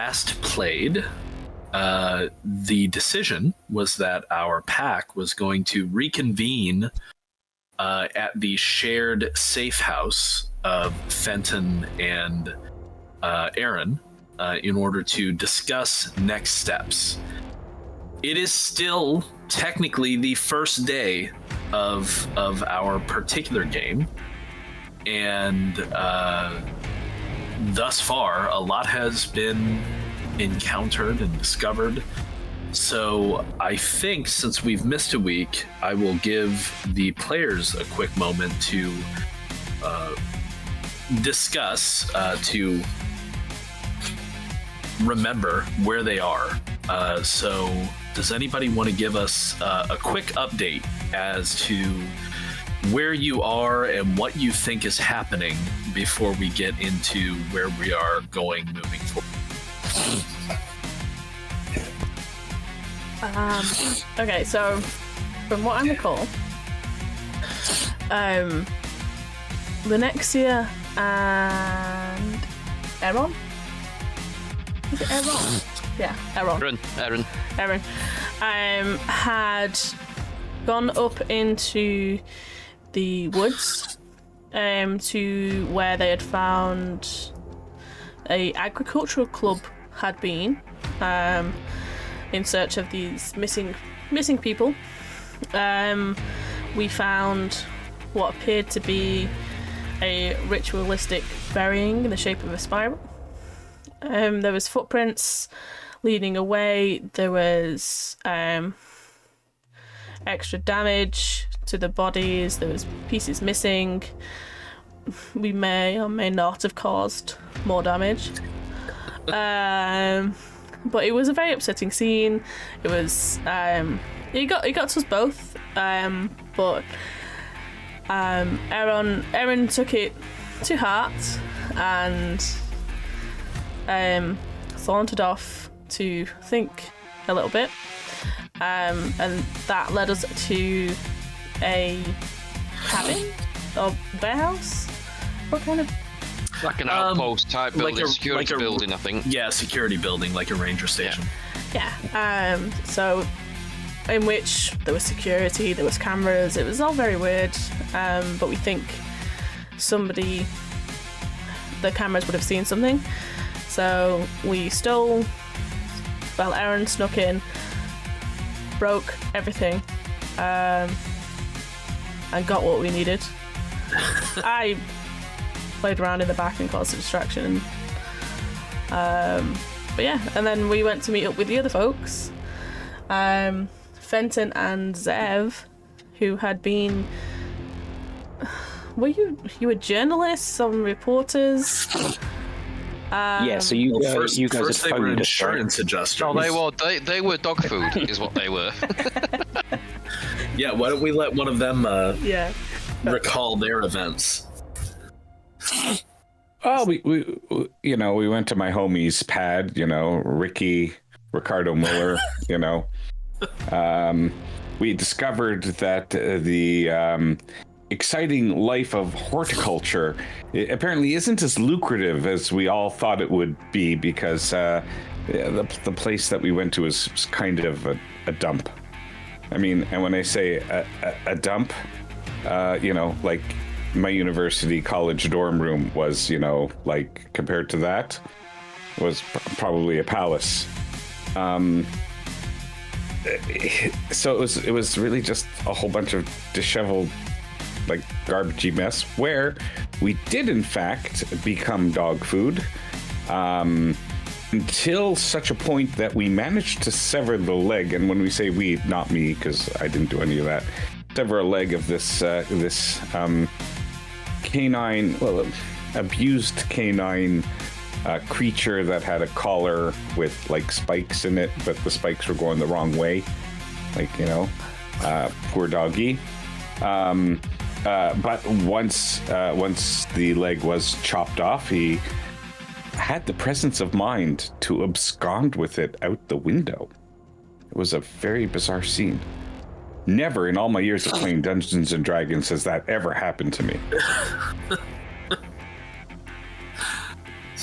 last played, the decision was that our pack was going to reconvene at the shared safe house of Fenton and Aaron in order to discuss next steps. It is still technically the first day of our particular game, and thus far a lot has been encountered and discovered. So I think since we've missed a week, I will give the players a quick moment to discuss, to remember where they are. So does anybody want to give us a quick update as to where you are and what you think is happening before we get into where we are going moving forward? Okay, so from what I recall, Lenexia and Aaron? Is it Aaron? Yeah, Aaron. Had gone up into the woods to where they had found a agricultural club had been in search of these missing people. We found what appeared to be a ritualistic burying in the shape of a spiral. There was footprints leading away. There was extra damage to the bodies. There was pieces missing. We may or may not have caused more damage. But it was a very upsetting scene. It was it got to us both. But Aaron took it to heart and sauntered off to think a little bit. And that led us to a cabin or warehouse. What kind of? Like an outpost type building, security building, I think. Yeah, security building, like a ranger station. Yeah. So, in which there was security, there was cameras. It was all very weird. But we think the cameras would have seen something. So Aaron snuck in, broke everything, and got what we needed. I played around in the back and caused a distraction. But yeah, and then we went to meet up with the other folks, Fenton and Zev, who had been. Were you were journalists, some reporters? Yeah, so you guys first had they were phoned us, insurance adjusters. No, they were dog food, is what they were. Yeah, why don't we let one of them recall their events? Oh, we went to my homie's pad, Ricardo Muller, we discovered that the exciting life of horticulture apparently isn't as lucrative as we all thought it would be, because the place that we went to was kind of a dump. I mean, and when I say a dump, like my university college dorm room was, like compared to that, was probably a palace. So it was really just a whole bunch of disheveled, like, garbagey mess, where we did in fact become dog food, until such a point that we managed to sever the leg. And when we say we, not me, because I didn't do any of that, sever a leg of this canine, abused canine creature that had a collar with like spikes in it, but the spikes were going the wrong way, poor doggy. But once the leg was chopped off, he had the presence of mind to abscond with it out the window. It was a very bizarre scene. Never in all my years of playing Dungeons and Dragons has that ever happened to me.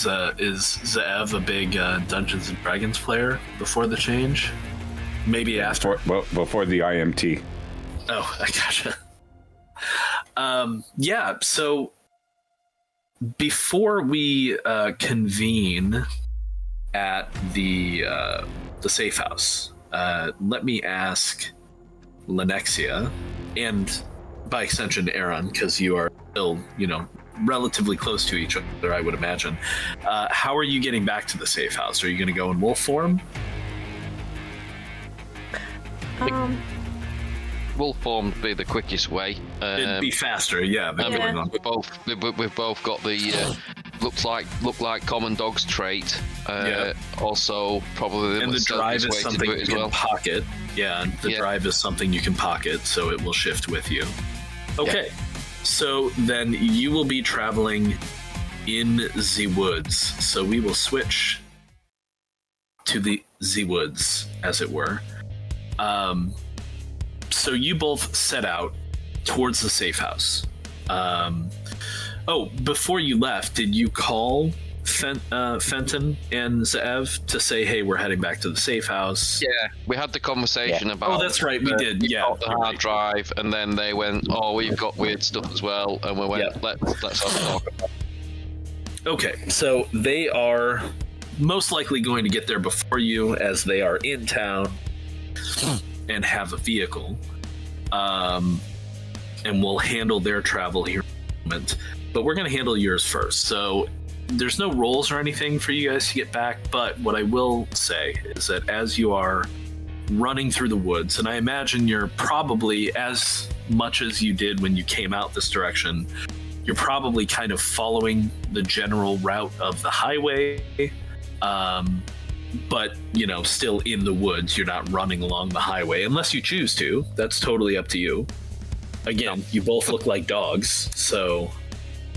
Is Zev a big Dungeons and Dragons player before the change? Maybe after. Before the IMT. Oh, I gotcha. Yeah. So before we convene at the safe house, let me ask Lenexia, and by extension Aaron, because you are still, relatively close to each other, I would imagine. How are you getting back to the safe house? Are you going to go in wolf form? Wolf form would be the quickest way. It'd be faster, yeah. We've both got the look like common dog's trait. Also, probably and the drive is something you can pocket. Yeah, the drive is something you can pocket, so it will shift with you. Okay, so then you will be traveling in the woods. So we will switch to the woods, as it were. So you both set out towards the safe house. Before you left, did you call Fenton and Zev to say, hey, we're heading back to the safe house? Yeah, we had the conversation about... Oh, that's right, we did, yeah. The hard drive, and then they went, we've got weird stuff as well, and we went, let's have a talk about it. Okay, so they are most likely going to get there before you, as they are in town and have a vehicle. And we'll handle their travel here in a moment. But we're going to handle yours first. So there's no rolls or anything for you guys to get back. But what I will say is that as you are running through the woods, and I imagine you're probably, as much as you did when you came out this direction, you're probably kind of following the general route of the highway. But, still in the woods. You're not running along the highway unless you choose to. That's totally up to you. Again, you both look like dogs, so...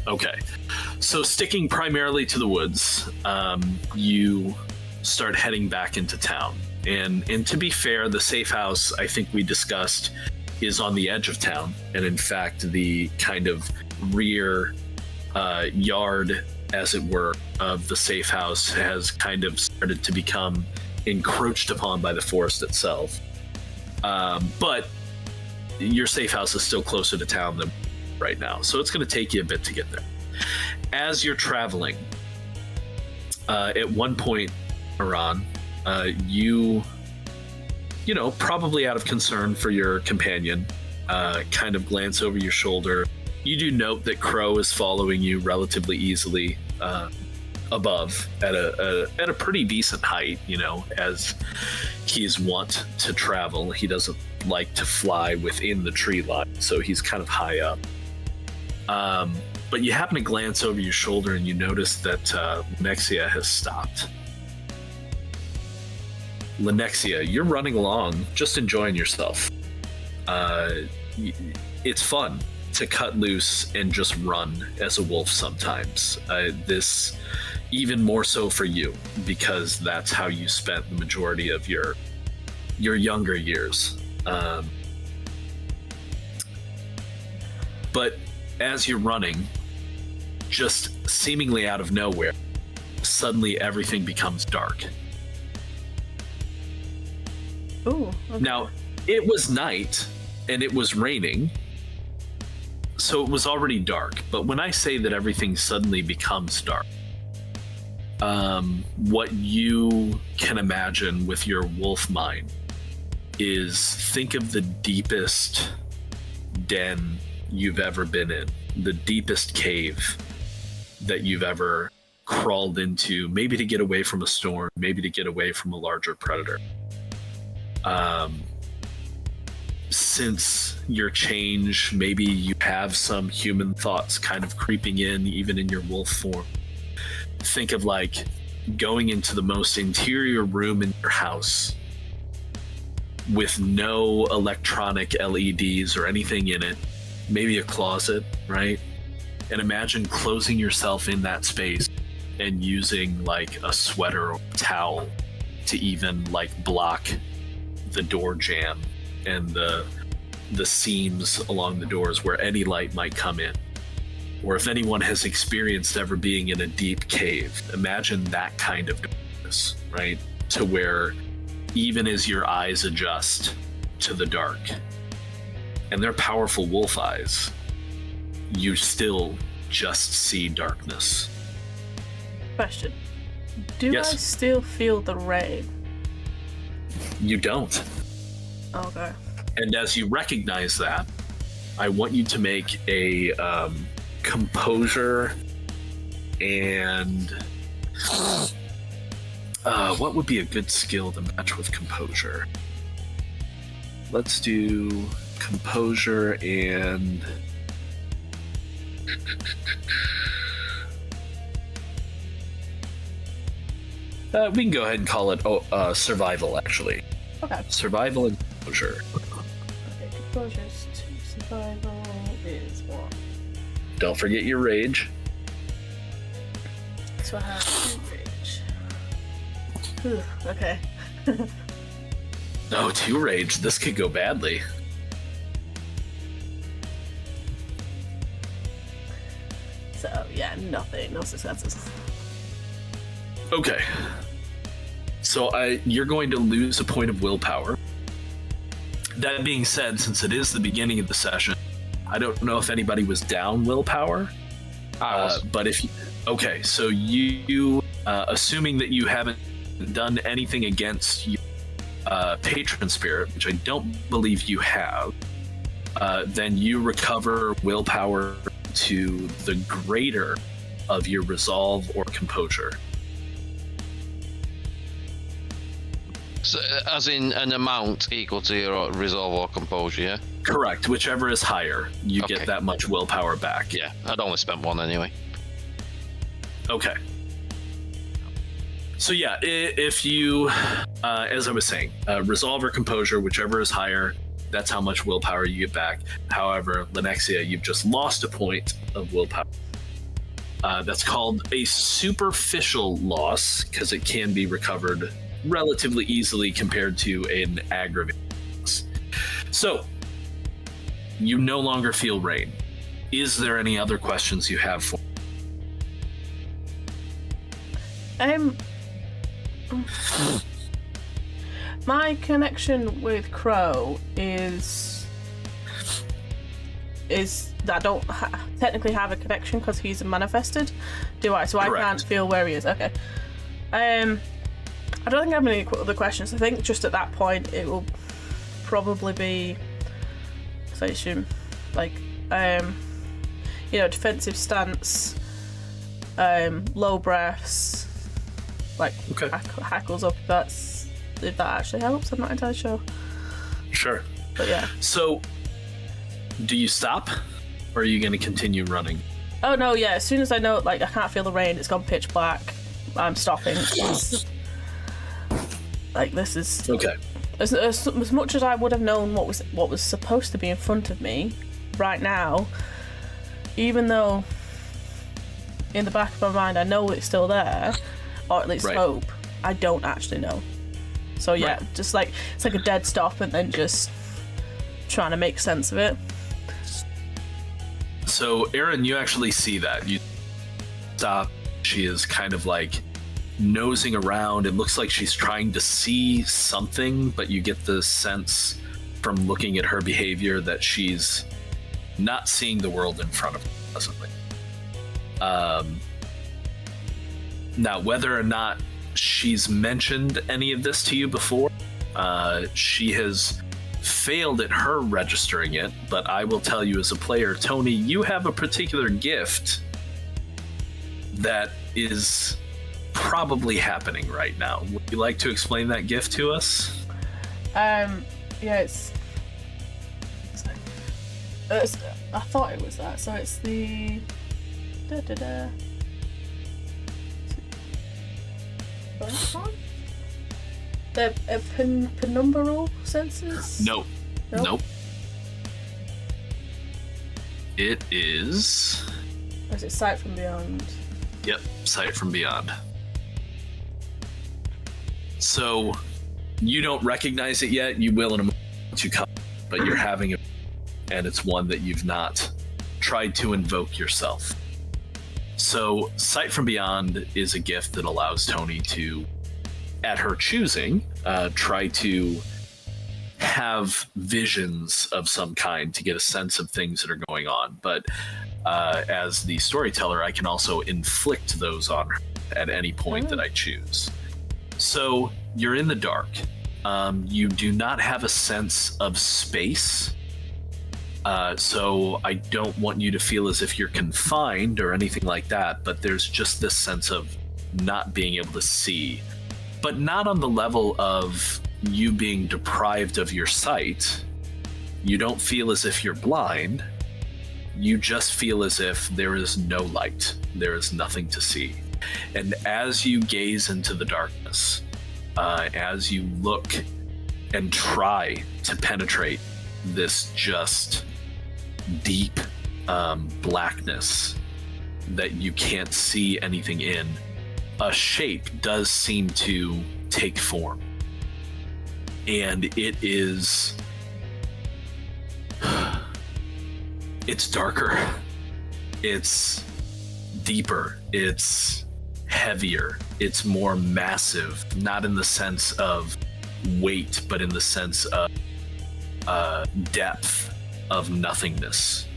Okay. So sticking primarily to the woods, you start heading back into town. And to be fair, the safe house, I think we discussed, is on the edge of town. And in fact, the kind of rear yard, as it were, of the safe house has kind of started to become encroached upon by the forest itself. But your safe house is still closer to town than right now, so it's going to take you a bit to get there. As you're traveling, at one point, Iran, you probably out of concern for your companion, kind of glance over your shoulder. You do note that Crow is following you relatively easily above at a pretty decent height, as he's wont to travel. He doesn't like to fly within the tree line, so he's kind of high up. But you happen to glance over your shoulder and you notice that Lenexia has stopped. Lenexia, you're running along, just enjoying yourself. It's fun to cut loose and just run as a wolf sometimes. This even more so for you, because that's how you spent the majority of your younger years. But as you're running, just seemingly out of nowhere, suddenly everything becomes dark. Ooh, okay. Now, it was night and it was raining, so it was already dark. But when I say that everything suddenly becomes dark, what you can imagine with your wolf mind is, think of the deepest den you've ever been in, the deepest cave that you've ever crawled into, maybe to get away from a storm, maybe to get away from a larger predator. Since your change, maybe you have some human thoughts kind of creeping in, even in your wolf form. Think of like going into the most interior room in your house with no electronic LEDs or anything in it, maybe a closet, right? And imagine closing yourself in that space and using like a sweater or a towel to even like block the door jamb and the seams along the doors where any light might come in. or if anyone has experienced ever being in a deep cave, imagine that kind of darkness, right? To where even as your eyes adjust to the dark, and they're powerful wolf eyes, you still just see darkness. Question. Do Yes. I still feel the rain? You don't. Okay. And as you recognize that, I want you to make a composure and what would be a good skill to match with composure? Let's do composure and we can go ahead and call it survival, actually. Okay. Survival and composure. Okay, composure's 2, survival is 1. Don't forget your rage. So I have 2 rage. Whew, okay. No, 2 rage. This could go badly. So, yeah, nothing. No successes. Okay. So you're going to lose a point of willpower. That being said, since it is the beginning of the session, I don't know if anybody was down willpower. I was. But if you, okay, so you assuming that you haven't done anything against your patron spirit, which I don't believe you have, then you recover willpower to the greater of your resolve or composure. So, as in an amount equal to your resolve or composure, yeah? Correct. Whichever is higher, you Okay. get that much willpower back. Yeah, I'd only spent 1 anyway. Okay. So yeah, if you, as I was saying, resolve or composure, whichever is higher, that's how much willpower you get back. However, Lenexia, you've just lost a point of willpower. That's called a superficial loss because it can be recovered relatively easily compared to an aggravated loss. So, you no longer feel rain. Is there any other questions you have for me? My connection with Crow is that I don't technically have a connection because he's manifested, do I? So Correct. I can't feel where he is. Okay. I don't think I have any other questions. I think just at that point it will probably be, so I assume, like, defensive stance, low breaths, like Okay. hackles up. If that actually helps, I'm not entirely sure. Sure. But yeah. So, do you stop, or are you going to continue running? Oh no, yeah. As soon as I know, like, I can't feel the rain, it's gone pitch black. I'm stopping. Like, this is Okay. as much as I would have known what was supposed to be in front of me right now. Even though in the back of my mind I know it's still there, or at least Right. hope, I don't actually know. So yeah, Right. just like it's like a dead stop and then just trying to make sense of it. So, Erin, you actually see that. You stop. She is kind of like nosing around. It looks like she's trying to see something, but you get the sense from looking at her behavior that she's not seeing the world in front of her presently. Now, whether or not she's mentioned any of this to you before, she has failed at her registering it, but I will tell you as a player, Tony, you have a particular gift that is probably happening right now. Would you like to explain that gift to us? Yeah, it's I thought it was that. So it's the first one? The penumbral senses? Nope. Nope. It is. Or is it sight from beyond? Yep, sight from beyond. So you don't recognize it yet. You will in a moment to come, but you're having it, and it's one that you've not tried to invoke yourself. So Sight from Beyond is a gift that allows Tony to, at her choosing, try to have visions of some kind to get a sense of things that are going on. But as the storyteller, I can also inflict those on her at any point that I choose. So you're in the dark. You do not have a sense of space. So I don't want you to feel as if you're confined or anything like that, but there's just this sense of not being able to see. But not on the level of you being deprived of your sight. You don't feel as if you're blind. You just feel as if there is no light. There is nothing to see. And as you gaze into the darkness, as you look and try to penetrate this just deep blackness that you can't see anything in, a shape does seem to take form. And it is... it's darker. It's deeper. It's heavier. It's more massive, not in the sense of weight, but in the sense of depth, of nothingness.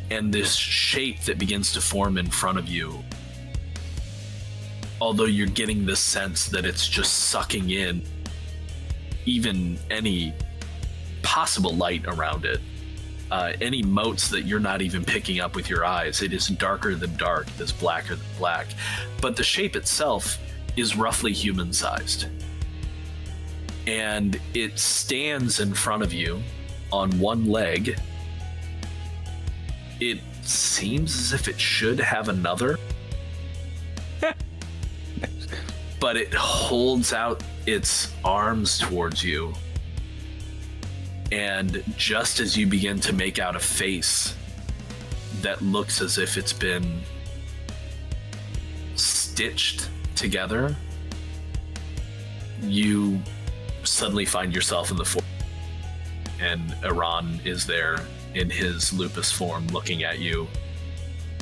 And this shape that begins to form in front of you, although you're getting the sense that it's just sucking in even any possible light around it, any motes that you're not even picking up with your eyes. It is darker than dark, it is blacker than black, but the shape itself is roughly human-sized. And it stands in front of you on one leg. It seems as if it should have another, but it holds out its arms towards you. And just as you begin to make out a face that looks as if it's been stitched together, you suddenly find yourself in the forest. And Iran is there in his lupus form looking at you.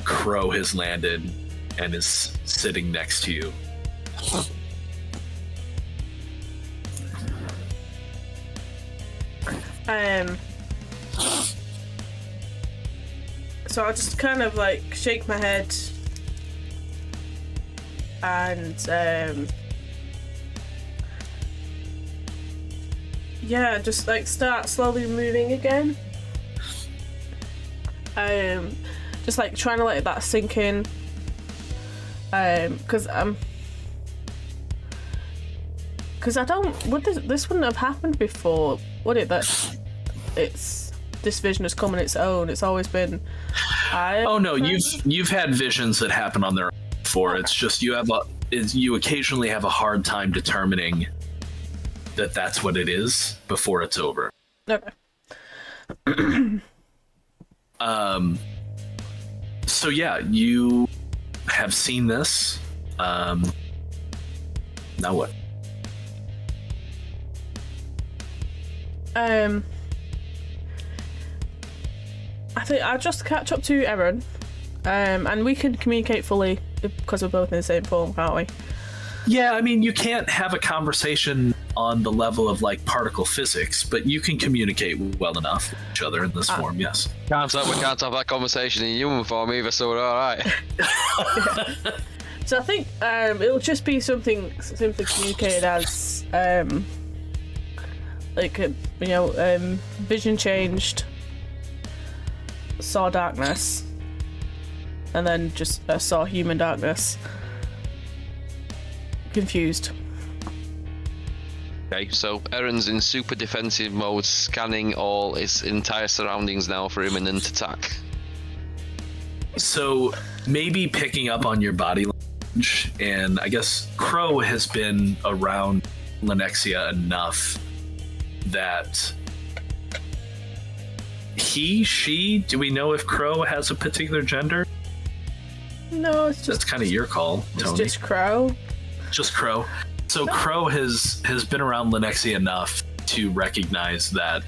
Crow has landed and is sitting next to you. So I'll just kind of like shake my head and just like start slowly moving again. Just like trying to let that sink in. Because I don't. This wouldn't have happened before, would it? That this vision has come on its own. It's always been. Oh no, you've had visions that happen on their own before. Okay. It's just you occasionally have a hard time determining that that's what it is before it's over. Okay. So yeah, you have seen this. Now what? I think I'll just catch up to Erin, and we can communicate fully because we're both in the same form, can't we? Yeah, I mean, you can't have a conversation on the level of like particle physics, but you can communicate well enough with each other in this form, yes. We can't have that conversation in human form either, so we're all right. So I think it'll just be something simply communicated as vision changed, saw darkness, and then just saw human darkness. Confused. Okay, so Erin's in super defensive mode, scanning all his entire surroundings now for imminent attack. So maybe picking up on your body language, and I guess Crow has been around Lenexia enough that she, do we know if Crow has a particular gender? No, it's just... That's kind of your call, Tony. It's just Crow. Just Crow. So Crow has been around Lenexia enough to recognize that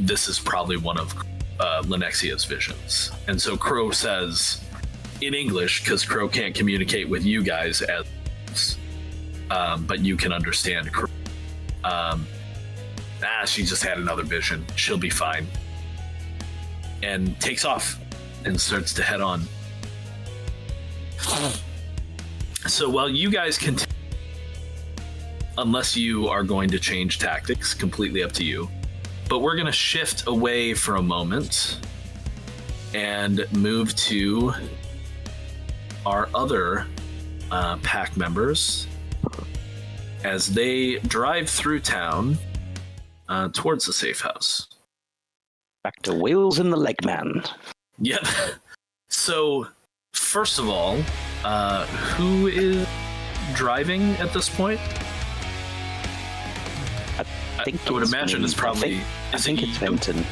this is probably one of Linexia's visions. And so Crow says in English, because Crow can't communicate with you guys as but you can understand Crow. She just had another vision. She'll be fine. And takes off and starts to head on. So while you guys continue, unless you are going to change tactics, completely up to you, but we're going to shift away for a moment and move to our other pack members as they drive through town towards the safe house. Back to Wheels and the Legman. Yep. So, first of all, who is driving at this point? I would imagine it's probably... I think it's Fenton.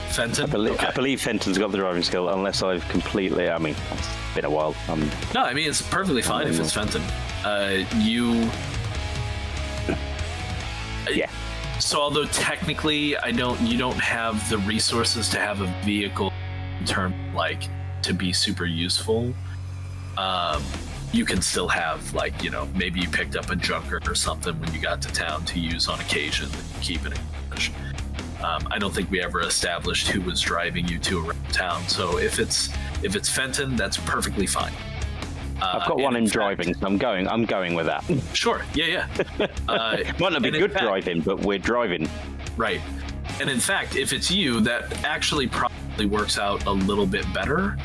Fenton? I believe Fenton's got the driving skill, unless I've completely... I mean, it's been a while. No, I mean, it's perfectly fine if it's Fenton. Yeah. So although technically you don't have the resources to have a vehicle in term like to be super useful, you can still have like, you know, maybe you picked up a junker or something when you got to town to use on occasion that you keep it in. I don't think we ever established who was driving you to around town. So if it's Fenton, that's perfectly fine. I've got one in driving, so I'm going with that. Sure. Yeah. Might not be good driving, but we're driving. Right. And in fact, if it's you, that actually probably works out a little bit better.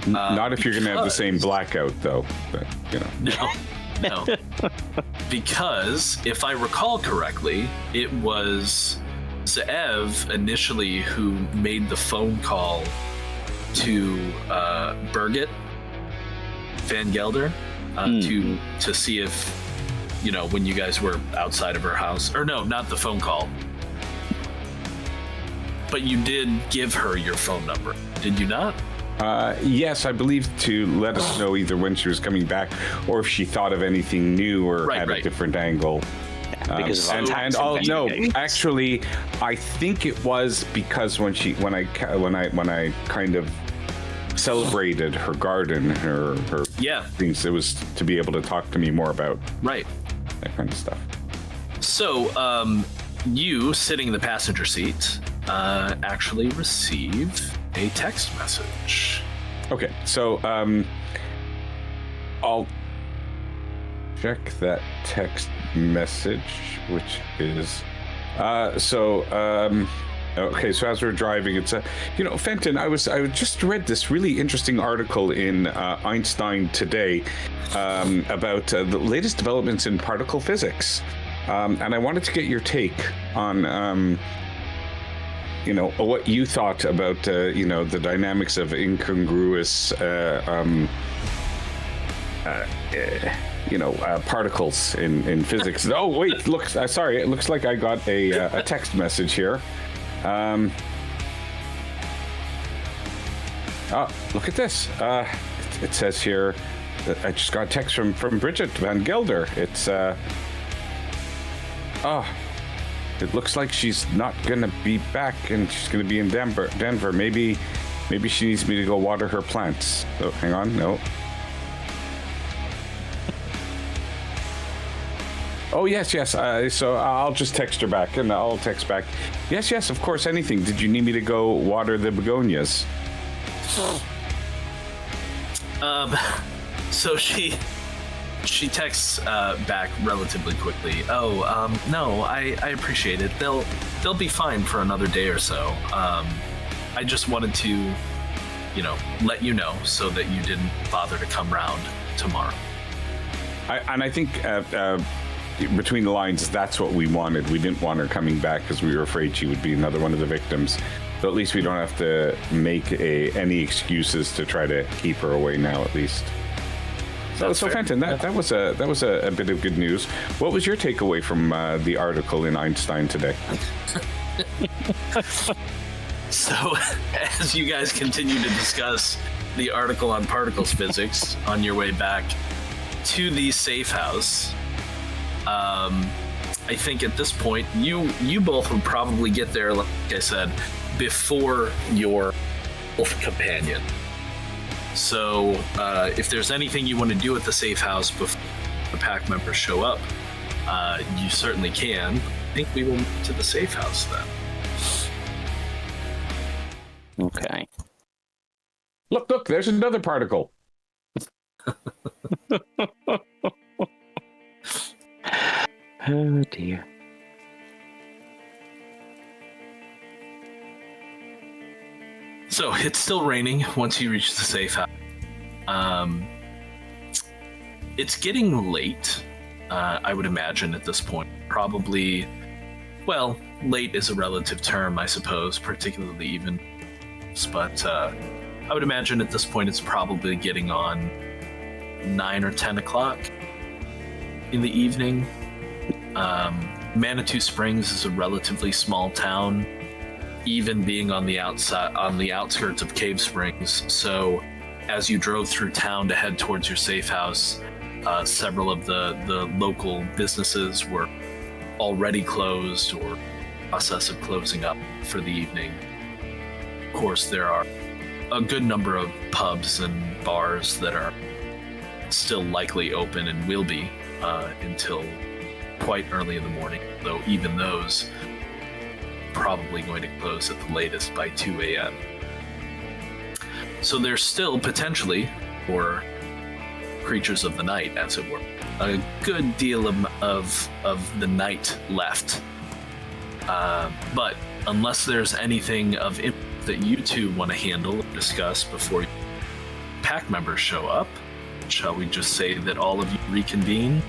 Not if you're going to have the same blackout, though. But, you know. No. Because if I recall correctly, it was Zeev initially who made the phone call to Birgit Van Gelder to see if, you know, when you guys were outside of her house, or no, not the phone call, but you did give her your phone number, did you not? Yes, I believe to let us know either when she was coming back or if she thought of anything new or had a different angle. Because of actually, I think it was because when I kind of celebrated her garden, her things, it was to be able to talk to me more about that kind of stuff. So, you sitting in the passenger seat actually receive a text message. Okay, so I'll check that text message, which is okay, so as we're driving, it's Fenton, I just read this really interesting article in Einstein Today about the latest developments in particle physics, and I wanted to get your take on what you thought about the dynamics of incongruous particles in physics. Oh wait, look, sorry, it looks like I got a text message here. Look at this. It says here that I just got a text from Bridget Van Gelder. It's it looks like she's not gonna be back and she's gonna be in Denver. Maybe she needs me to go water her plants. So hang on, no. Oh, yes. So I'll just text her back, and I'll text back. Yes, of course, anything. Did you need me to go water the begonias? So she texts back relatively quickly. Oh, no, I appreciate it. They'll be fine for another day or so. I just wanted to, let you know so that you didn't bother to come round tomorrow. I think between the lines, that's what we wanted. We didn't want her coming back because we were afraid she would be another one of the victims. So at least we don't have to make any excuses to try to keep her away now, at least. So Fenton, that was a bit of good news. What was your takeaway from the article in Einstein Today? So, as you guys continue to discuss the article on particles physics on your way back to the safe house, I think at this point you both would probably get there, like I said, before your wolf companion. So if there's anything you want to do at the safe house before the pack members show up, you certainly can. I think we will move to the safe house then. Okay. Look, there's another particle. Oh dear. So it's still raining once you reach the safe house. It's getting late, I would imagine at this point. Probably, well, late is a relative term, I suppose, particularly even. But I would imagine at this point it's probably getting on 9 or 10 o'clock in the evening. Manitou Springs is a relatively small town, even being on the outskirts of Cave Springs. So as you drove through town to head towards your safe house, several of the local businesses were already closed or process of closing up for the evening. Of course, there are a good number of pubs and bars that are still likely open and will be until quite early in the morning, though even those probably going to close at the latest by 2 a.m. So there's still potentially, for creatures of the night, as it were, a good deal of the night left. But unless there's anything of interest that you two want to handle or discuss before pack members show up, shall we just say that all of you reconvene?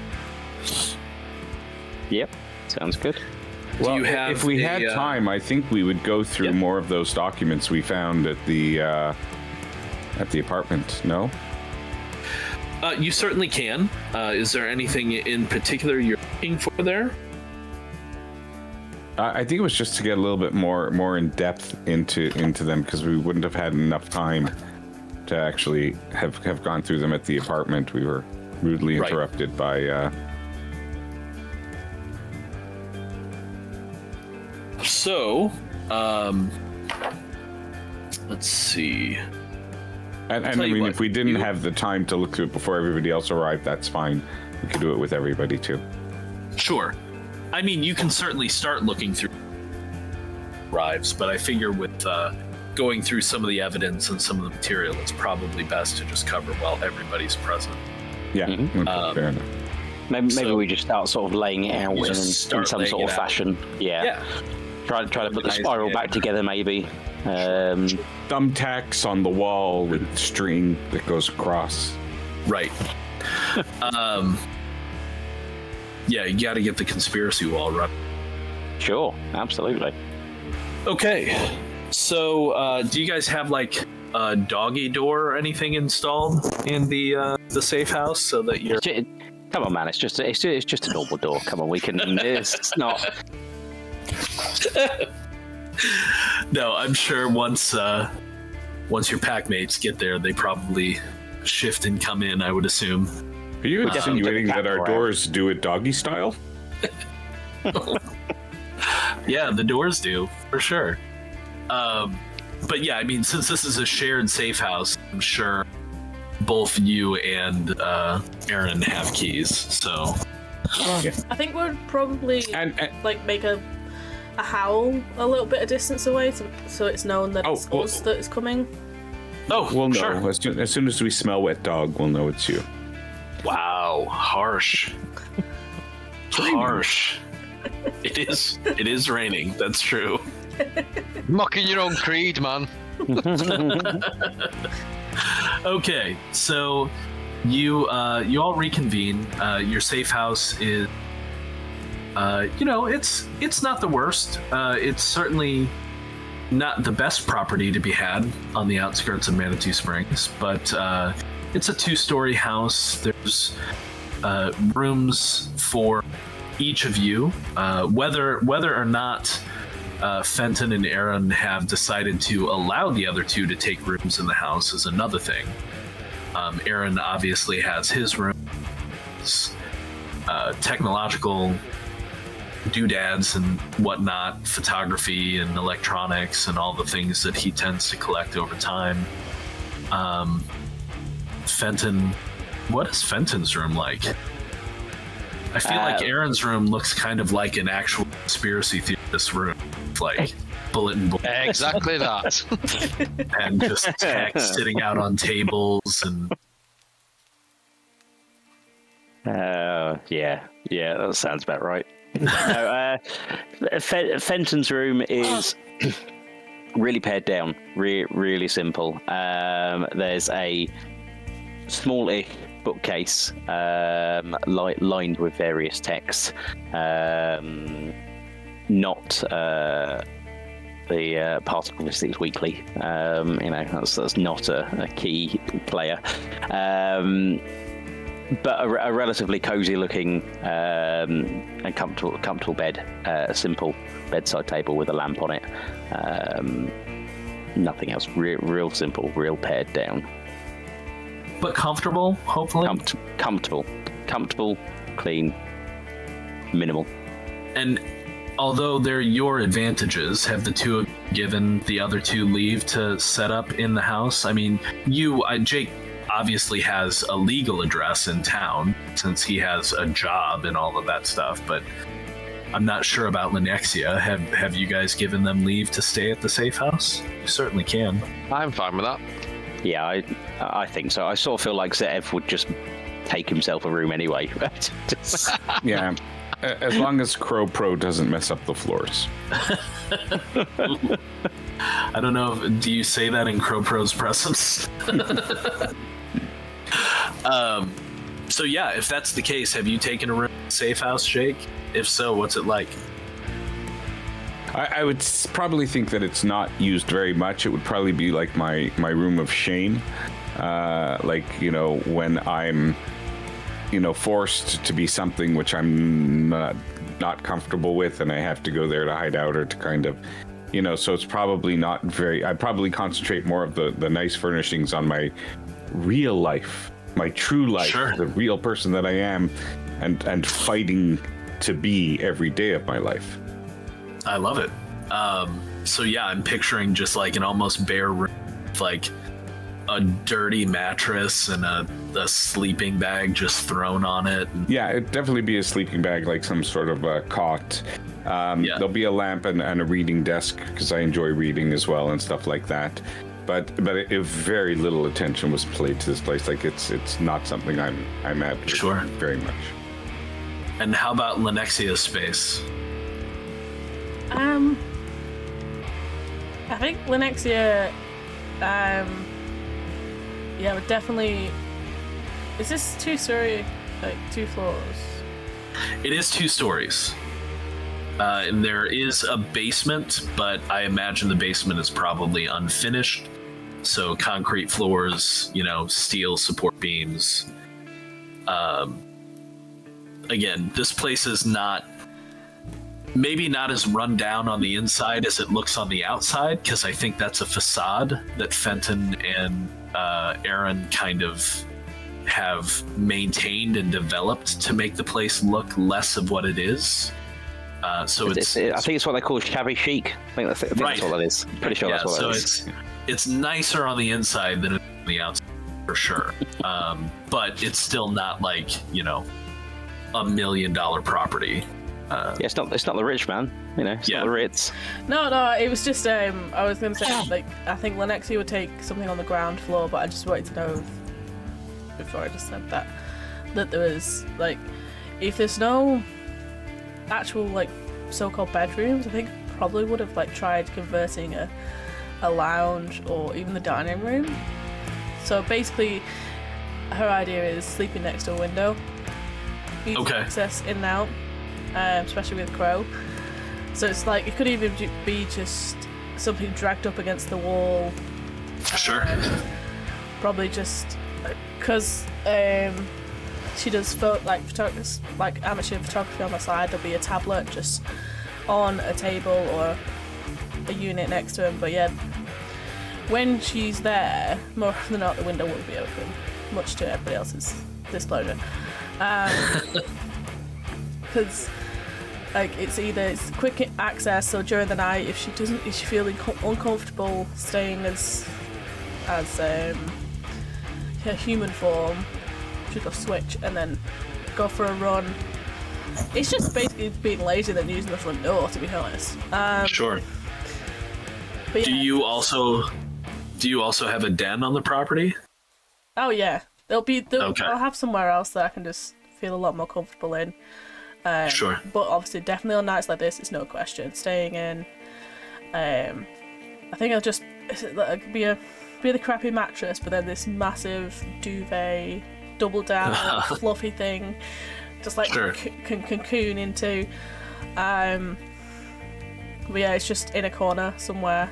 Yep, sounds good. Well, you have if we had time, I think we would go through more of those documents we found at the apartment. No? You certainly can. Is there anything in particular you're looking for there? I think it was just to get a little bit more in depth into them, because we wouldn't have had enough time to actually have gone through them at the apartment. We were rudely interrupted by. So, let's see. And I mean, if we didn't have the time to look through it before everybody else arrived, that's fine. We could do it with everybody too. Sure. I mean, you can certainly start looking through arrives, but I figure with going through some of the evidence and some of the material, it's probably best to just cover while everybody's present. Yeah, okay, fair enough. Maybe we just start sort of laying it out in some sort of fashion. Yeah. Try to put the spiral back together, maybe. Thumbtacks on the wall with string that goes across. Right. Yeah, you got to get the conspiracy wall running. Sure, absolutely. Okay. So, do you guys have like a doggy door or anything installed in the safe house so that you're? Come on, man! It's just a normal door. Come on, we can. It's not. No, I'm sure once your pack mates get there, they probably shift and come in, I would assume. Are you insinuating that our doors do it doggy style? Yeah, the doors do, for sure. But yeah, I mean, since this is a shared safe house, I'm sure both you and Aaron have keys, so... I think we'd probably make a howl a little bit of distance away so it's known that it's us that is coming. Oh, we'll know. Sure. As soon as we smell wet dog, we'll know it's you. Wow, harsh. Harsh. It is raining, that's true. Mocking your own creed, man. Okay, so you all reconvene. Your safe house is it's not the worst. It's certainly not the best property to be had on the outskirts of Manitou Springs, but it's a 2-story house. There's rooms for each of you. Whether or not Fenton and Aaron have decided to allow the other two to take rooms in the house is another thing. Aaron obviously has his room. Technological doodads and whatnot, photography and electronics and all the things that he tends to collect over time. Fenton, what is Fenton's room like? I feel like Aaron's room looks kind of like an actual conspiracy theorist room, like bulletin boards. Exactly that. And just text sitting out on tables and. Yeah, that sounds about right. No, Fenton's room is really pared down, really simple. There's a smallish bookcase lined with various texts, not the Particle Mystics Weekly. That's not a key player. But a relatively cozy looking and comfortable bed, a simple bedside table with a lamp on it. Nothing else. Real simple, real pared down. But comfortable, hopefully. Comfortable, clean, minimal. And although they're your advantages, have the two of you given the other two leave to set up in the house? I mean, Jake obviously has a legal address in town since he has a job and all of that stuff, but I'm not sure about Lenexia. Have you guys given them leave to stay at the safe house? You certainly can. I'm fine with that. Yeah, I think so. I sort of feel like Zev would just take himself a room anyway. Yeah, as long as Crow Pro doesn't mess up the floors. I don't know. Do you say that in Crow Pro's presence? So yeah, if that's the case, have you taken a room in the safe house, Jake? If so, what's it like? I would probably think that it's not used very much. It would probably be like my room of shame. When I'm, forced to be something which I'm not comfortable with, and I have to go there to hide out or to kind of, so it's probably not very. I probably concentrate more of the nice furnishings on my real life, my true life, sure. The real person that I am, and fighting to be every day of my life. I love it. So yeah, I'm picturing just like an almost bare room with like a dirty mattress and a sleeping bag just thrown on it. Yeah, it'd definitely be a sleeping bag, like some sort of a cot. There'll be a lamp and a reading desk because I enjoy reading as well and stuff like that. But if very little attention was paid to this place, like it's not something I'm at sure. very much. And how about Lenexia's space? I think Lenexia, would definitely. Is this 2-story, like 2 floors? It is 2 stories. And there is a basement, but I imagine the basement is probably unfinished. So concrete floors, steel support beams. Again, this place is maybe not as run down on the inside as it looks on the outside, because I think that's a facade that Fenton and Aaron kind of have maintained and developed to make the place look less of what it is. I think it's what they call shabby chic. I think that's what that is. Pretty sure that's what that is. It's nicer on the inside than on the outside, for sure. But it's still not like, $1 million property. It's not the rich man, It's not the Ritz. No, it was just I was going to say, like, I think Lenexia would take something on the ground floor, but I just wanted to know before I just said that there was, like, if there's no actual, like, so-called bedrooms, I think probably would have, like, tried converting a lounge or even the dining room. So basically, her idea is sleeping next to a window. Easy access in and out, especially with Crow. So it's like, it could even be just something dragged up against the wall. Sure. Probably just because she does amateur photography on the side. There'll be a tablet just on a table or a unit next to him. But yeah, when she's there, more often than not, the window won't be open, much to everybody else's displeasure. Because Like it's quick access, so during the night, if she's feeling uncomfortable staying as her human form, she'll go switch and then go for a run. It's just basically being lazy than using the front door, to be honest. Sure. But yeah. Do you also have a den on the property? Oh yeah, Okay. I'll have somewhere else that I can just feel a lot more comfortable in. Sure. But obviously, definitely on nights like this, it's no question staying in. I think I'll just be the crappy mattress, but then this massive duvet, double down, fluffy thing, just like Sure. can cocoon into. But yeah, it's just in a corner somewhere.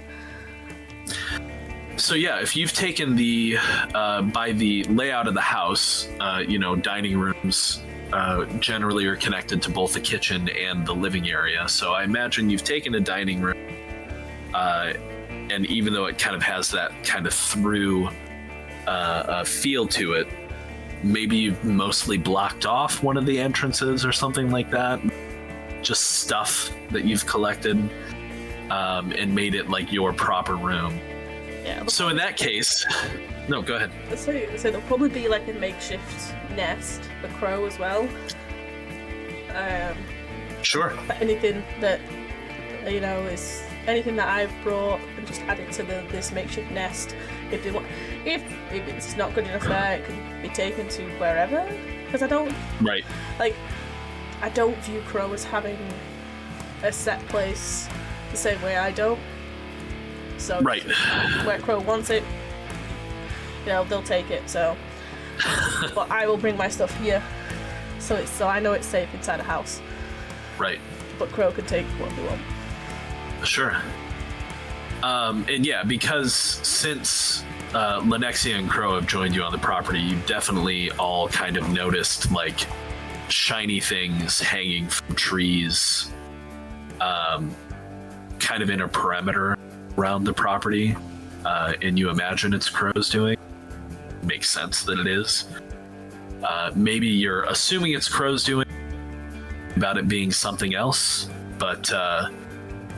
So yeah, if you've taken the by the layout of the house, dining rooms generally are connected to both the kitchen and the living area. So I imagine you've taken a dining room, and even though it kind of has that kind of through feel to it, maybe you've mostly blocked off one of the entrances or something like that. Just stuff that you've collected, and made it like your proper room. Yeah. So in that case, no, go ahead. So there'll probably be like a makeshift nest for Crow as well. Sure. Anything that is anything that I've brought and just added to this makeshift nest. If it's not good enough there, it can be taken to wherever. Because I don't view Crow as having a set place the same way I don't. So where Crow wants it, they'll take it. So, but I will bring my stuff here, so I know it's safe inside a house. Right. But Crow can take what they want. Sure. And yeah, because since Lenexia and Crow have joined you on the property, you definitely all kind of noticed like shiny things hanging from trees, kind of in a perimeter around the property, and you imagine it's Crow's doing. Makes sense that it is. Maybe you're assuming it's Crow's doing, about it being something else, but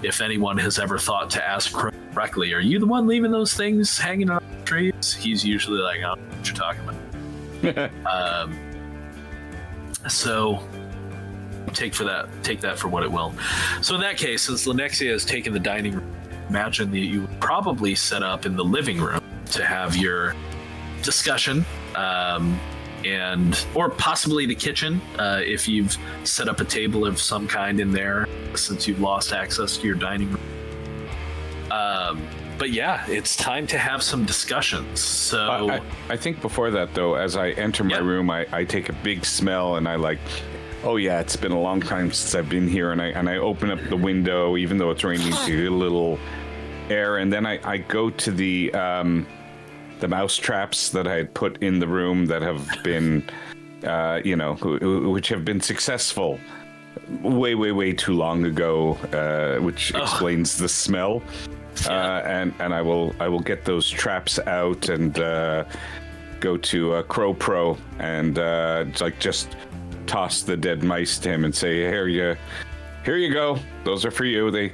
if anyone has ever thought to ask Crow directly, are you the one leaving those things hanging on the trees? He's usually like, I don't know what you're talking about. So take that for what it will. So in that case, since Lenexia has taken the dining room, imagine that you would probably set up in the living room to have your discussion, or possibly the kitchen, if you've set up a table of some kind in there since you've lost access to your dining room. But yeah, it's time to have some discussions. So I think before that, though, as I enter my room, I take a big smell and I like, oh yeah, it's been a long time since I've been here, and I open up the window, even though it's raining, to get a little air, and then I go to the mouse traps that I had put in the room that have been, which have been successful way too long ago, which explains the smell. And I will get those traps out and go to Crow Pro and just toss the dead mice to him and say, here you go. Those are for you. They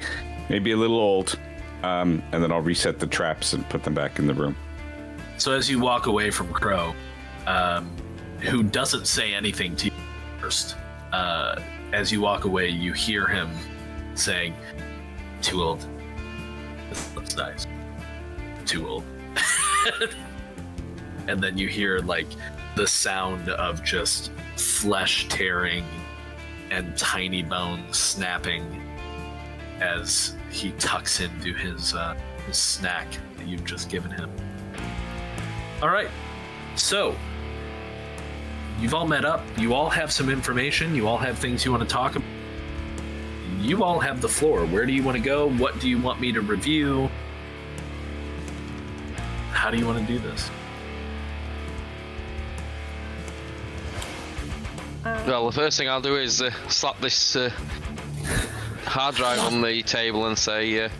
may be a little old. And then I'll reset the traps and put them back in the room. So as you walk away from Crow, who doesn't say anything to you first, as you walk away, you hear him saying, too old. This looks nice. Too old. And then you hear like the sound of just flesh tearing and tiny bones snapping as he tucks into his snack that you've just given him. All right, so you've all met up. You all have some information. You all have things you want to talk about. You all have the floor. Where do you want to go? What do you want me to review? How do you want to do this? Well, the first thing I'll do is slap this hard drive on the table and say,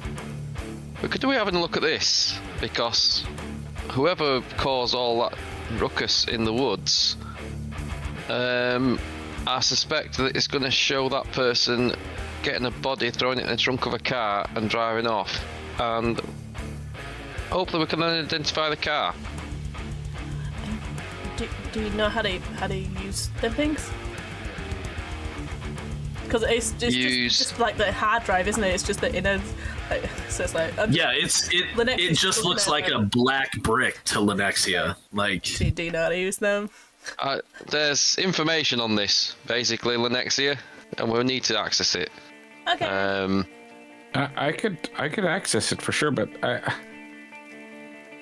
could we have a look at this? Because whoever caused all that ruckus in the woods, I suspect that it's going to show that person getting a body, throwing it in the trunk of a car, and driving off. And hopefully we can identify the car. Do you know how to use them things? Because it's just like the hard drive, isn't it? It's just the inner. So it's like it just looks like a black brick to Linnexia. Like, do you know how to use them? There's information on this, basically, Linnexia, and we'll need to access it. Okay. I could access it for sure, but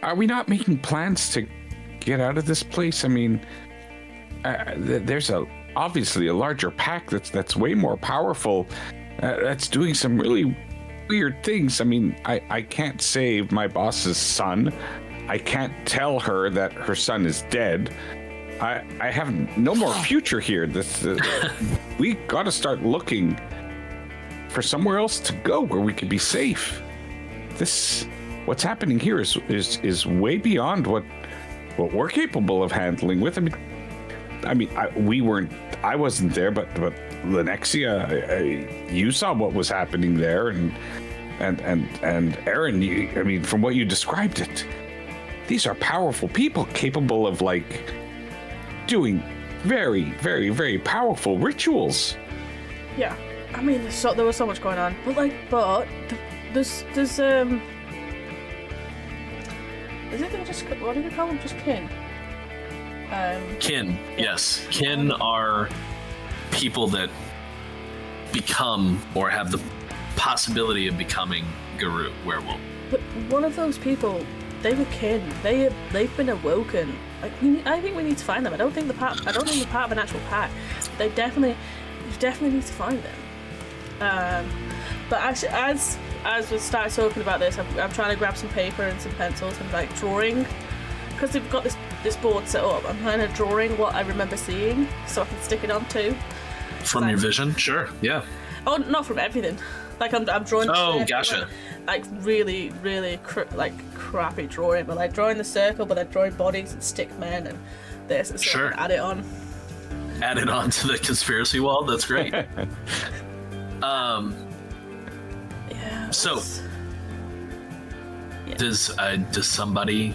are we not making plans to get out of this place? I mean, there's obviously a larger pack that's way more powerful. That's doing some really weird things. I mean, I can't save my boss's son. I can't tell her that her son is dead. I have no more future here. We got to start looking for somewhere else to go where we could be safe. What's happening here is way beyond what we're capable of handling with. I wasn't there, but Linnexia, you saw what was happening there, and Aaron, from what you described it, these are powerful people capable of doing very, very, very powerful rituals. Yeah, I mean, there was so much going on, but there's is it just, what do we call them? Just kin. Kin, yes. Kin are people that become or have the possibility of becoming Garou, werewolf. But one of those people, they were kin. They've been awoken. I think we need to find them. I don't think they're part of an actual pack. You definitely need to find them. But actually, as we started talking about this, I'm trying to grab some paper and some pencils and drawing, because they've got this board set up. I'm kind of drawing what I remember seeing, so I can stick it on too. From your vision, sure, yeah. Oh, not from everything. I'm drawing. Oh, gotcha. Really, really crappy drawing, but drawing the circle, but drawing bodies and stick men and this. And so sure. Add it on. Add it on to the conspiracy wall. That's great. Yeah. So, does somebody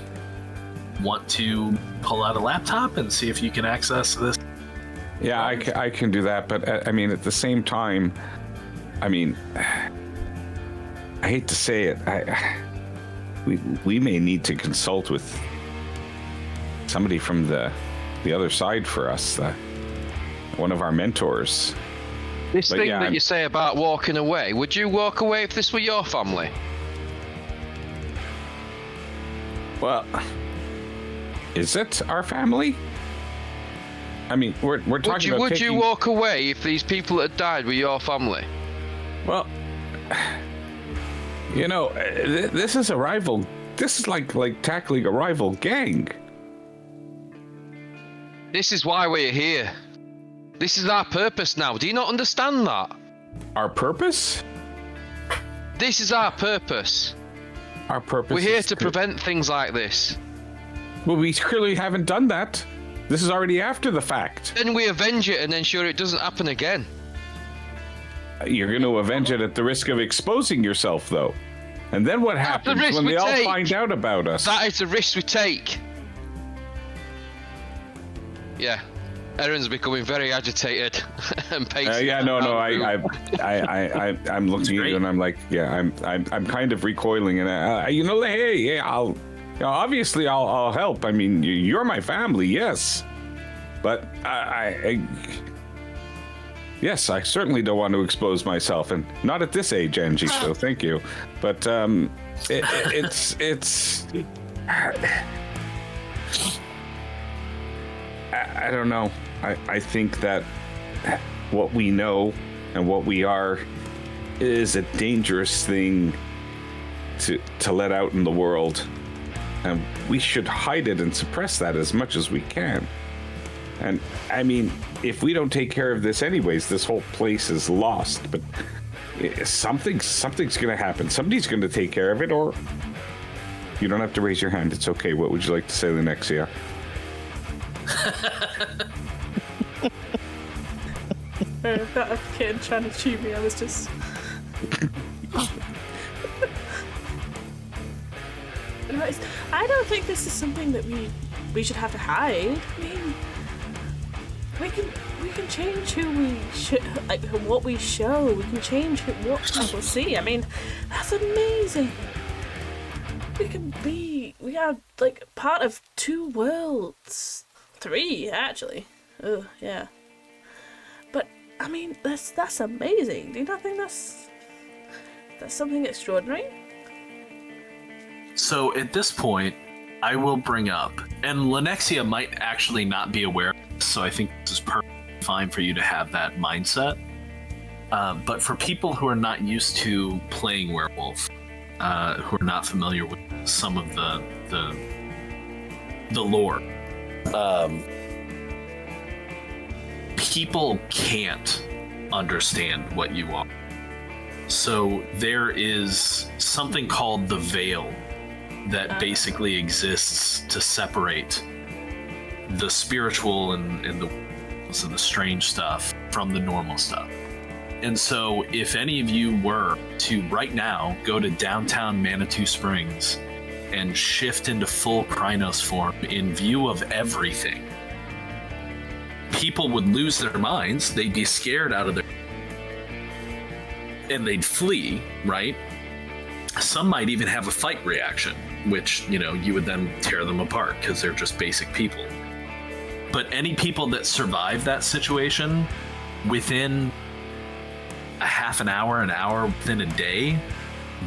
want to pull out a laptop and see if you can access this? Yeah, I can do that, but at the same time, I hate to say it, we may need to consult with somebody from the other side for us, one of our mentors. This thing that you say about walking away, would you walk away if this were your family? Well, is it our family? We're talking about Would you walk away if these people that had died were your family? Well, this is a rival. This is like tackling a rival gang. This is why we're here. This is our purpose now. Do you not understand that? Our purpose? This is our purpose. Our purpose. We're here to prevent things like this. Well, we clearly haven't done that. This is already after the fact. Then we avenge it and ensure it doesn't happen again. You're going to avenge it at the risk of exposing yourself, though. And then what happens when they all find out about us? That is the risk we take. Yeah. Erin's becoming very agitated and pacing. I'm looking at you and I'm like, I'm kind of recoiling, and obviously I'll help. You're my family, yes, but yes, I certainly don't want to expose myself, and not at this age, Angie. So thank you, but it's. I don't know. I think that what we know and what we are is a dangerous thing to let out in the world, and we should hide it and suppress that as much as we can. And if we don't take care of this anyways, this whole place is lost. But something's going to happen. Somebody's going to take care of it, or you don't have to raise your hand. It's okay. What would you like to say, Linnexia? I've got a kid trying to chew me. I was just. Anyways, I don't think this is something that we should have to hide. I mean, we can change who we like what we show. We can change what people see. I mean, that's amazing. We are like part of 2 worlds, 3 actually. Oh yeah. But I mean, that's amazing. Do you not think that's something extraordinary? So at this point, I will bring up, and Lenexia might actually not be aware of this, so I think this is perfectly fine for you to have that mindset. But for people who are not used to playing Werewolf, who are not familiar with some of the lore, people can't understand what you are. So there is something called the Veil that basically exists to separate the spiritual and the strange stuff from the normal stuff. And so if any of you were to right now go to downtown Manitou Springs and shift into full Krynos form in view of everything, people would lose their minds. They'd be scared out of their... and they'd flee, right? Some might even have a fight reaction, which, you would then tear them apart because they're just basic people. But any people that survive that situation within a half an hour, within a day,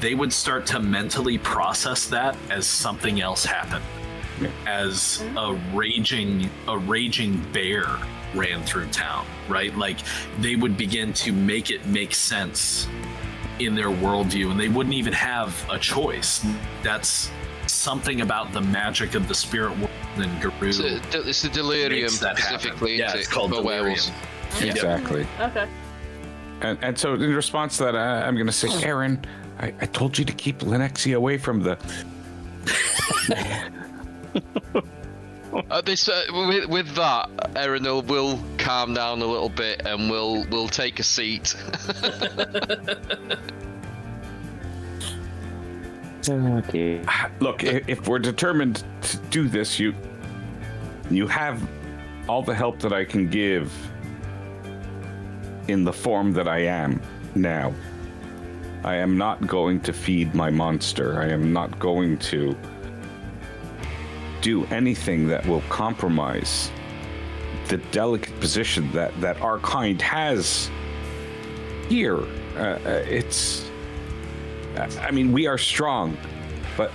they would start to mentally process that as something else happened, as a raging bear ran through town, right? Like they would begin to make it make sense in their worldview, and they wouldn't even have a choice. That's something about the magic of the spirit world and Guru. It's the delirium specifically. Yeah, it's called delirium. Exactly. Okay. And so in response to that, I'm going to say, Aaron, I told you to keep Lenexia away from the... With that, Aaron will calm down a little bit and we'll take a seat. Okay. Look, if we're determined to do this, you have all the help that I can give in the form that I am now. I am not going to feed my monster. I am not going to do anything that will compromise the delicate position that our kind has here. We are strong, but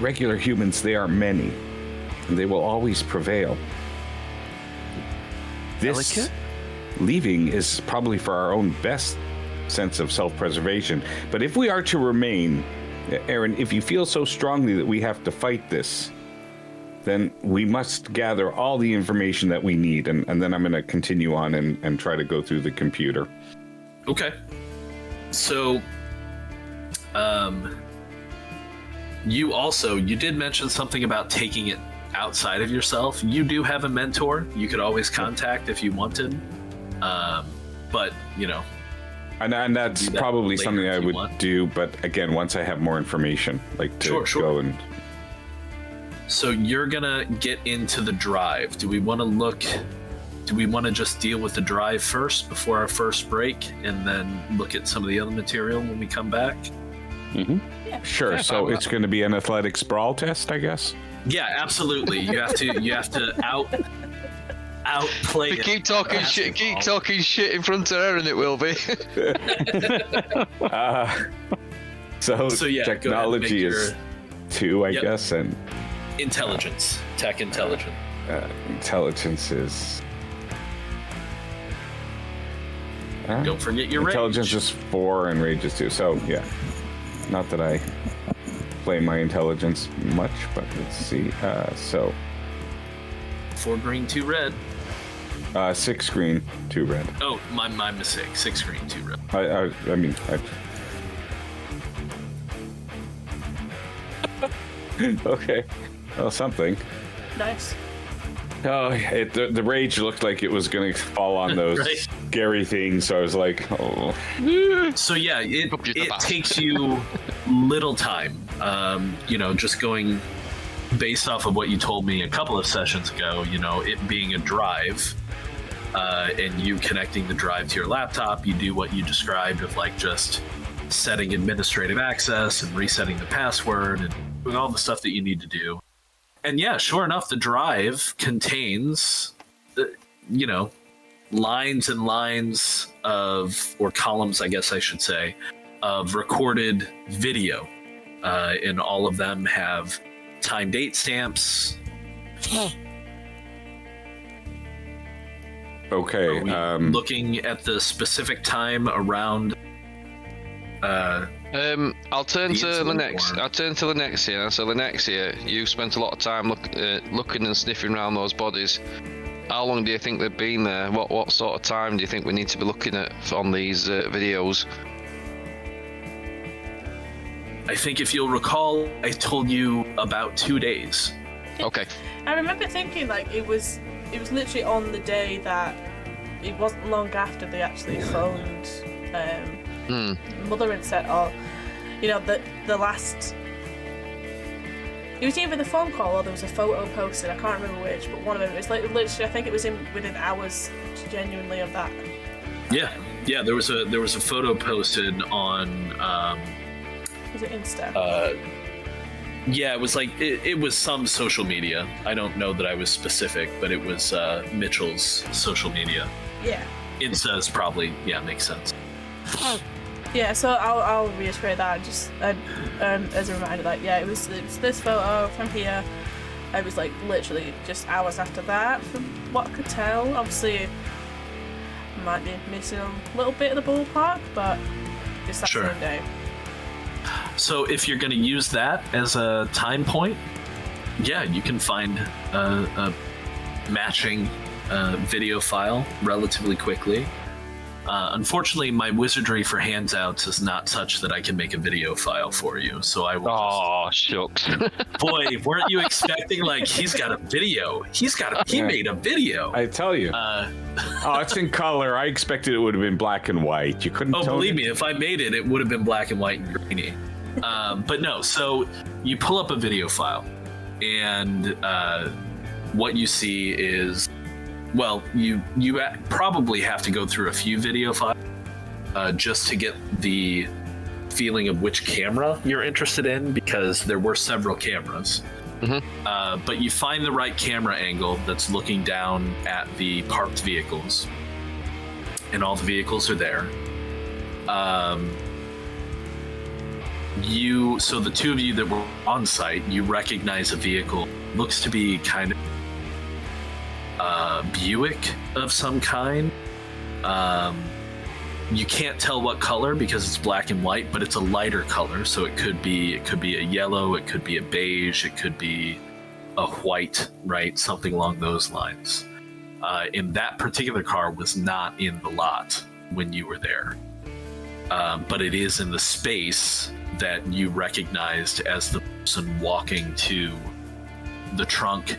regular humans, they are many, and they will always prevail. This Delicate? Leaving is probably for our own best sense of self-preservation. But if we are to remain, Aaron, if you feel so strongly that we have to fight this, then we must gather all the information that we need, and then I'm going to continue on and try to go through the computer. Okay. So, you did mention something about taking it outside of yourself. You do have a mentor you could always contact if you wanted. But, And that's probably something I would do, but again, once I have more information, like to go and... So you're gonna get into the drive. Do we want to just deal with the drive first before our first break, and then look at some of the other material when we come back? Mm-hmm. Yeah. Sure. So it's going to be an athletics brawl test, I guess. Yeah, absolutely. You have to outplay. Keep talking shit in front of her, and it will be. So yeah, technology is 2, I guess, and intelligence, tech intelligence. Intelligence is. Don't forget your intelligence rage. Is 4 and rage is 2. So yeah, not that I play my intelligence much, but let's see. So 4 green, 2 red. 6 green, 2 red. Oh, my mistake. 6 green, 2 red. Okay. Well, something. Nice. Oh, the rage looked like it was going to fall on those Right. scary things. So I was like, oh. So yeah, it takes you little time. Just going based off of what you told me a couple of sessions ago, it being a drive, and you connecting the drive to your laptop, you do what you described of like just setting administrative access and resetting the password and doing all the stuff that you need to do. And yeah, sure enough, the drive contains, lines and lines or columns, I guess I should say, of recorded video. And all of them have time date stamps. Okay. Looking at the specific time around. I'll turn to the next year. So the next year, you spent a lot of time looking and sniffing around those bodies. How long do you think they've been there? What sort of time do you think we need to be looking at on these videos? I think if you'll recall, I told you about 2 days. Okay. I remember thinking like it was literally on the day that it wasn't long after they actually phoned Mother and said, the last. It was either the phone call or there was a photo posted. I can't remember which, but one of them. It was like literally. I think it was within hours, genuinely, of that. Yeah. There was a photo posted on. Was it Insta? Yeah, it was like it was some social media. I don't know that I was specific, but it was Mitchell's social media. Yeah. Insta is probably makes sense. Yeah, so I'll reiterate that just as a reminder. Like, yeah, it was this photo from here. It was like literally just hours after that, from what I could tell. Obviously, I might be missing a little bit of the ballpark, but just that same day. So if you're going to use that as a time point, yeah, you can find a matching video file relatively quickly. Unfortunately, my wizardry for handouts is not such that I can make a video file for you, so I will. Oh, shucks! Boy, weren't you expecting like he's got a video? He made a video. I tell you. It's in color. I expected it would have been black and white. You couldn't. Oh, believe me, if I made it, it would have been black and white and grainy. But no. So you pull up a video file, and what you see is. Well, you probably have to go through a few video files just to get the feeling of which camera you're interested in, because there were several cameras. Mm-hmm. But you find the right camera angle that's looking down at the parked vehicles, and all the vehicles are there. So the two of you that were on site, you recognize a vehicle. Looks to be kind of Buick of some kind. You can't tell what color because it's black and white, but it's a lighter color, so it could be a yellow, it could be a beige, it could be a white, right? Something along those lines. And that particular car was not in the lot when you were there, but it is in the space that you recognized as the person walking to the trunk,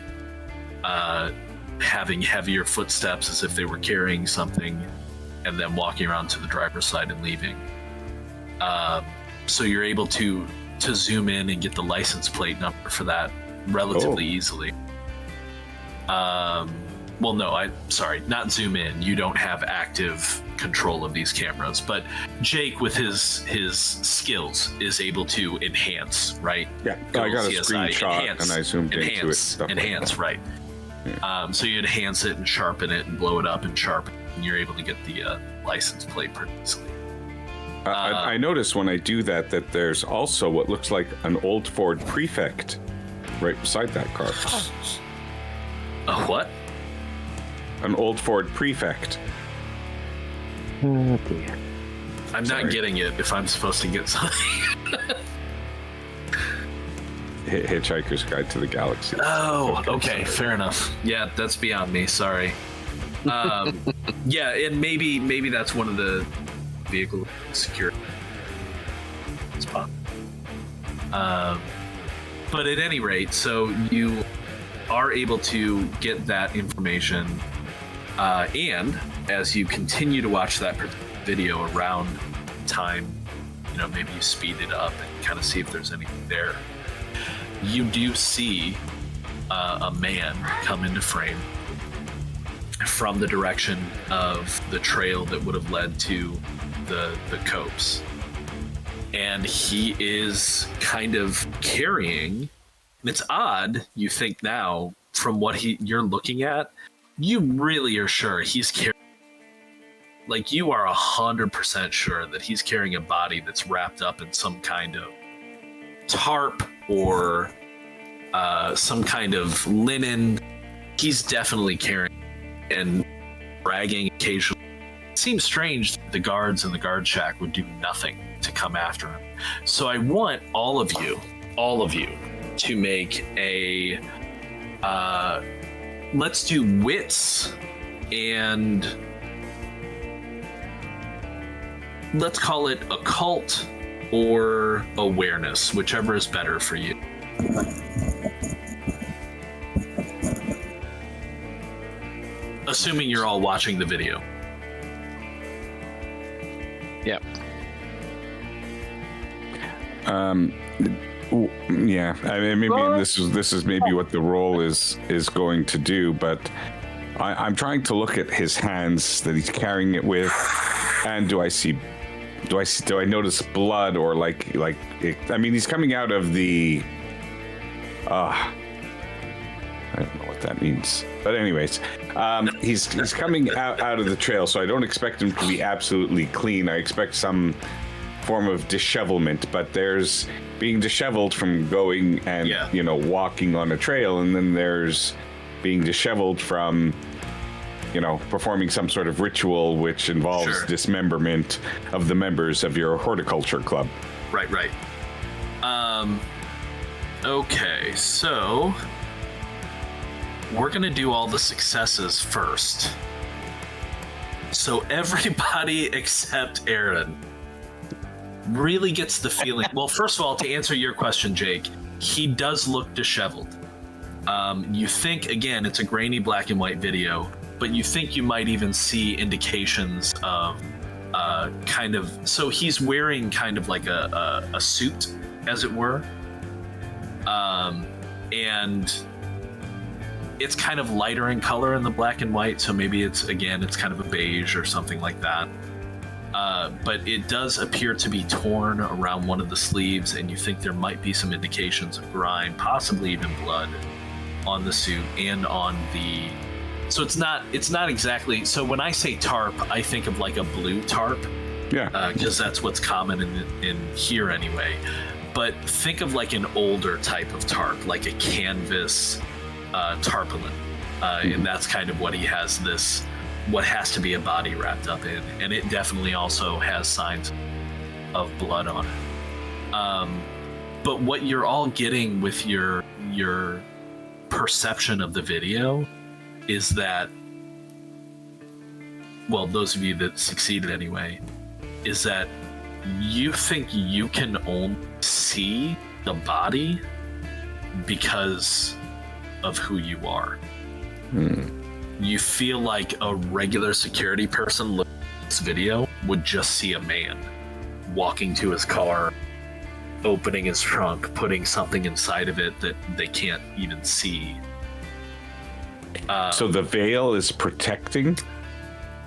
having heavier footsteps as if they were carrying something, and then walking around to the driver's side and leaving. So you're able to zoom in and get the license plate number for that relatively easily. Well, no, sorry, not zoom in. You don't have active control of these cameras, but Jake, with his skills, is able to enhance, right? Yeah, I got a screenshot and I zoomed into it. Enhance, right. So you enhance it and sharpen it and blow it up and sharpen it, and you're able to get the license plate pretty easily. I noticed when I do that there's also what looks like an old Ford Prefect right beside that car. A what? An old Ford Prefect. Oh dear. I'm not getting it if I'm supposed to get something. Hitchhiker's Guide to the Galaxy. Oh, okay, fair enough. Yeah, that's beyond me. Sorry. Yeah, and maybe that's one of the vehicle security spot. But at any rate, so you are able to get that information, and as you continue to watch that video around time, maybe you speed it up and kind of see if there's anything there. You do see a man come into frame from the direction of the trail that would have led to the copse. And he is kind of carrying, and it's odd, you think now, from what you're looking at, you really are sure he's carrying, like you are 100% sure that he's carrying a body that's wrapped up in some kind of tarp or some kind of linen. He's definitely carrying and dragging occasionally. It seems strange that the guards in the guard shack would do nothing to come after him. So I want all of you to make a let's do wits, and let's call it occult or awareness, whichever is better for you. Assuming you're all watching the video. Yep. Yeah. I mean, maybe this is maybe what the role is going to do, but I'm trying to look at his hands that he's carrying it with, and do I notice blood or like I mean, he's coming out of the I don't know what that means, but anyways, he's coming out of the trail, so I don't expect him to be absolutely clean. I expect some form of dishevelment, but there's being disheveled from going and walking on a trail, and then there's being disheveled from performing some sort of ritual which involves dismemberment of the members of your horticulture club. Right. Okay, so we're gonna do all the successes first. So everybody except Aaron really gets the feeling. Well, first of all, to answer your question, Jake, he does look disheveled. You think, again, it's a grainy black and white video, but you think you might even see indications of so he's wearing kind of like a suit, as it were. And it's kind of lighter in color in the black and white, so maybe it's kind of a beige or something like that. But it does appear to be torn around one of the sleeves, and you think there might be some indications of grime, possibly even blood, on the suit and on the... So it's not exactly... So when I say tarp, I think of like a blue tarp. Yeah. Because that's what's common in here anyway. But think of like an older type of tarp, like a canvas tarpaulin. And that's kind of what he has what has to be a body wrapped up in. And it definitely also has signs of blood on it. But what you're all getting with your perception of the video is that, well, those of you that succeeded anyway, is that you think you can only see the body because of who you are. You feel like a regular security person looking at this video would just see a man walking to his car, opening his trunk, putting something inside of it that they can't even see. So the veil is protecting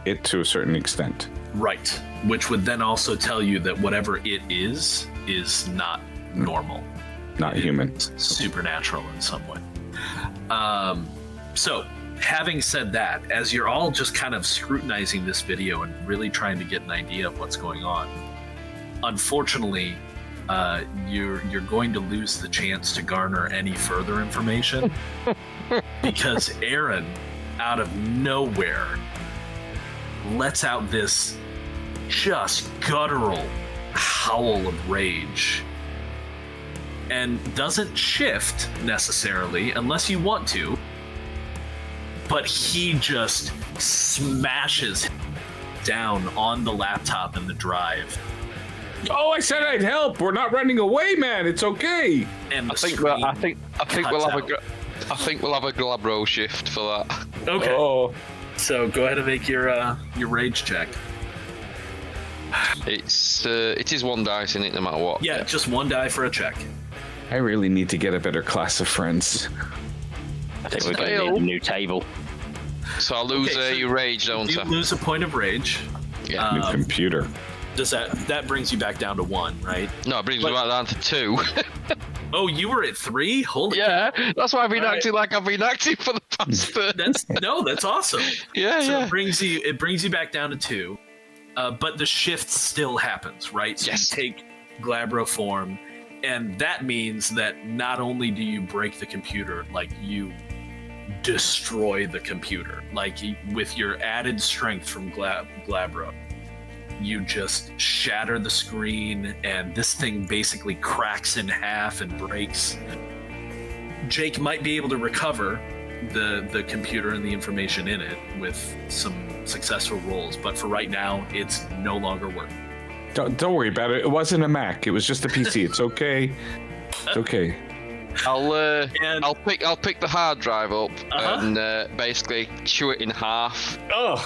it to a certain extent. Right. Which would then also tell you that whatever it is not normal. Not human. It's supernatural in some way. So, having said that, as you're all just kind of scrutinizing this video and really trying to get an idea of what's going on, unfortunately, you're going to lose the chance to garner any further information because Aaron, out of nowhere, lets out this just guttural howl of rage and doesn't shift necessarily unless you want to, but he just smashes down on the laptop and the drive. Oh, I said I'd help. We're not running away, man. It's okay. And I think we'll have I think we'll have a Glabro shift for that. Okay. Oh, So go ahead and make your rage check. It is one dice in it, no matter what. Yeah, just one die for a check. I really need to get a better class of friends. I think we're going to need a new table. So I lose Okay, a rage, don't You I? lose a point of rage. Yeah. New computer. Does that brings you back down to 1, right? No, it brings me back down to 2. Oh, you were at 3? Holy. Yeah, that's why I've been All right. acting like I've been acting for the past. That's awesome. Yeah, So yeah. it brings you back down to 2, but the shift still happens, right? So Yes. you take Glabro form, and that means that not only do you break the computer, like you destroy the computer, like with your added strength from Glabro. You just shatter the screen, and this thing basically cracks in half and breaks. Jake might be able to recover the computer and the information in it with some successful rolls, but for right now, it's no longer working. Don't worry about it. It wasn't a Mac. It was just a PC. It's okay. It's okay. I'll pick the hard drive up and basically chew it in half. Oh.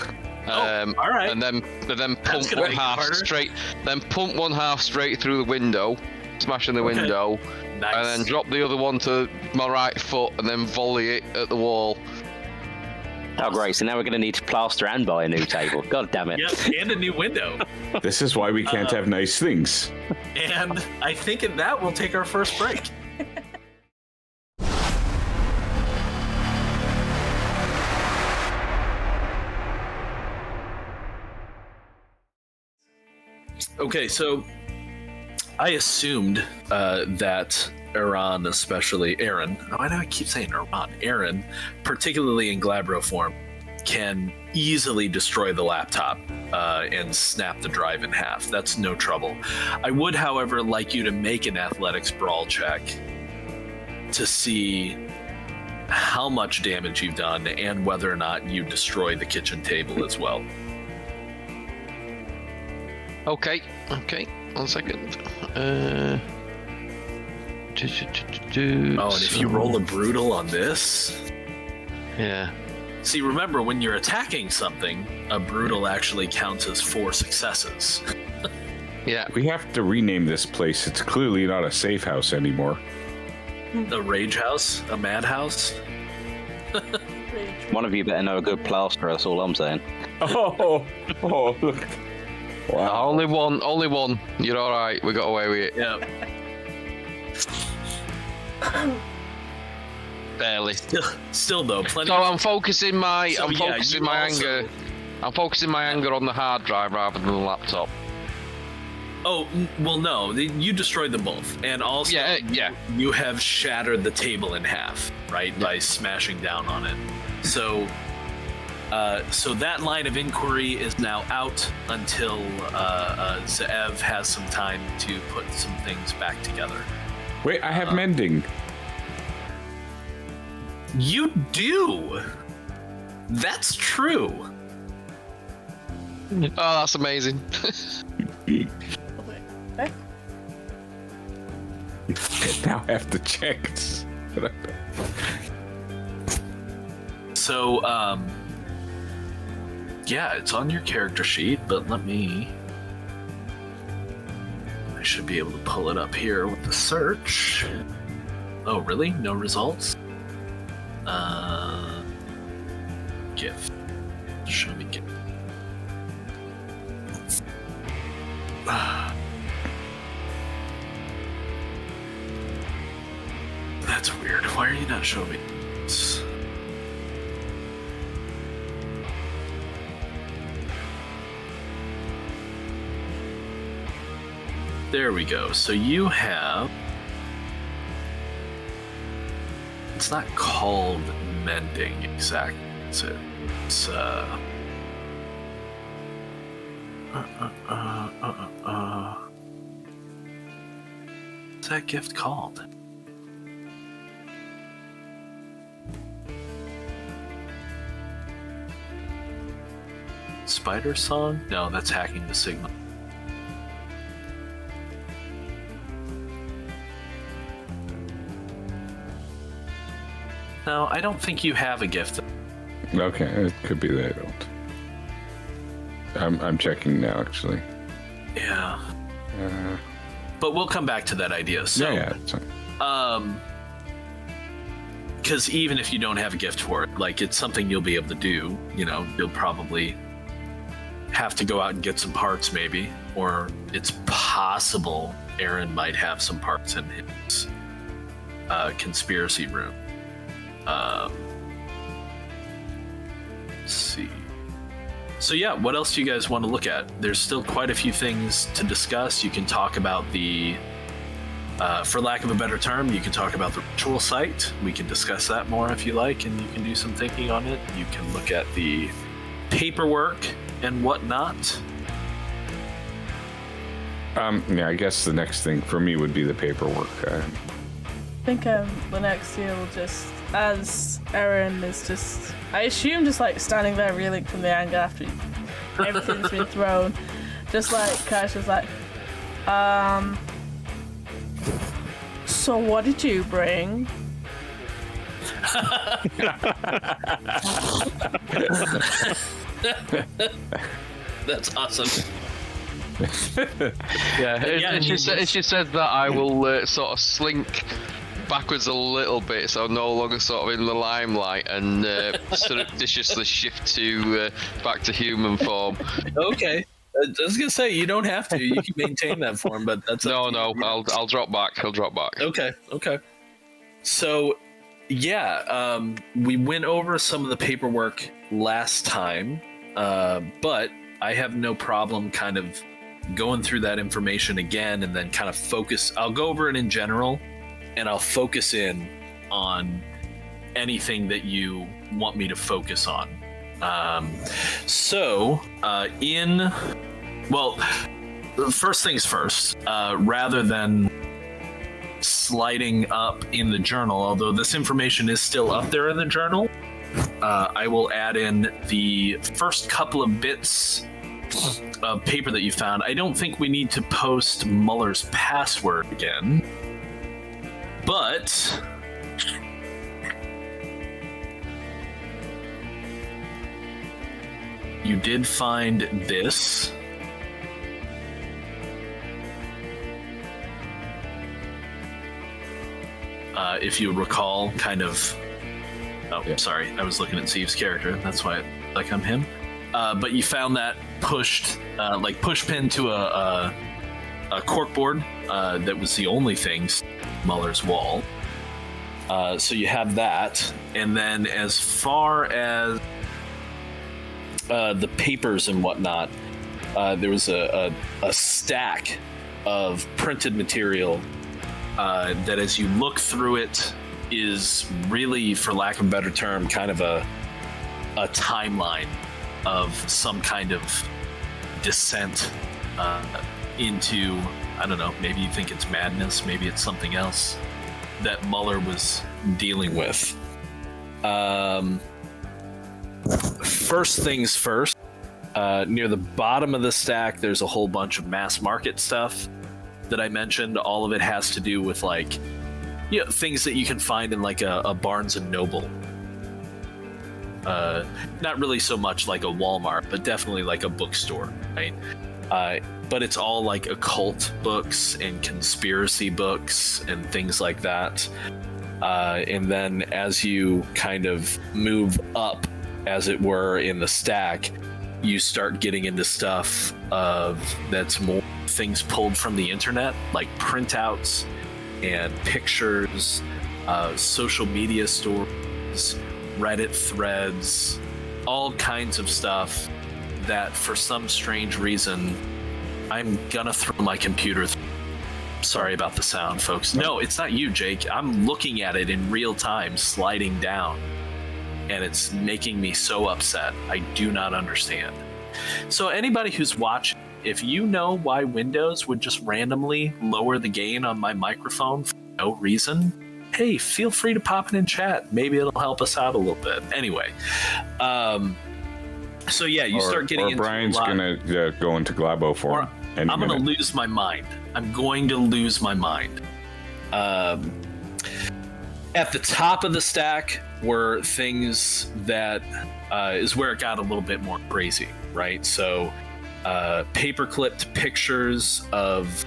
All right. And then pump gonna one make it half harder. straight. Then pump one half straight through the window, smashing the window, Nice. and then drop the other one to my right foot, and then volley it at the wall. Oh, great. So now we're going to need to plaster and buy a new table. God damn it. Yep, and a new window. This is why we can't have nice things. And I think in that we'll take our first break. Okay, so I assumed that Aaron, especially Aaron, why do I keep saying Aaron? Aaron, particularly in Glabro form, can easily destroy the laptop and snap the drive in half. That's no trouble. I would, however, like you to make an athletics brawl check to see how much damage you've done and whether or not you destroy the kitchen table as well. Okay, 1 second. Oh, and if you roll a brutal on this... Yeah. See, remember, when you're attacking something, a brutal actually counts as 4 successes. Yeah. We have to rename this place. It's clearly not a safe house anymore. A rage house? A madhouse? One of you better know a good plasterer, that's all I'm saying. Oh, look. Wow. Only one. You're all right. We got away with it. Yeah. Barely. Still though, plenty. So I'm focusing my So, I'm yeah, focusing you my also- anger. I'm focusing my anger on the hard drive rather than the laptop. Oh, well, no, you destroyed them both, and also Yeah. you have shattered the table in half, right, by smashing down on it. So, so that line of inquiry is now out until Zeev has some time to put some things back together. Wait, I have mending. You do. That's true. Oh, that's amazing. Now I have to check. So, yeah, it's on your character sheet, but I should be able to pull it up here with the search. Oh, really? No results? Gift. Show me gift. That's weird. Why are you not showing me this? There we go. So you have... It's not called mending exactly. It's what's that gift called? Spider Song? No, that's hacking the signal. No, I don't think you have a gift. Okay, it could be that I don't. I'm checking now, actually. Yeah. But we'll come back to that idea. So, yeah, it's fine. Because even if you don't have a gift for it, like, it's something you'll be able to do. You know, you'll probably have to go out and get some parts, maybe, or it's possible Aaron might have some parts in his conspiracy room. Let's see. So yeah, what else do you guys want to look at? There's still quite a few things to discuss. You can talk about the, for lack of a better term, you can talk about the ritual site. We can discuss that more if you like, and you can do some thinking on it. You can look at the paperwork and whatnot. Yeah, I guess the next thing for me would be the paperwork. I think the next year will just, as Aaron is just, I assume just like standing there reeling from the anger after everything's been thrown, just like Cash is like, so what did you bring? That's awesome. She said that I will sort of slink backwards a little bit, so I'm no longer sort of in the limelight, and surreptitiously shift to back to human form. Okay. I was gonna say, you don't have to. You can maintain that form, but that's no. I'll drop back. I'll drop back. Okay. So, yeah, we went over some of the paperwork last time, but I have no problem kind of going through that information again and then kind of focus. I'll go over it in general, and I'll focus in on anything that you want me to focus on. First things first, rather than sliding up in the journal, although this information is still up there in the journal, I will add in the first couple of bits of paper that you found. I don't think we need to post Muller's password again, but you did find this. If you recall, kind of. Oh, yeah. Sorry, I was looking at Steve's character. That's why I'm him. But you found that pushed, push pin to a corkboard that was the only thing Muller's wall. So you have that, and then as far as the papers and whatnot, there was a stack of printed material that, as you look through it, is really, for lack of a better term, kind of a timeline of some kind of descent into, I don't know, maybe you think it's madness, maybe it's something else that Muller was dealing with. First things first, near the bottom of the stack, there's a whole bunch of mass market stuff that I mentioned. All of it has to do with, like, you know, things that you can find in like a Barnes and Noble. Not really so much like a Walmart, but definitely like a bookstore, right? But it's all like occult books and conspiracy books and things like that. And then as you kind of move up, as it were, in the stack, you start getting into stuff that's more things pulled from the internet, like printouts and pictures, social media stories, Reddit threads, all kinds of stuff that for some strange reason I'm gonna throw my computer through. Sorry about the sound, folks. No, it's not you, Jake. I'm looking at it in real time, sliding down, and it's making me so upset. I do not understand. So anybody who's watching, if you know why Windows would just randomly lower the gain on my microphone for no reason, hey, feel free to pop it in chat. Maybe it'll help us out a little bit. Anyway, so yeah, you start getting into Brian's gonna go into Glabo for him. I'm gonna lose my mind. I'm going to lose my mind. At the top of the stack were things that is where it got a little bit more crazy, right? So paper-clipped pictures of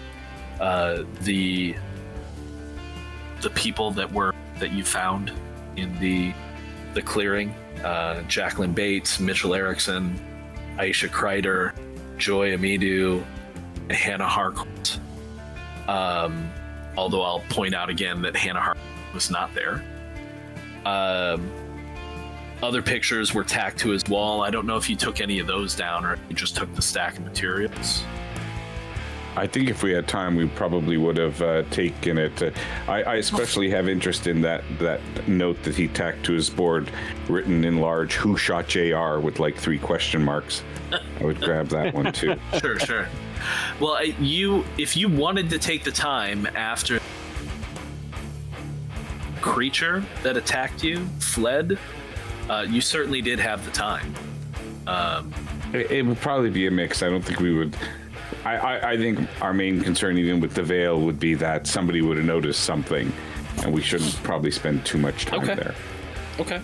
the people that you found in the clearing. Jacqueline Bates, Mitchell Erickson, Aisha Kreider, Joy Amidu, and Hannah Harcourt. Although I'll point out again that Hannah Harcourt was not there. Other pictures were tacked to his wall. I don't know if you took any of those down or if you just took the stack of materials. I think if we had time, we probably would have taken it. I especially have interest in that note that he tacked to his board, written in large, "Who shot JR?" with like 3 question marks. I would grab that one too. Sure. Well, if you wanted to take the time after the creature that attacked you fled, you certainly did have the time. It would probably be a mix. I don't think we would. I think our main concern, even with the veil, would be that somebody would have noticed something, and we shouldn't probably spend too much time there. Okay.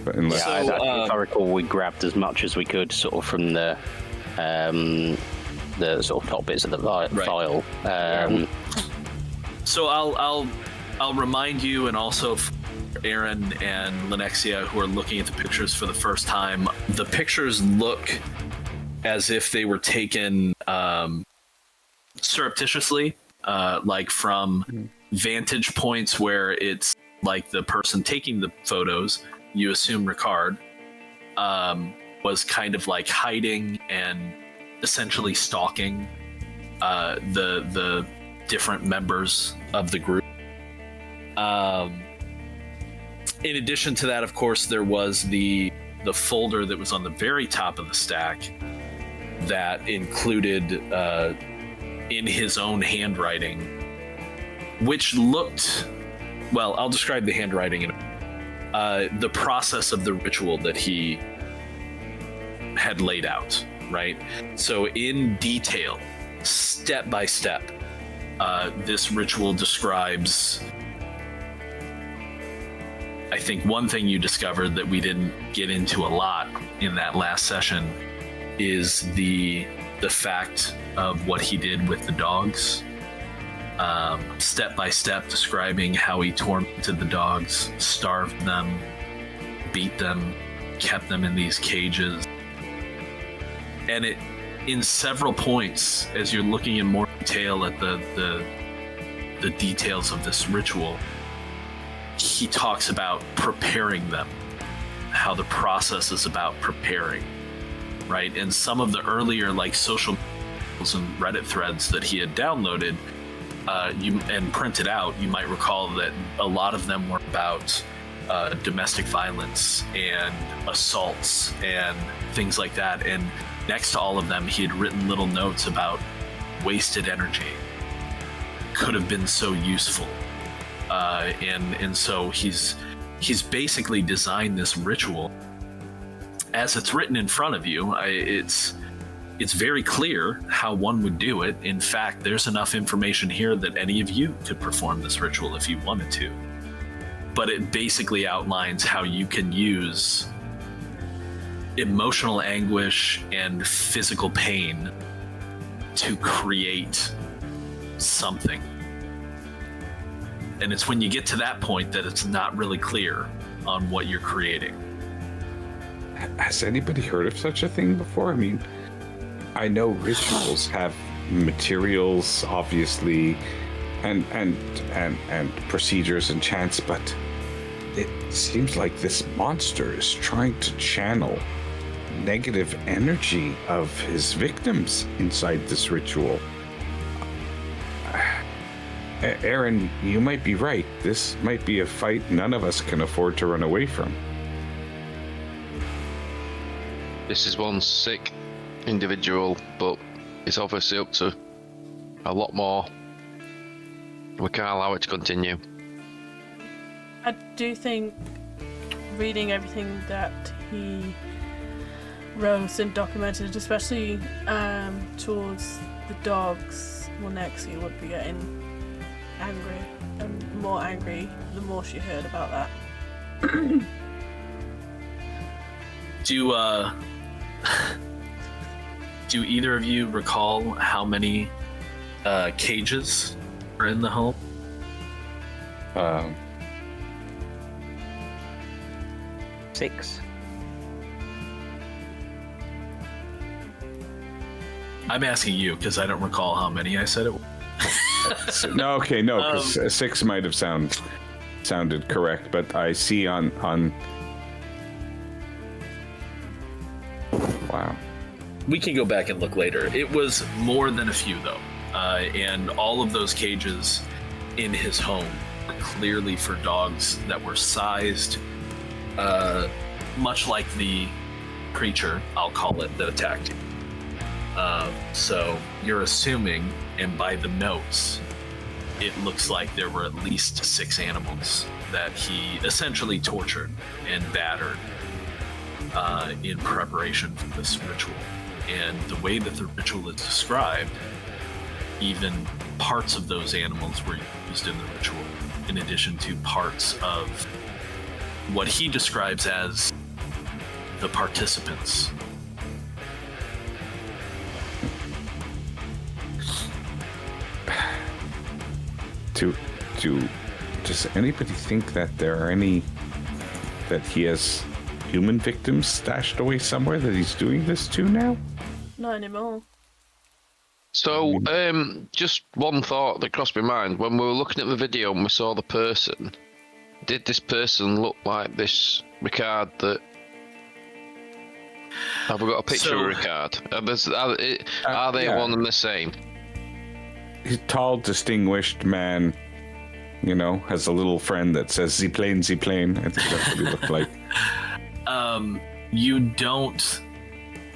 But unless, if I recall, we grabbed as much as we could, sort of from the sort of top bits of the file. So I'll remind you, and also for Aaron and Lenexia, who are looking at the pictures for the first time, the pictures look as if they were taken surreptitiously, like from vantage points where it's like the person taking the photos, you assume Ricard, was kind of like hiding and essentially stalking the different members of the group. In addition to that, of course, there was the folder that was on the very top of the stack that included in his own handwriting, which looked, well, I'll describe the handwriting in the process of the ritual that he had laid out, right? So in detail, step by step, this ritual describes, I think one thing you discovered that we didn't get into a lot in that last session is the fact of what he did with the dogs. Step by step describing how he tormented the dogs, starved them, beat them, kept them in these cages. And it, in several points, as you're looking in more detail at the details of this ritual, he talks about preparing them, how the process is about preparing, right? And some of the earlier like social and Reddit threads that he had downloaded and printed out, you might recall that a lot of them were about domestic violence and assaults and things like that. And next to all of them, he had written little notes about wasted energy. Could have been so useful. And so he's basically designed this ritual as it's written in front of you. It's very clear how one would do it. In fact, there's enough information here that any of you could perform this ritual if you wanted to. But it basically outlines how you can use emotional anguish and physical pain to create something. And it's when you get to that point that it's not really clear on what you're creating. Has anybody heard of such a thing before? I mean, I know rituals have materials, obviously, and procedures and chants, but it seems like this monster is trying to channel negative energy of his victims inside this ritual. Aaron, you might be right. This might be a fight none of us can afford to run away from. This is one sick individual, but it's obviously up to a lot more. We can't allow it to continue. I do think reading everything that he wrote and documented, especially towards the dogs, Lenexia would be getting angry and more angry the more she heard about that. Do either of you recall how many cages are in the home? 6. I'm asking you because I don't recall how many I said it was. No, because 6 might have sounded correct, but I see on. Wow. We can go back and look later. It was more than a few, though, and all of those cages in his home were clearly for dogs that were sized, much like the creature, I'll call it, that attacked you. So you're assuming, and by the notes, it looks like there were at least 6 animals that he essentially tortured and battered in preparation for this ritual. And the way that the ritual is described, even parts of those animals were used in the ritual, in addition to parts of what he describes as the participants. Does anybody think that there are any, that he has human victims stashed away somewhere that he's doing this to now? Not anymore. So, just one thought that crossed my mind. When we were looking at the video and we saw the person, did this person look like this Ricard that... Have we got a picture of Ricard? Are they one and the same? He's a tall, distinguished man, has a little friend that says, "Ziplane, Ziplane." I think that's what he looked like. You don't,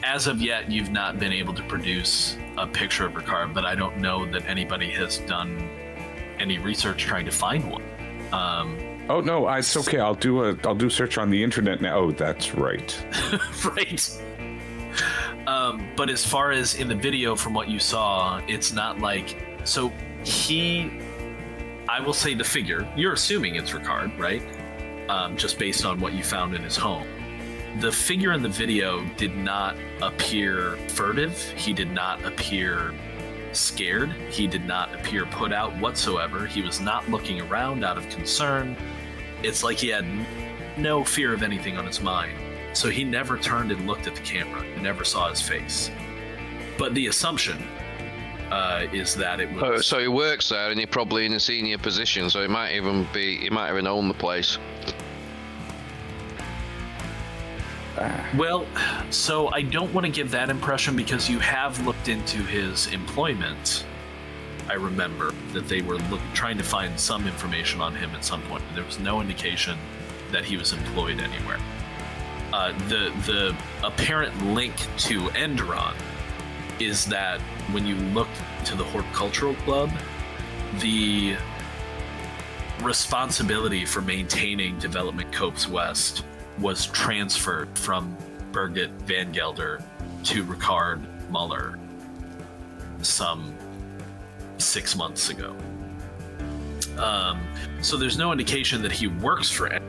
as of yet, you've not been able to produce a picture of Ricard, but I don't know that anybody has done any research trying to find one. Oh no, it's okay. I'll do search on the internet now. Oh, that's right. Right. But as far as in the video, from what you saw, it's not like, so I will say the figure, you're assuming it's Ricard, right? Just based on what you found in his home. The figure in the video did not appear furtive. He did not appear scared. He did not appear put out whatsoever. He was not looking around out of concern. It's like he had no fear of anything on his mind. So he never turned and looked at the camera. He never saw his face. But the assumption is that it was... So he works there and he's probably in a senior position, so he might even own the place. Well, so I don't want to give that impression because you have looked into his employment. I remember that they were trying to find some information on him at some point. There was no indication that he was employed anywhere. The apparent link to Enderon is that when you look to the Horticultural Club, the responsibility for maintaining Development Copes West was transferred from Birgit Van Gelder to Ricard Muller some 6 months ago. So there's no indication that he works for it,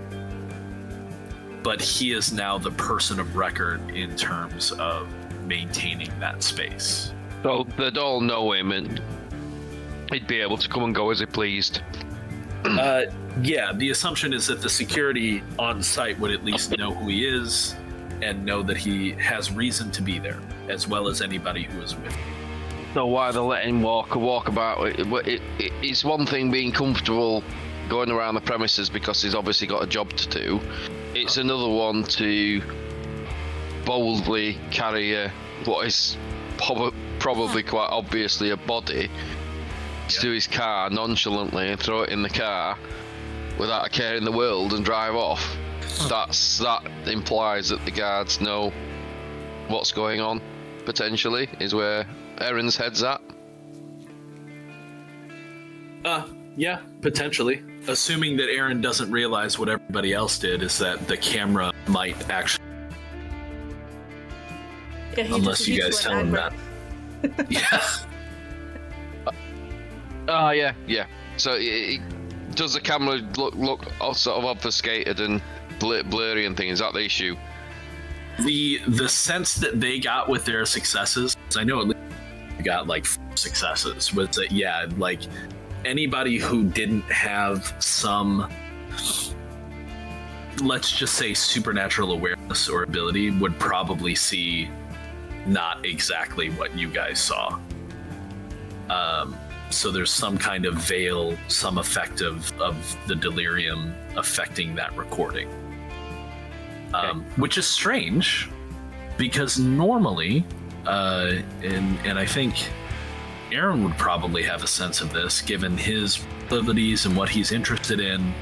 but he is now the person of record in terms of maintaining that space. So they'd all know him and he'd be able to come and go as he pleased. Yeah, the assumption is that the security on site would at least know who he is and know that he has reason to be there, as well as anybody who is with him. So why they're letting him walk about? It's one thing being comfortable going around the premises because he's obviously got a job to do. It's another one to boldly carry what is probably quite obviously a body to his car nonchalantly and throw it in the car without a care in the world and drive off. That implies that the guards know what's going on, potentially, is where Aaron's head's at. Yeah, potentially. Assuming that Aaron doesn't realize what everybody else did, is that the camera might actually... Yeah, unless you guys tell him that. Yeah. Oh, yeah. So does the camera look sort of obfuscated and blurry and things? Is that the issue? The sense that they got with their successes, I know at least they got like 4 successes, was that, yeah, like anybody who didn't have some, let's just say, supernatural awareness or ability would probably see not exactly what you guys saw. So there's some kind of veil, some effect of the delirium affecting that recording. Which is strange, because normally, and I think Aaron would probably have a sense of this, given his abilities and what he's interested in,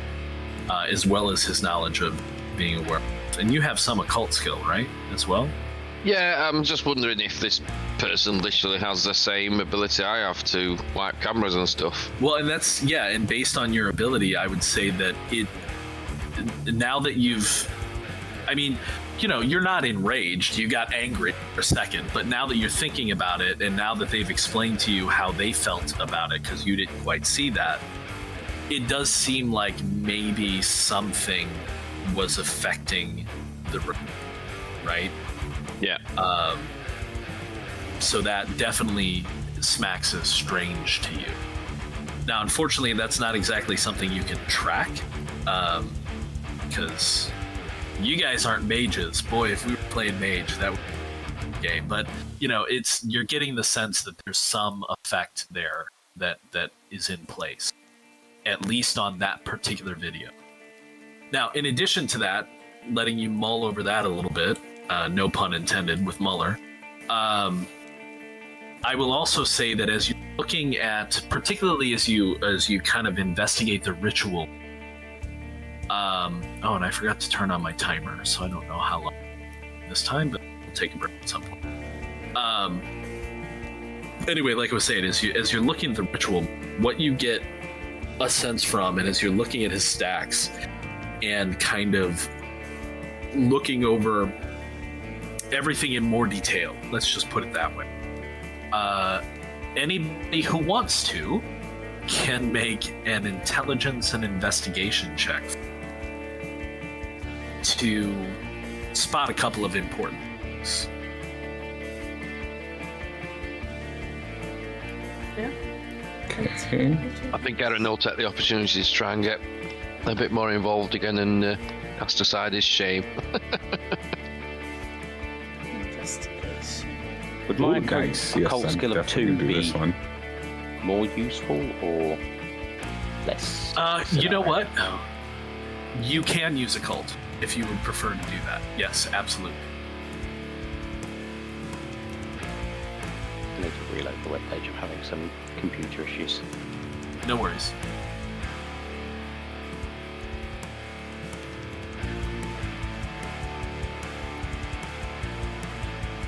as well as his knowledge of being aware. And you have some occult skill, right, as well? Yeah, I'm just wondering if this person literally has the same ability I have to wipe cameras and stuff. Well, and that's, yeah, and based on your ability, I would say that now that you've, I mean, you know, you're not enraged, you got angry for a second, but now that you're thinking about it, and now that they've explained to you how they felt about it, because you didn't quite see that, it does seem like maybe something was affecting the room, right? Yeah. So that definitely smacks as strange to you. Now, unfortunately, that's not exactly something you can track, because you guys aren't mages. Boy, if we were playing mage, that would be a game. But, you know, you're getting the sense that there's some effect there that is in place, at least on that particular video. Now, in addition to that, letting you mull over that a little bit, no pun intended with Muller, I will also say that as you're looking at, particularly as you kind of investigate the ritual, and I forgot to turn on my timer, so I don't know how long this time, but we'll take a break at some point. Anyway, like I was saying, as you're looking at the ritual, what you get a sense from, and as you're looking at his stacks and kind of looking over everything in more detail, let's just put it that way. Anybody who wants to can make an intelligence and investigation check to spot a couple of important things. Yeah. Okay. I think Aaron will take the opportunity to try and get a bit more involved again and cast aside his shame. Would my Nice. occult Yes, skill I'm of 2 definitely gonna do be this one. more useful or less? You know what? You can use occult if you would prefer to do that. Yes, absolutely. I need to reload the webpage. I'm having some computer issues. No worries.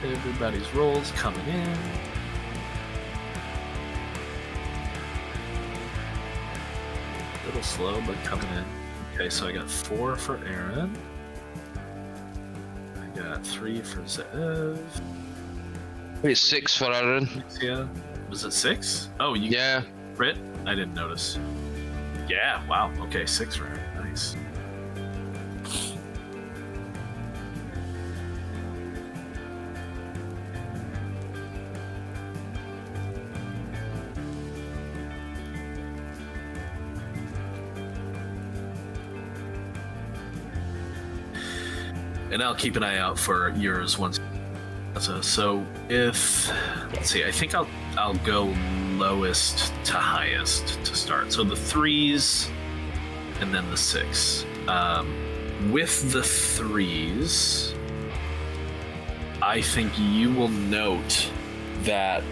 Everybody's rolls coming in. A little slow, but coming in. Okay, so I got 4 for Aaron. I got 3 for Zev. It's 6 for Aaron. Yeah. Was it 6? Oh, you Yeah. crit? I didn't notice. Yeah, wow. Okay, 6 for Aaron. Nice. And I'll keep an eye out for yours once. So if, let's see, I think I'll go lowest to highest to start. So the 3s and then the 6. With the 3s, I think you will note that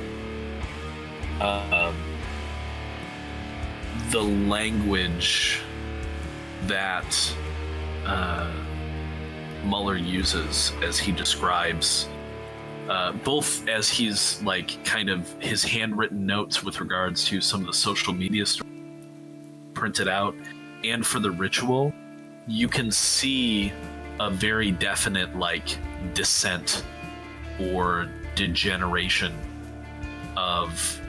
the language that Muller uses as he describes, both as he's like kind of his handwritten notes with regards to some of the social media stories printed out, and for the ritual, you can see a very definite like descent or degeneration of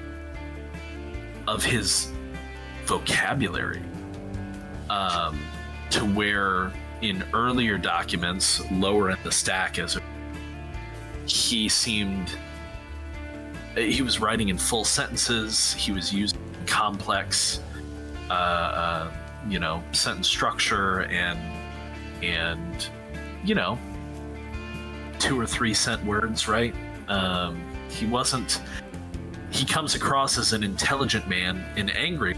of his vocabulary, to where in earlier documents, lower in the stack, he was writing in full sentences. He was using complex, sentence structure and 2 or 3 cent words, right? He comes across as an intelligent man, an angry,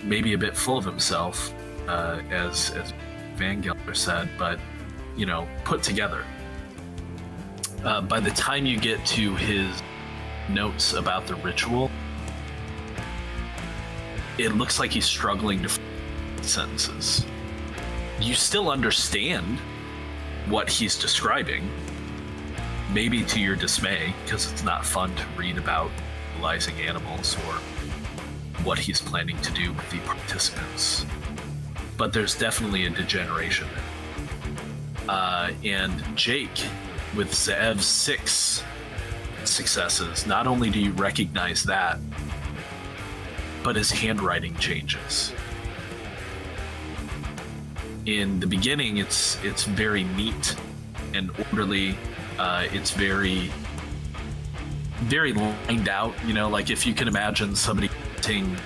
maybe a bit full of himself, as Van Gelder said, but put together. By the time you get to his notes about the ritual, it looks like he's struggling to sentences. You still understand what he's describing, maybe to your dismay, because it's not fun to read about utilizing animals or what he's planning to do with the participants. But there's definitely a degeneration there. And Jake, with Zeev's 6 successes, not only do you recognize that, but his handwriting changes. In the beginning, it's very neat and orderly. It's very, very lined out. Like if you can imagine somebody printing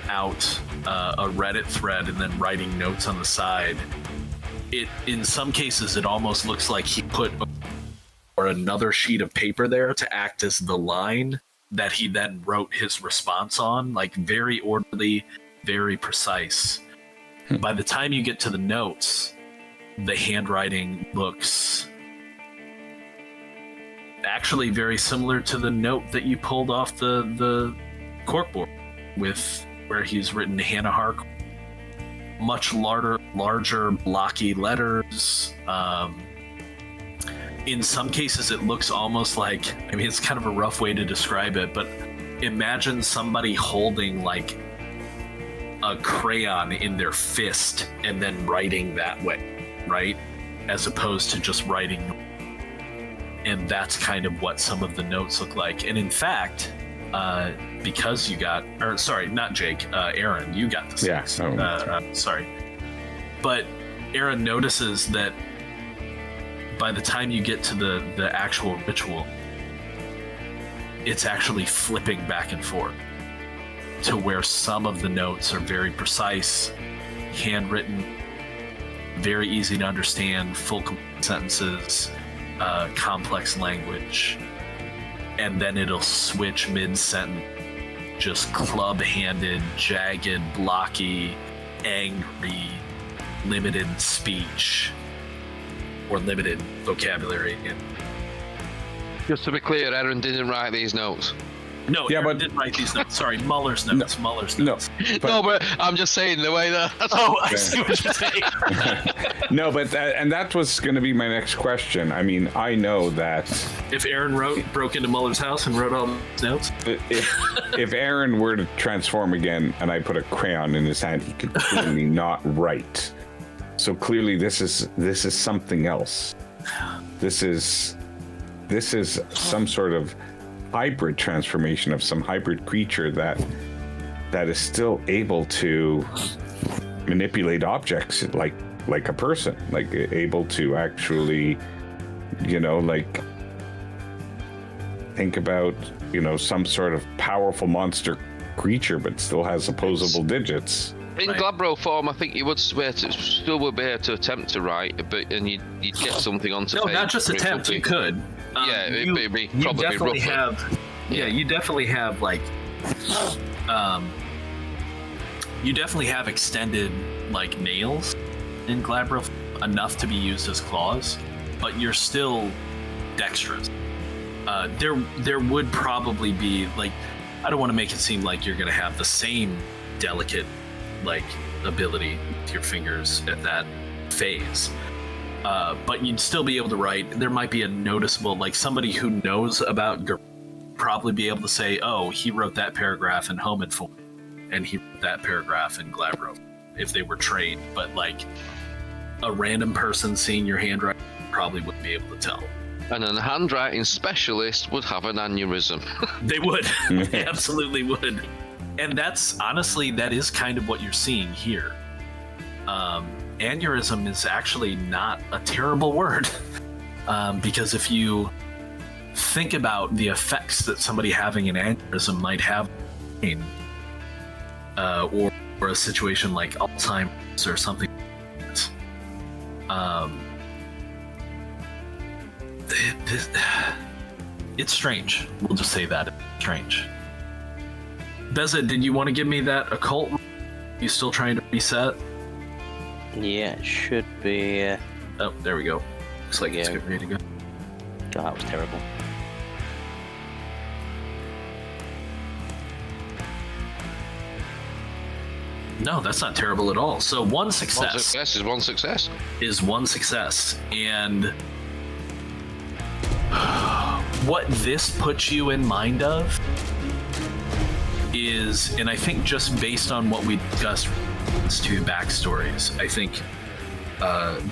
out a Reddit thread and then writing notes on the side. In some cases, it almost looks like he put another sheet of paper there to act as the line that he then wrote his response on. Like very orderly, very precise. By the time you get to the notes, the handwriting looks actually very similar to the note that you pulled off the corkboard, with where he's written Hannah Hark, much larger blocky letters. In some cases, it looks almost like, it's kind of a rough way to describe it, but imagine somebody holding like a crayon in their fist and then writing that way, right? As opposed to just writing. And that's kind of what some of the notes look like. And in fact, because you got, or sorry, not Jake, Aaron, you got the 6. Yeah. Sorry. But Aaron notices that by the time you get to the actual ritual, it's actually flipping back and forth to where some of the notes are very precise, handwritten, very easy to understand, full sentences, complex language, and then it'll switch mid-sentence, just club-handed, jagged, blocky, angry, limited speech, or limited vocabulary. Just to be clear, Aaron didn't write these notes. No, yeah, Aaron didn't write these notes. Sorry, Muller's notes. No, Muller's notes. But I'm just saying the way that. I see what you're saying. No, but and that was going to be my next question. I know that if Aaron broke into Muller's house and wrote all these notes, if Aaron were to transform again and I put a crayon in his hand, he could clearly not write. So clearly, this is something else. This is some sort of hybrid transformation of some hybrid creature that is still able to manipulate objects like a person, like able to actually, think about, some sort of powerful monster creature, but still has opposable digits. In Glabro form, I think you would still be able to attempt to write, and you'd get something onto paper. No, not just attempt. You could. It'd be probably definitely rougher. You definitely have you definitely have extended nails in Glabro, enough to be used as claws, but you're still dexterous. There would probably be I don't want to make it seem like you're going to have the same delicate ability with your fingers at that phase. But you'd still be able to write. There might be a noticeable, somebody who knows about probably be able to say, oh, he wrote that paragraph in Homid form, and he wrote that paragraph in Glabro, if they were trained. But a random person seeing your handwriting probably wouldn't be able to tell. And a handwriting specialist would have an aneurysm. They would. They absolutely would. And that's honestly, that is kind of what you're seeing here. Aneurysm is actually not a terrible word. Because if you think about the effects that somebody having an aneurysm might have, or a situation like Alzheimer's or something, it's strange. We'll just say that. It's strange. Beza, did you want to give me that occult? You still trying to reset? Yeah, it should be. Oh, there we go. Looks like it's getting ready to go. God, that was terrible. No, that's not terrible at all. So one success. One success is one success. Is one success. And what this puts you in mind of is, and I think just based on what we discussed, it's two backstories. I think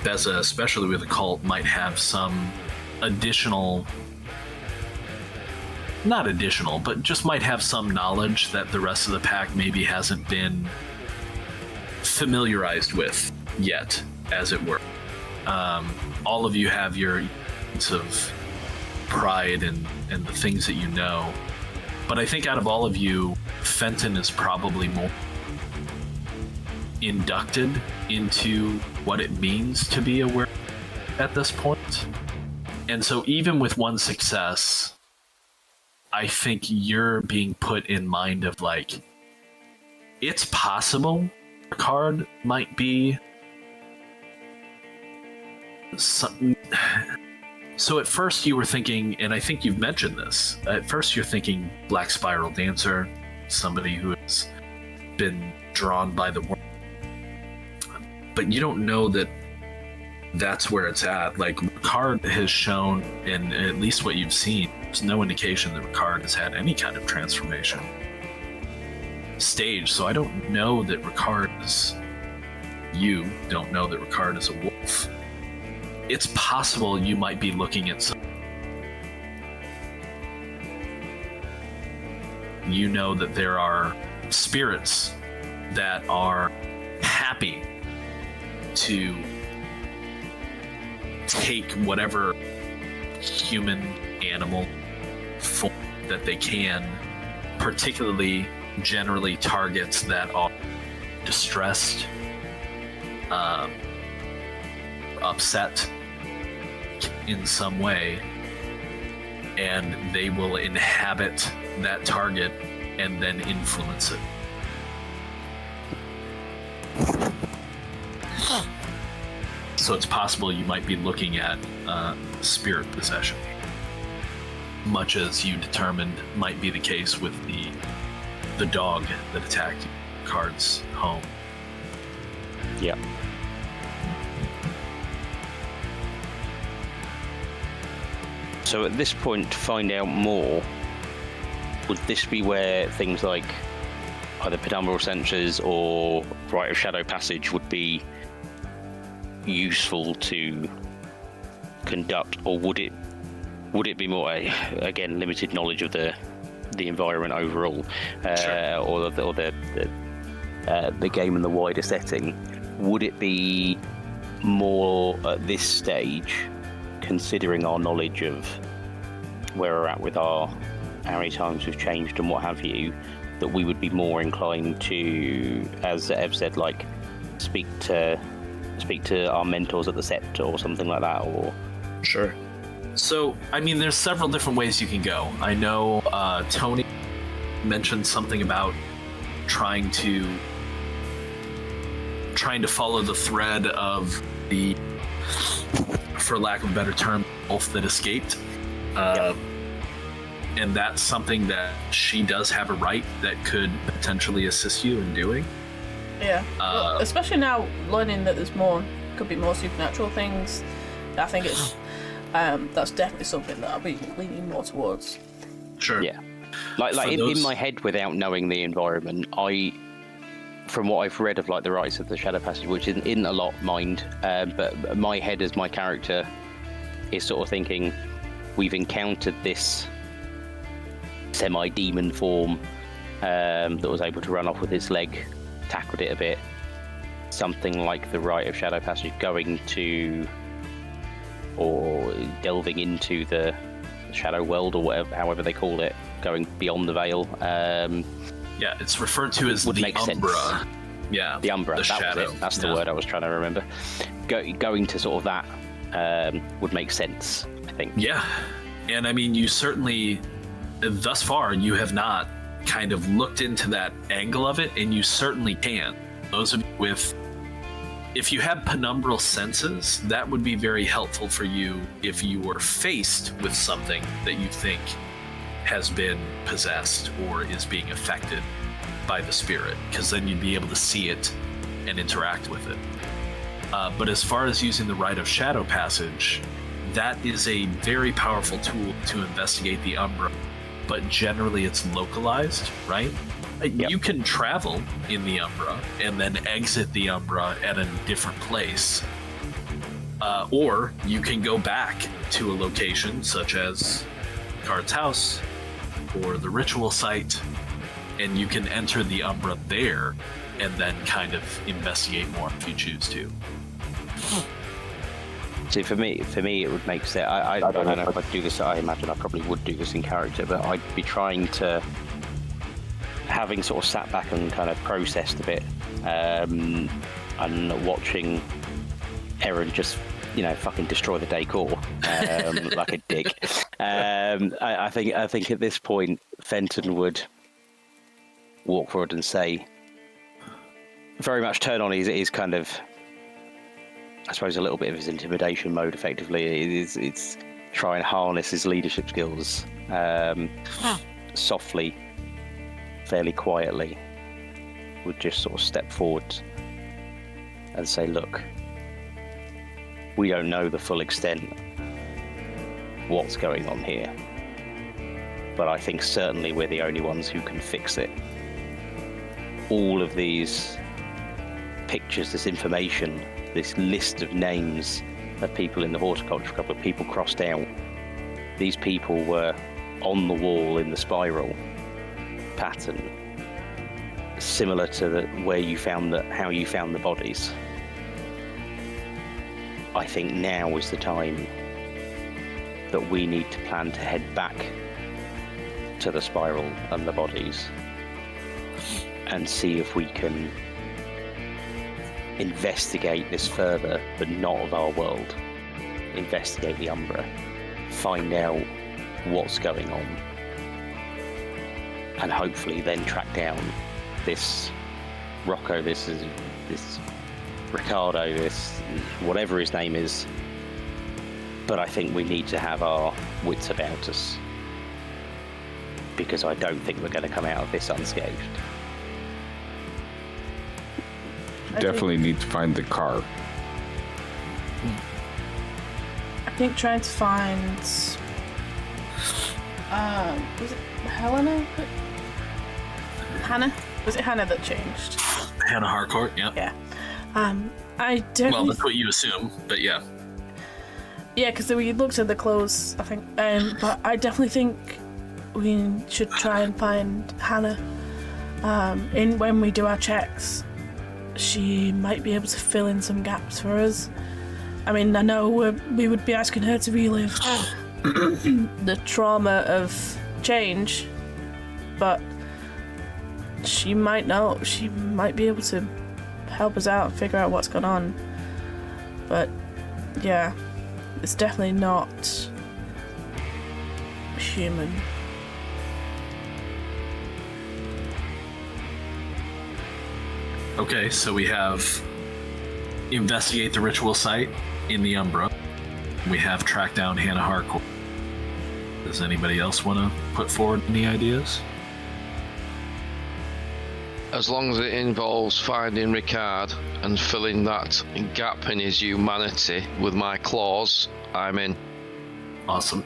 Beza, especially with a cult, might have some additional, not additional, but just might have some knowledge that the rest of the pack maybe hasn't been familiarized with yet, as it were. All of you have your sense of pride and the things that you know, but I think out of all of you, Fenton is probably more inducted into what it means to be aware at this point. And so even with one success, I think you're being put in mind of like, it's possible Ricard might be something. So at first you were thinking, and I think you've mentioned this, at first you're thinking Black Spiral Dancer, somebody who has been drawn by the world. But you don't know that that's where it's at. Like, Ricard has shown, and at least what you've seen, there's no indication that Ricard has had any kind of transformation stage. So I don't know that Ricard is, you don't know that Ricard is a wolf. It's possible you might be looking at some. You know that there are spirits that are happy to take whatever human, animal form that they can, particularly generally targets that are distressed, upset in some way, and they will inhabit that target and then influence it. So it's possible you might be looking at spirit possession, much as you determined might be the case with the dog that attacked Ricard's home. Yeah. So at this point, to find out more, would this be where things like either penumbral sensors or Rite of Shadow Passage would be useful to conduct, or would it be more again limited knowledge of the environment overall, Sure. or the game in the wider setting? Would it be more at this stage, considering our knowledge of where we're at with how many times we've changed and what have you, that we would be more inclined to, as Ev said, like speak to our mentors at the Sept or something like that? Or Sure. So, I mean, there's several different ways you can go. I know Tony mentioned something about trying to follow the thread of the, for lack of a better term, wolf that escaped. And that's something that she does have a right that could potentially assist you in doing. Yeah, well, especially now learning that could be more supernatural things. I think it's that's definitely something that I'll be leaning more towards. Sure. Yeah, like in my head, without knowing the environment, from what I've read of like the rites of the Shadow Passage, which isn't a lot, mind, but my head as my character is sort of thinking, we've encountered this semi-demon form that was able to run off with its leg, tackled it a bit. Something like the Rite of Shadow Passage going to, or delving into the Shadow World, or whatever, however they call it, going beyond the veil. Yeah, it's referred to as the Umbra. Sense. Yeah, the Umbra. The that shadow. was it. That's the word I was trying to remember. Going to sort of that would make sense, I think. Yeah, and I mean, you certainly, thus far, you have not kind of looked into that angle of it, and you certainly can. Those of you with, if you have penumbral senses, that would be very helpful for you if you were faced with something that you think has been possessed or is being affected by the spirit, because then you'd be able to see it and interact with it. But as far as using the Rite of Shadow Passage, that is a very powerful tool to investigate the Umbra, but generally it's localized, right? Yep. You can travel in the Umbra and then exit the Umbra at a different place. Or you can go back to a location such as Card's house or the ritual site, and you can enter the Umbra there and then kind of investigate more if you choose to. See, for me, it would make sense. I don't know if I'd do this. I imagine I probably would do this in character, but I'd be trying to, having sort of sat back and kind of processed a bit, and watching Aaron just, fucking destroy the decor like a dick. I think at this point, Fenton would walk forward and say, very much turn on his kind of, I suppose, a little bit of his intimidation mode. Effectively, it's try and harness his leadership skills softly, fairly quietly. Would just sort of step forward and say, "Look, we don't know the full extent what's going on here, but I think certainly we're the only ones who can fix it. All of these pictures, this information, this list of names of people in the horticulture club, of people crossed out, these people were on the wall in the spiral pattern, similar to how you found the bodies. I think now is the time that we need to plan to head back to the spiral and the bodies and see if we can investigate this further, but not of our world. Investigate the Umbra, find out what's going on, and hopefully then track down this Rocco, this Ricardo, this whatever his name is. But I think we need to have our wits about us, because I don't think we're going to come out of this unscathed. Definitely need to find the car. I think trying to find was it Helena? Hannah? Was it Hannah that changed? Hannah Harcourt, yeah. Yeah. I definitely. Well, that's what you assume, but yeah. Yeah, because we looked at the clothes, I think. But I definitely think we should try and find Hannah. When we do our checks, she might be able to fill in some gaps for us. I mean, I know we would be asking her to relive the trauma of change, but she might know. She might be able to help us out and figure out what's going on. But yeah, it's definitely not human. Okay, so we have investigate the ritual site in the Umbra. We have track down Hannah Harcourt. Does anybody else want to put forward any ideas? As long as it involves finding Ricard and filling that gap in his humanity with my claws, I'm in. Awesome.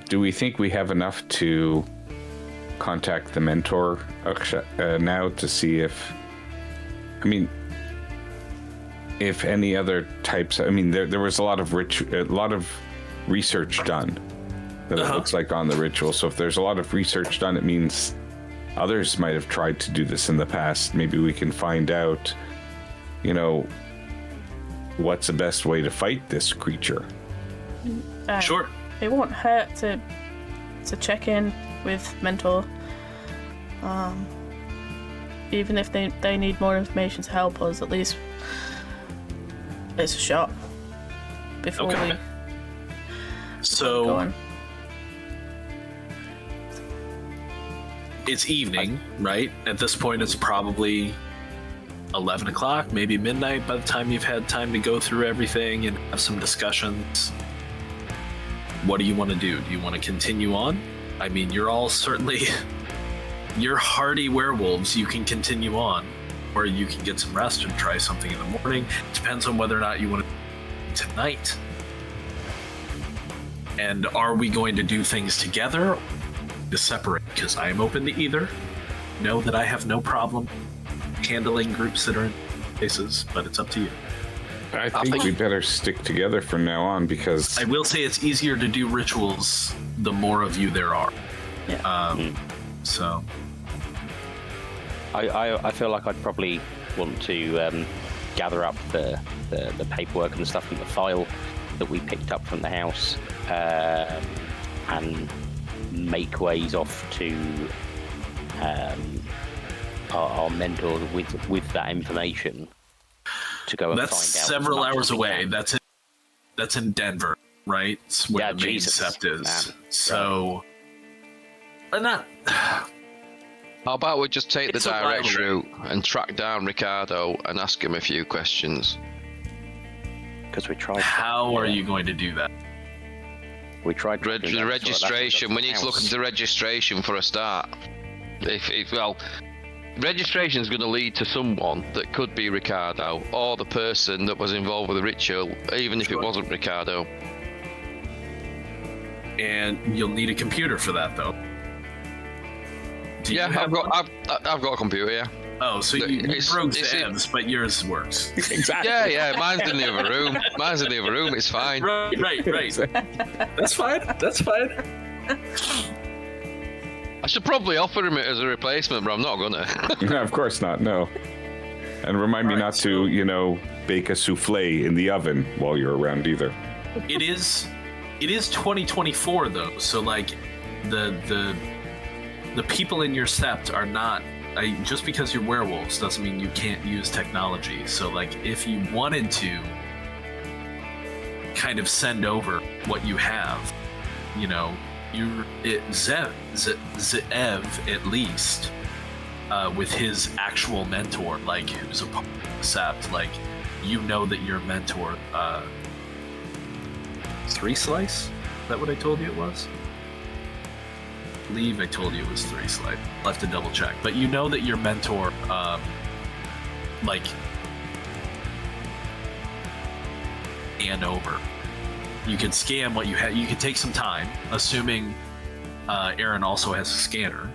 Do we think we have enough to contact the mentor now to see if... I mean, if any other types. I mean, there was a lot of research done that it looks like on the ritual. So if there's a lot of research done, it means others might have tried to do this in the past. Maybe we can find out, what's the best way to fight this creature. Sure. It won't hurt to check in with Mentor. Even if they need more information to help us, at least it's a shot before we go So on. it's evening, right? At this point, it's probably 11 o'clock, maybe midnight by the time you've had time to go through everything and have some discussions. What do you want to do? Do you want to continue on? I mean, you're all certainly... You're hardy werewolves. You can continue on, or you can get some rest and try something in the morning. Depends on whether or not you want to tonight. And are we going to do things together or to separate? Because I am open to either. Know that I have no problem handling groups that are in places, but it's up to you. I think we better stick together from now on, because I will say it's easier to do rituals the more of you there are. Yeah. So I feel like I'd probably want to gather up the paperwork and stuff from the file that we picked up from the house, and make ways off to our mentor with that information to go and that's find out. several hours away. That's in Denver, right? It's where Yeah, the main Jesus, sept is. man. So, not. How about we just take It's the a direct rivalry. route and track down Ricardo and ask him a few questions? Because we tried. How are you going to do that? We tried to do that, so Registration. We need to look house. into registration for a start. Registration is going to lead to someone that could be Ricardo or the person that was involved with the ritual, even if it wasn't Ricardo. And you'll need a computer for that, though. Do you Yeah, have one? I've got a computer. Yeah. Oh, so you It's- broke it's in- Zev's, but yours works. exactly. Yeah. Mine's in the other room. It's fine. Right. That's fine. I should probably offer him it as a replacement, but I'm not gonna. No, of course not. No. And remind me All right, not so- to, bake a souffle in the oven while you're around either. It is 2024 though, so like the people in your sept are not. Just because you're werewolves doesn't mean you can't use technology. So like if you wanted to kind of send over what you have, Zev at least, with his actual mentor, like who's a part of the sept, like that your mentor 3 slice? Is that what I told you it was? I believe I told you it was 3 slice. I'll have to double check. But you know that your mentor, scan over. You could scan what you have. You could take some time, assuming Aaron also has a scanner,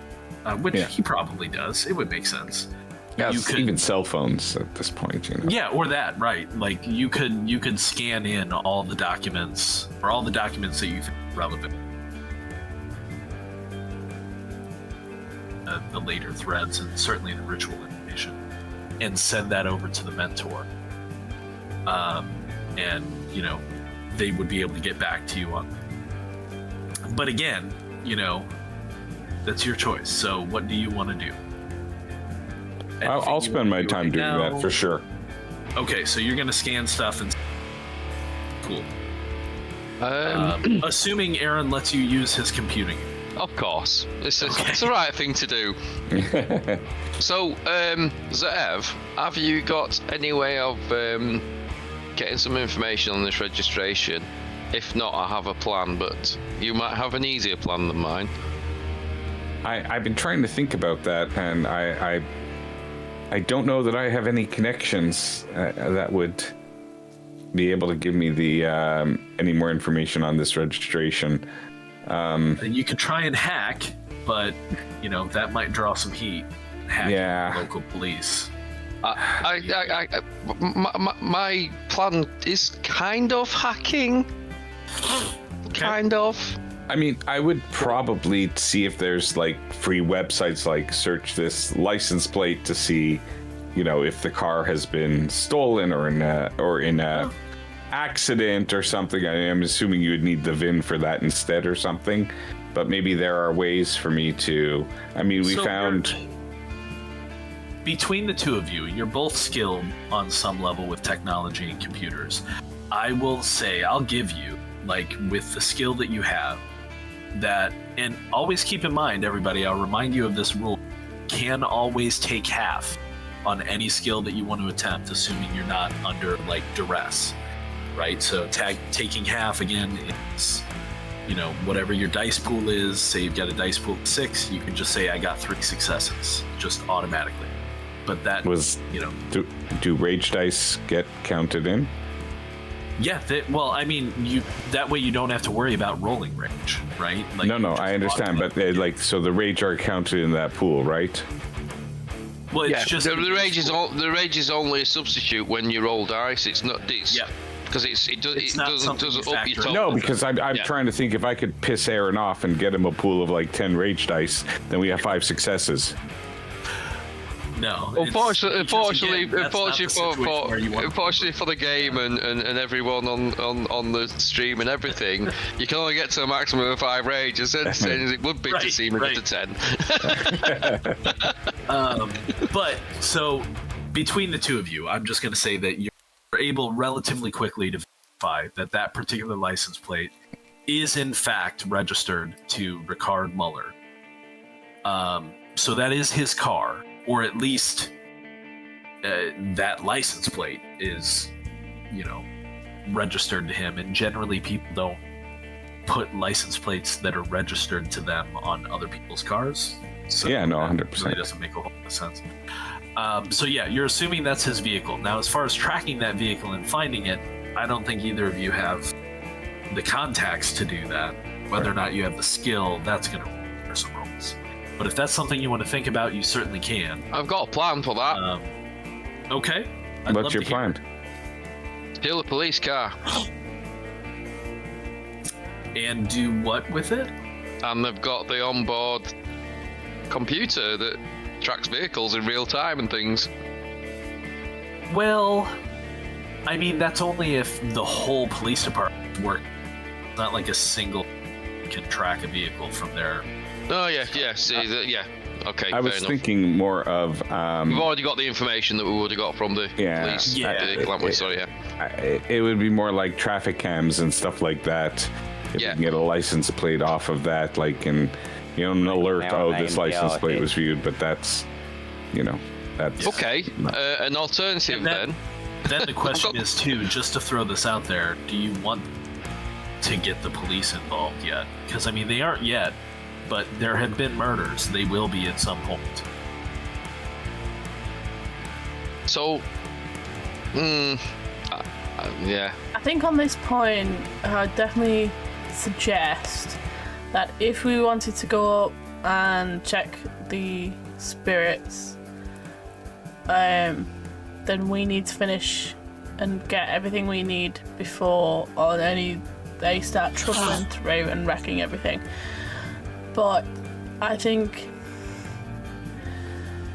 which he probably does. It would make sense. Yeah, You could- even cell phones at this point, Yeah, or that, right? Like you could scan in all the documents or all the documents that you think are relevant. The later threads and certainly the ritual information, and send that over to the mentor. And they would be able to get back to you on. But again, that's your choice. So what do you want to do? I'll spend my time doing that for sure. Okay, so you're gonna scan stuff and cool. Assuming Aaron lets you use his computing. Of course, it's the right thing to do. So, Zev, have you got any way of getting some information on this registration? If not, I have a plan, but you might have an easier plan than mine. I've been trying to think about that, and I don't know that I have any connections that would be able to give me the any more information on this registration. And you could try and hack, but that might draw some heat. Hacking Yeah. local police. My plan is kind of hacking. Kind of. I mean, I would probably see if there's like free websites like search this license plate to see, you know, if the car has been stolen or in a accident or something. I'm assuming you would need the VIN for that instead or something. But maybe there are ways for me to. I mean, we found. Between the two of you, you're both skilled on some level with technology and computers. I will say, I'll give you, like, with the skill that you have, that, and always keep in mind, everybody, I'll remind you of this rule, can always take half on any skill that you want to attempt, assuming you're not under, like, duress, right? So taking half, again, is, you know, whatever your dice pool is. Say you've got a dice pool of 6, you can just say, I got 3 successes, just automatically. But that was, you know, do rage dice get counted in? Yeah, well, I mean, that way you don't have to worry about rolling rage, right? Like, no, I understand, but like, so the rage are counted in that pool, right? Well, it's just the rage is only a substitute when you roll dice. It's not. Because it doesn't up your total. No, because I'm trying to think if I could piss Aaron off and get him a pool of like 10 rage dice, then we have 5 successes. No. Unfortunately for the game and everyone on the stream and everything, you can only get to a maximum of 5 rages, and it would be to see me get to 10. But so between the two of you, I'm just going to say that you're able relatively quickly to verify that particular license plate is in fact registered to Ricard Muller. So that is his car. Or at least that license plate is, you know, registered to him. And generally people don't put license plates that are registered to them on other people's cars. So yeah, no, 100%. It really doesn't make a whole lot of sense. So yeah, you're assuming that's his vehicle. Now, as far as tracking that vehicle and finding it, I don't think either of you have the contacts to do that. Whether or not you have the skill, that's going to require some rolls. But if that's something you want to think about, you certainly can. I've got a plan for that. Okay. What's your plan? Steal a police car. And do what with it? And they've got the onboard computer that tracks vehicles in real time and things. Well, I mean, that's only if the whole police department works. Not like a single can track a vehicle from their... Oh, yeah. Okay, I was thinking more of... We've already got the information that we would have got from the police vehicle, haven't we? So, it would be more like traffic cams and stuff like that. If you can get a license plate off of that, like, and, you know, an alert, this license plate was viewed, but that's, you know, that's... Okay, an alternative then. Then the question is, too, just to throw this out there, do you want to get the police involved yet? Because, I mean, they aren't yet. But there have been murders. They will be at some point. So, yeah. I think on this point, I'd definitely suggest that if we wanted to go up and check the spirits, then we need to finish and get everything we need before they start troubling through and wrecking everything. But I think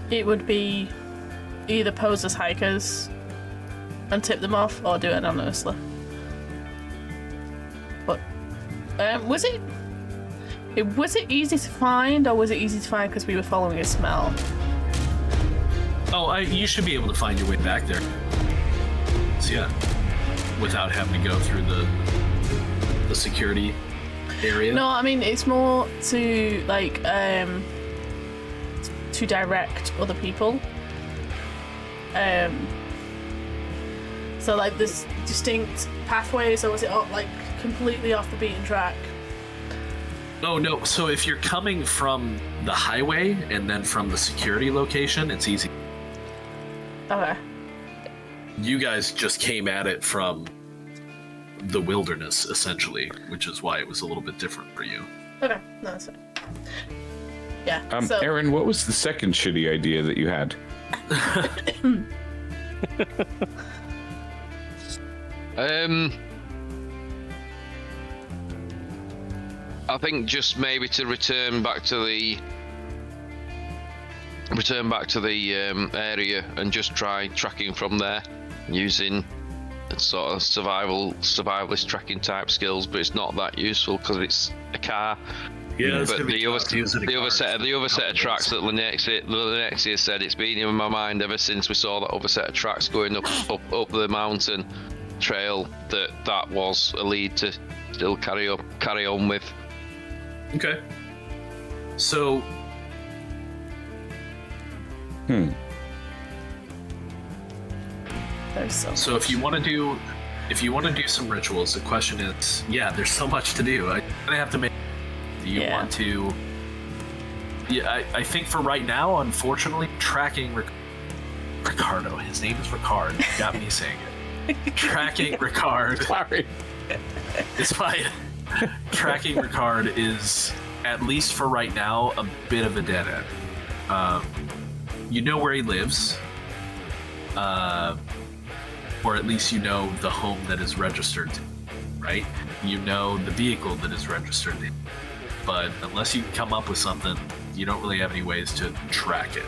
it would be either pose as hikers and tip them off, or do it anonymously. But was it easy to find, or was it easy to find because we were following a smell? Oh, you should be able to find your way back there. So, yeah, without having to go through the security area. No, I mean, it's more to like to direct other people. So like there's distinct pathways, or was it like completely off the beaten track? Oh no, so if you're coming from the highway and then from the security location, it's easy. Okay. You guys just came at it from the wilderness, essentially, which is why it was a little bit different for you. Okay, no, that's fine. Yeah. So Aaron, what was the second shitty idea that you had? I think just maybe to return back to the area and just try tracking from there using sort of survivalist tracking type skills, but it's not that useful because it's a car. Yeah, but the other set of tracks that Lenexia said, it's been in my mind ever since we saw that other set of tracks going up the mountain trail. That was a lead to still carry on with. Okay. So. So if you want to do some rituals, the question is, there's so much to do. I have to make. Do you want to? Yeah, I think for right now, unfortunately, tracking Ricardo. His name is Ricard. Got me saying it. Tracking Ricard. Sorry. It's fine. Tracking Ricard is, at least for right now, a bit of a dead end. You know where he lives, or at least you know the home that is registered to, right? You know the vehicle that is registered to, but unless you come up with something, you don't really have any ways to track it.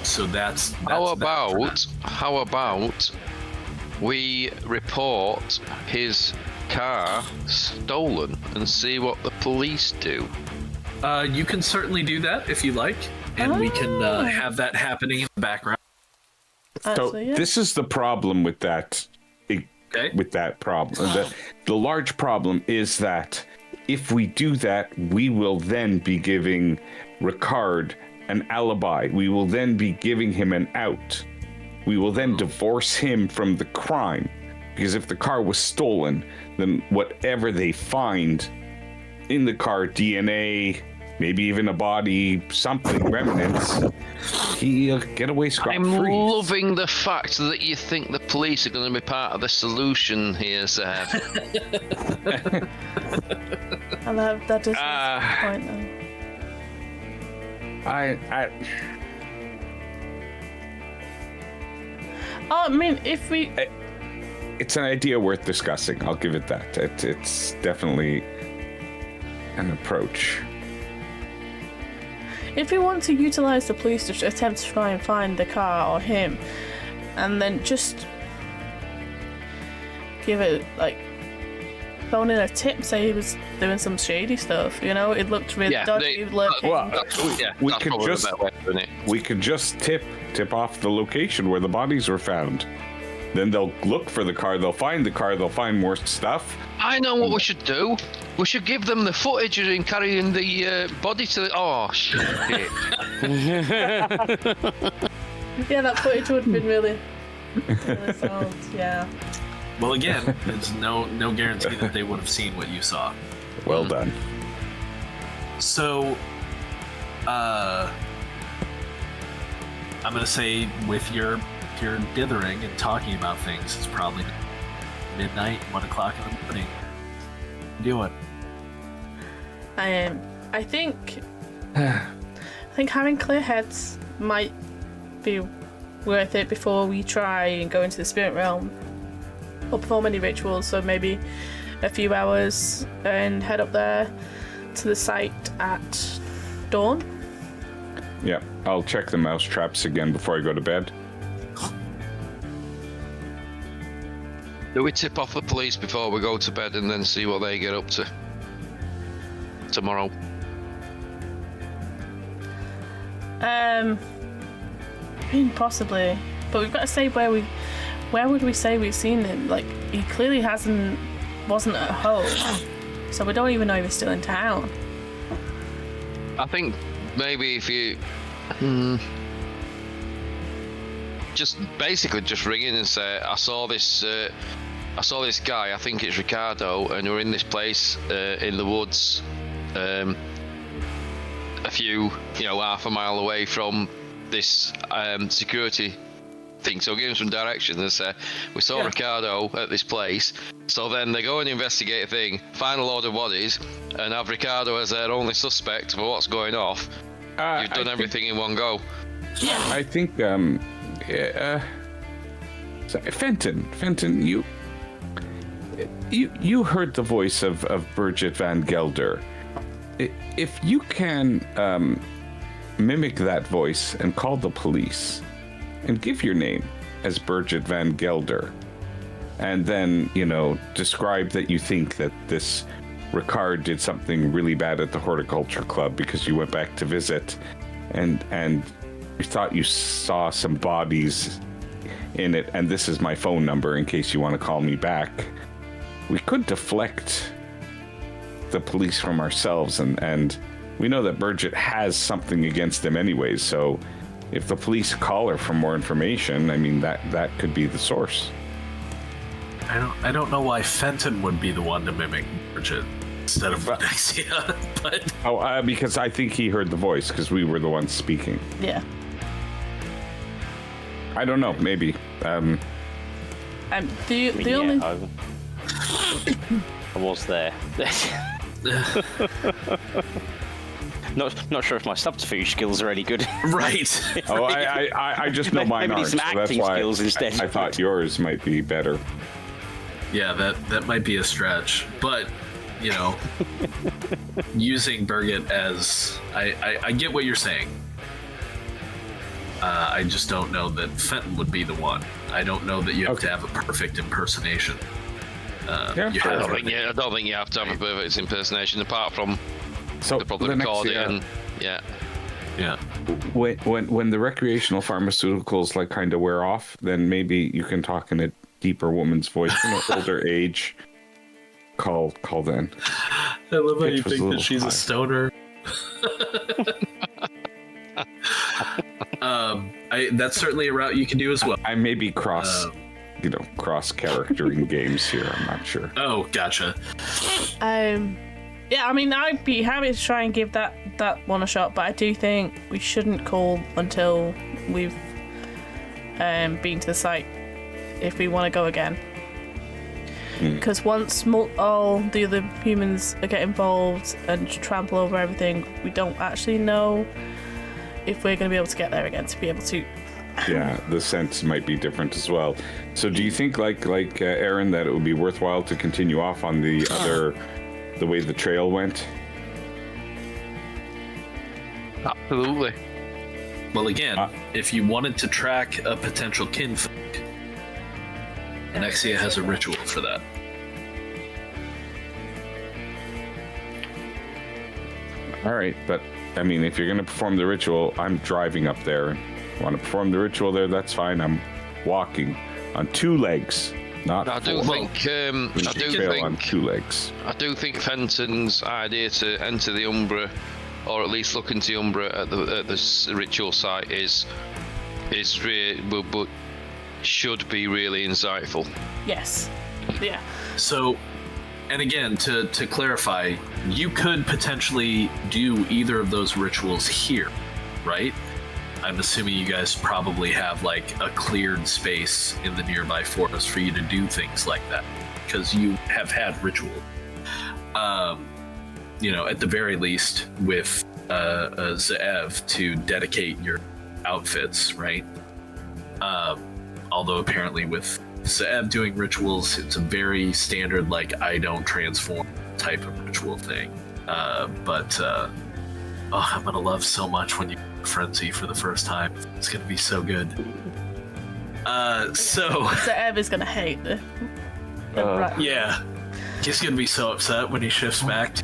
So that's how about we report his car stolen and see what the police do? You can certainly do that if you like, and we can have that happening in the background. So this is the problem with that. With that problem, the large problem is that if we do that, we will then be giving Ricard an alibi. We will then be giving him an out. We will then divorce him from the crime, because if the car was stolen, then whatever they find in the car, DNA, maybe even a body, something, remnants, he'll get away scot-free. I'm loving the fact that you think the police are going to be part of the solution here, Seb. I love that. Does point though. I mean, if we... It's an idea worth discussing. I'll give it that. It's definitely an approach. If we want to utilize the police to attempt to try and find the car or him, and then just give it, like, phone in a tip, say he was doing some shady stuff, you know? It looked really dodgy. We could just tip off the location where the bodies were found. Then they'll look for the car, they'll find the car, they'll find more stuff. I know what we should do. We should give them the footage in carrying the body to the... Oh, shit. Yeah, that footage would have been really sound, yeah. Well, again, there's no guarantee that they would have seen what you saw. Well done. So, I'm going to say with your dithering and talking about things, it's probably midnight, 1 o'clock in the morning. What are you doing? I think having clear heads might be worth it before we try and go into the spirit realm or perform any rituals. So maybe a few hours and head up there to the site at dawn. Yeah, I'll check the mouse traps again before I go to bed. Do we tip off the police before we go to bed and then see what they get up to tomorrow? I mean, possibly, but we've got to say where would we say we've seen him? Like, he clearly wasn't at home, so we don't even know if he's still in town. I think maybe if you just ring in and say, I saw this guy, I think it's Ricardo, and we're in this place in the woods, a few, half a mile away from this security thing, so give them some direction and say, we saw Ricardo at this place. So then they go and investigate a thing, find a load of bodies, and have Ricardo as their only suspect for what's going off. You've done everything in one go. I think, Fenton, you heard the voice of Bridget Van Gelder. If you can mimic that voice and call the police and give your name as Bridget Van Gelder, and then, describe that you think that this Ricard did something really bad at the Horticulture Club because you went back to visit and you thought you saw some bodies in it, and this is my phone number in case you want to call me back. We could deflect the police from ourselves, and we know that Bridget has something against them anyways, so if the police call her for more information, I mean, that could be the source. I don't know why Fenton would be the one to mimic Bridget instead of Alexia, but... because I think he heard the voice, because we were the ones speaking. Yeah. I don't know, maybe. The only... I was there. Not sure if my subterfuge skills are any good. Right. I just know mine aren't, some so that's acting why skills instead. I thought yours might be better. Yeah, that might be a stretch, but using Birgit as I get what you're saying. I just don't know that Fenton would be the one. I don't know that you have to have a perfect impersonation. I don't think you have to have a perfect impersonation apart from the probably record it and yeah. When the recreational pharmaceuticals kind of wear off, then maybe you can talk in a deeper woman's voice, older age. Call then. I love how you think that she's a stoner. That's certainly a route you can do as well. I may be cross character in games here. I'm not sure. Oh, gotcha. Yeah, I mean, I'd be happy to try and give that one a shot, but I do think we shouldn't call until we've been to the site if we want to go again. Because once all the other humans get involved and trample over everything, we don't actually know if we're going to be able to get there again to be able to. Yeah, the sense might be different as well. So do you think, like Aaron, that it would be worthwhile to continue off on the way the trail went? Absolutely. Well, again, if you wanted to track a potential kinfolk, Alexia has a ritual for that. All right, but I mean, if you're going to perform the ritual, I'm driving up there. Want to perform the ritual there? That's fine. I'm walking on two legs, not I do four. think. I do think on two legs. I do think Fenton's idea to enter the Umbra, or at least look into the Umbra at the ritual site, but should be really insightful. Yes. Yeah. So, and again, to clarify, you could potentially do either of those rituals here, right? I'm assuming you guys probably have a cleared space in the nearby forest for you to do things like that, because you have had ritual. At the very least, with Zeev to dedicate your outfits, right? Although apparently with Zeev doing rituals, it's a very standard, I don't transform type of ritual thing. I'm gonna love so much when you Frenzy for the first time. It's gonna be so good. Zeev is gonna hate the yeah. He's gonna be so upset when he shifts back.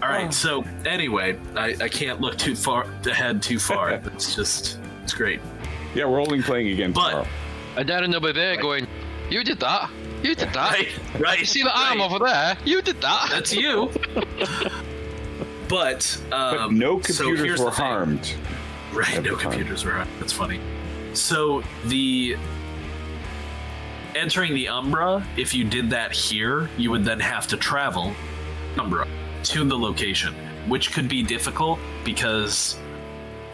Alright, so anyway, I can't look too far ahead too far. It's great. Yeah, we're only playing again tomorrow. And then another there going, you did that. You did that. Right. You see the arm over there? You did that. That's you. But no computers were harmed. Right, no computers were harmed. That's funny. So entering the Umbra, if you did that here, you would then have to travel Umbra to the location, which could be difficult because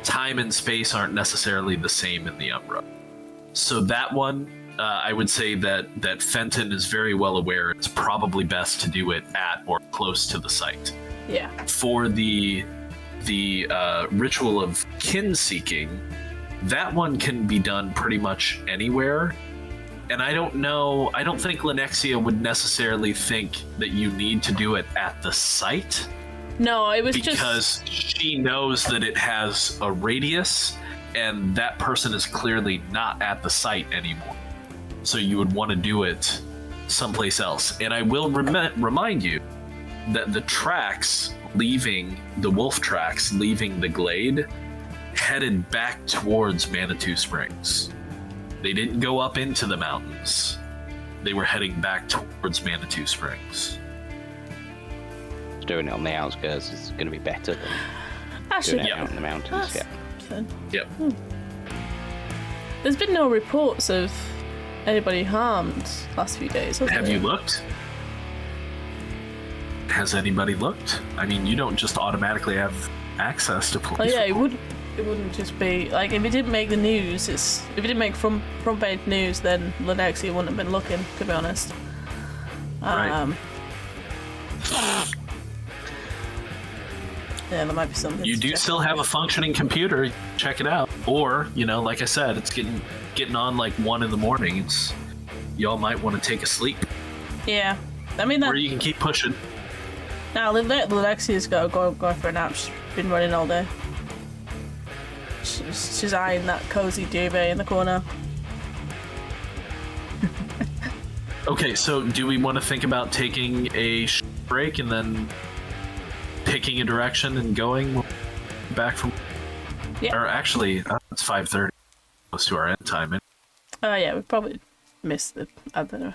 time and space aren't necessarily the same in the Umbra. So that one, I would say that Fenton is very well aware it's probably best to do it at or close to the site. Yeah. For the ritual of kin seeking, that one can be done pretty much anywhere. And I don't think Lenexia would necessarily think that you need to do it at the site. No, it was because she knows that it has a radius, and that person is clearly not at the site anymore. So you would want to do it someplace else. And I will remind you that the tracks leaving, the wolf tracks leaving the glade, headed back towards Manitou Springs. They didn't go up into the mountains. They were heading back towards Manitou Springs. Doing it on the outskirts is going to be better than actually doing it out in the mountains. Yep. There's been no reports of anybody harmed last few days. Have you looked? Has anybody looked? I mean, you don't just automatically have access to police. Oh yeah, reports. it wouldn't just be like if it didn't make the news. If it didn't make front page news, then Lenexia wouldn't have been looking. To be honest. Right. Yeah, there might be something. You do still have a functioning computer. Check it out. Or, like I said, it's getting on like 1 a.m. Y'all might want to take a sleep. Yeah, I mean that. Or you can keep pushing. Now Lexia's got to go for a nap. She's been running all day. She's eyeing that cozy duvet in the corner. Okay, so do we want to think about taking a break and then picking a direction and going back from? Yeah. Or actually, it's 5:30. Close to our end time. Oh yeah, we probably missed the. I don't know.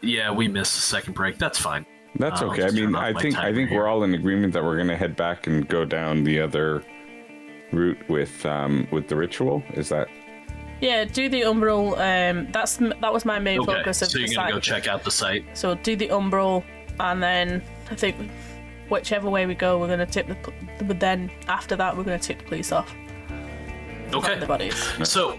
Yeah, we missed the second break. That's fine. That's I'll okay. I just mean, turn off I my think timer we're here. all in agreement that we're going to head back and go down the other route with the ritual. Is that? Yeah, do the umbral. That was my main Okay, focus of so the you're gonna site. go check out the site. So do the umbral, and then I think whichever way we go, we're gonna tip the. But then after that, we're gonna tip the police off. Okay. Find the bodies. So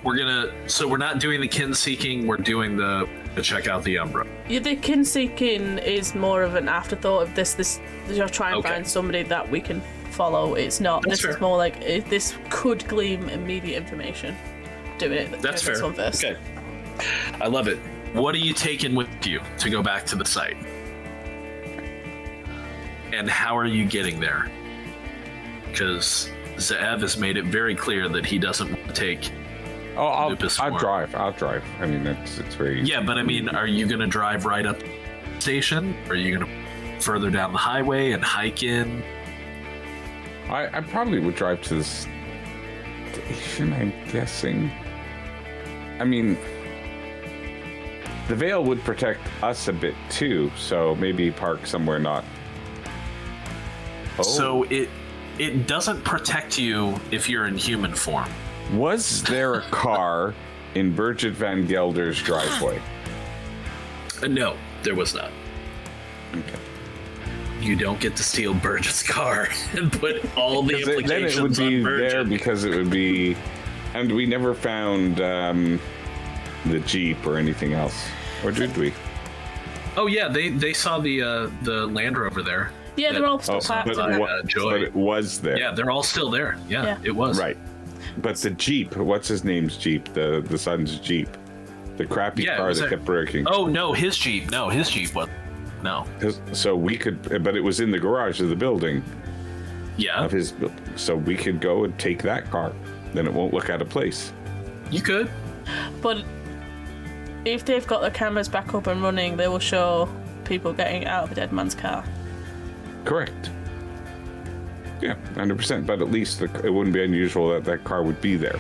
we're not doing the kin seeking. We're doing the check out the Umbra. Yeah, the kin seeking is more of an afterthought of this. You're trying to Okay. find somebody that we can follow. It's not. That's this is fair. more like this could glean immediate information. Doing it. That's doing fair. this one first. Okay. I love it. What are you taking with you to go back to the site? And how are you getting there? Because Zev has made it very clear that he doesn't want to take. Oh, I'll Lupus form. drive. I'll drive. I mean, it's very. Yeah, but I mean, are you going to drive right up to the station? Or are you going to further down the highway and hike in? I probably would drive to the station, I'm guessing. I mean, the Vale would protect us a bit too, so maybe park somewhere not. Oh. So it doesn't protect you if you're in human form. Was there a car in Birgit Van Gelder's driveway? No, there was not. Okay. You don't get to steal Birgit's car and put all the Then implications it would be on Birgit. there because it would be, and we never found the Jeep or anything else, or did we? Oh yeah, they saw the Land Rover there. Yeah, they're all still Oh, parked. but, in there. Joy. but it was there. Yeah, they're all still there. Yeah, Yeah. it was. Right. But the Jeep, what's his name's Jeep? The son's Jeep. The crappy Yeah, it car was that there. kept breaking. Oh no, his Jeep. No, his Jeep was. No. So we could, but it was in the garage of the building, Yeah, of his building. So we could go and take that car. Then it won't look out of place. you could. But if they've got the cameras back up and running, they will show people getting out of a dead man's car. Correct. Yeah, 100%. But at least it wouldn't be unusual that that car would be there.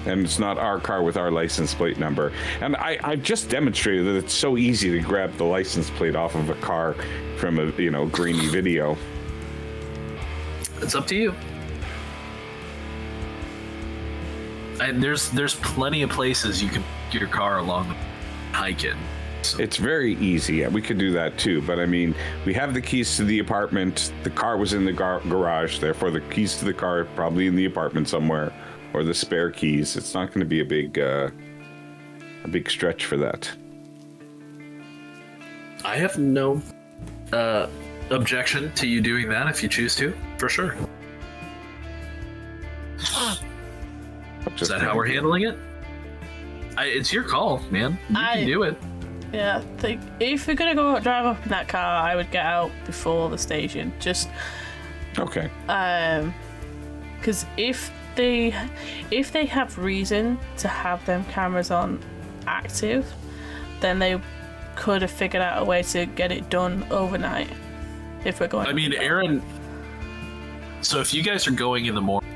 And it's not our car with our license plate number. And I just demonstrated that it's so easy to grab the license plate off of a car from a grainy video. It's up to you. And there's plenty of places you can get your car along the hike in. So, It's very easy. Yeah, we could do that too. But I mean, we have the keys to the apartment. The car was in the garage. Therefore, the keys to the car are probably in the apartment somewhere. or the spare keys. It's not going to be a big stretch for that. I have no objection to you doing that if you choose to, for sure. Is that how we're handling it? It's your call, man. You can do it. Yeah, I think if we're gonna go drive up in that car, I would get out before the station. Just okay. Because if they have reason to have them cameras on active, then they could have figured out a way to get it done overnight. If we're going. I mean, Aaron. So if you guys are going in the morning,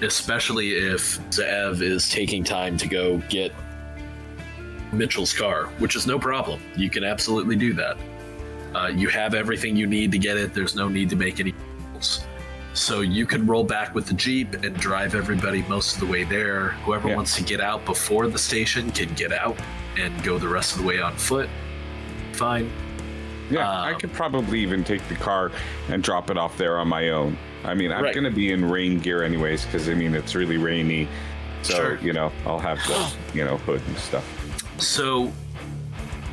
especially if Zev is taking time to go get Mitchell's car, which is no problem. You can absolutely do that. You have everything you need to get it. There's no need to make any calls. So you could roll back with the Jeep and drive everybody most of the way there. Whoever wants to get out before the station can get out and go the rest of the way on foot. Fine. Yeah, I could probably even take the car and drop it off there on my own. I mean, I'm going to be in rain gear anyways, because, I mean, it's really rainy. So, you know, I'll have the, you know, hood and stuff. So,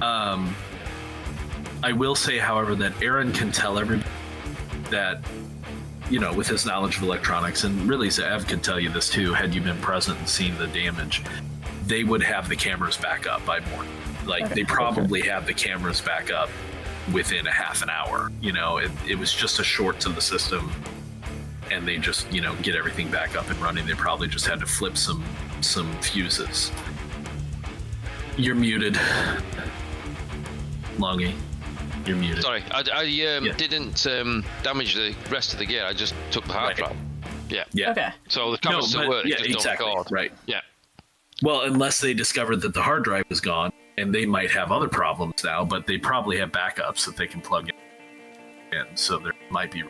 I will say, however, that Aaron can tell everybody that, you know, with his knowledge of electronics, and really Zev could tell you this too, had you been present and seen the damage, they would have the cameras back up by morning. Like, they probably have the cameras back up within a half an hour. You know, it was just a short to the system, and they just, you know, get everything back up and running. They probably just had to flip some fuses. You're muted. Longy, you're muted. Sorry, I didn't damage the rest of the gear. I just took the hard drive. Yeah. Okay. So the camera still works. Yeah, just exactly. don't record. Right. Yeah. Well, unless they discovered that the hard drive is gone, and they might have other problems now, but they probably have backups that they can plug in. So there might be.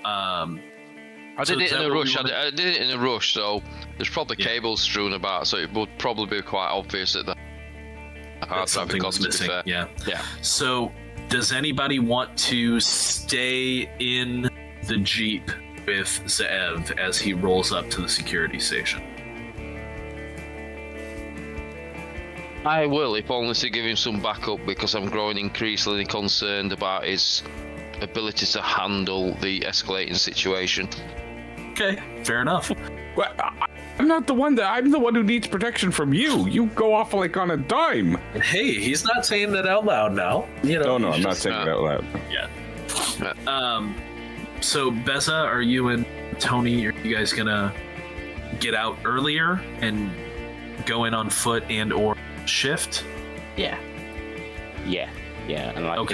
I did it in a rush. I did it in a rush, so there's probably cables strewn about. So it would probably be quite obvious that the hard drive was missing. Yeah. So, does anybody want to stay in the Jeep with Zev as he rolls up to the security station? I will, if only to give him some backup, because I'm growing increasingly concerned about his ability to handle the escalating situation. Okay, fair enough. Well, I'm not the one I'm the one who needs protection from you. You go off like on a dime. Hey, he's not saying that out loud now. You know. No, I'm not saying it out loud. Yeah. So Beza, are you and Tony? Are you guys gonna get out earlier and go in on foot and or shift? Yeah. And I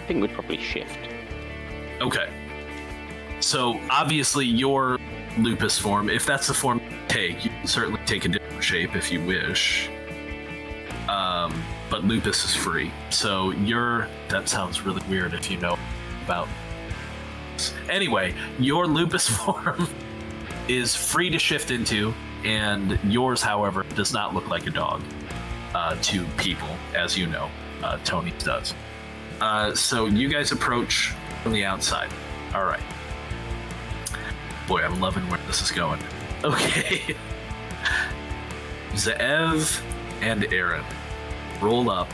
think we'd probably shift. Okay. So obviously your lupus form, if that's the form you take, you can certainly take a different shape if you wish. But lupus is free. So that sounds really weird if you know about. Anyway, your lupus form is free to shift into, and yours, however, does not look like a dog to people, as you know. Tony does. So you guys approach from the outside. All right. Boy, I'm loving where this is going. Okay. Zev and Aaron roll up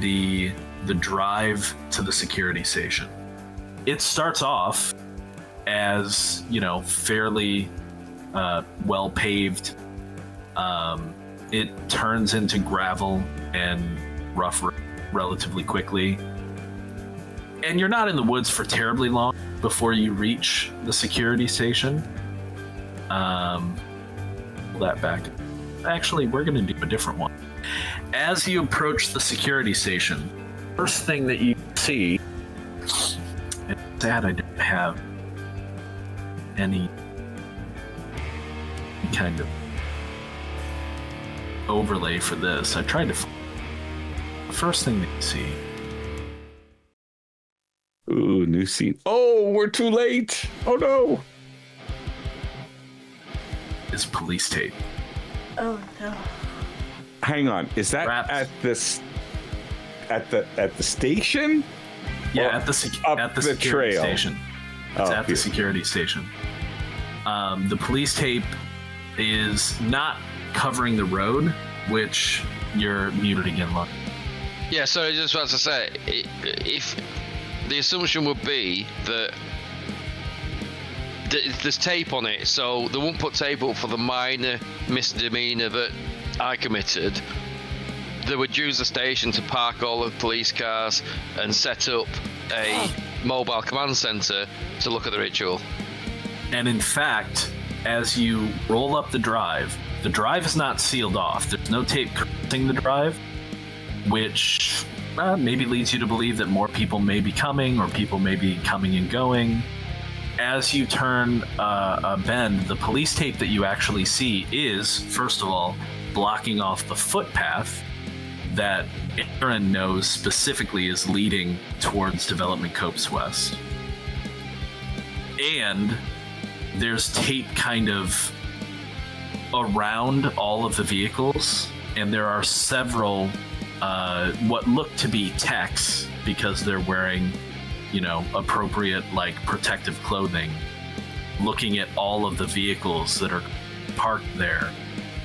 the drive to the security station. It starts off as, you know, fairly well paved. It turns into gravel and rough relatively quickly. And you're not in the woods for terribly long before you reach the security station. Pull that back. Actually, we're going to do a different one. As you approach the security station, first thing that you see, and it's sad I don't have any kind of overlay for this. I tried to. The first thing that you see. Ooh, new scene. Oh, we're too late. Oh no. Is police tape. Oh no. Hang on. Is that at the station? Yeah, at the security trail? station. It's at the security station. The police tape is not covering the road, which you're muted again, Luck. Yeah, so I just want to say, if the assumption would be that there's tape on it, so they won't put tape up for the minor misdemeanor that I committed. They would use the station to park all the police cars and set up a mobile command center to look at the ritual. And in fact, as you roll up the drive is not sealed off. There's no tape connecting the drive, which maybe leads you to believe that more people may be coming, or people may be coming and going. As you turn a bend, the police tape that you actually see is, first of all, blocking off the footpath that Aaron knows specifically is leading towards Development Copes West. And there's tape kind of around all of the vehicles, and there are several what look to be techs, because they're wearing, appropriate, like, protective clothing, looking at all of the vehicles that are parked there,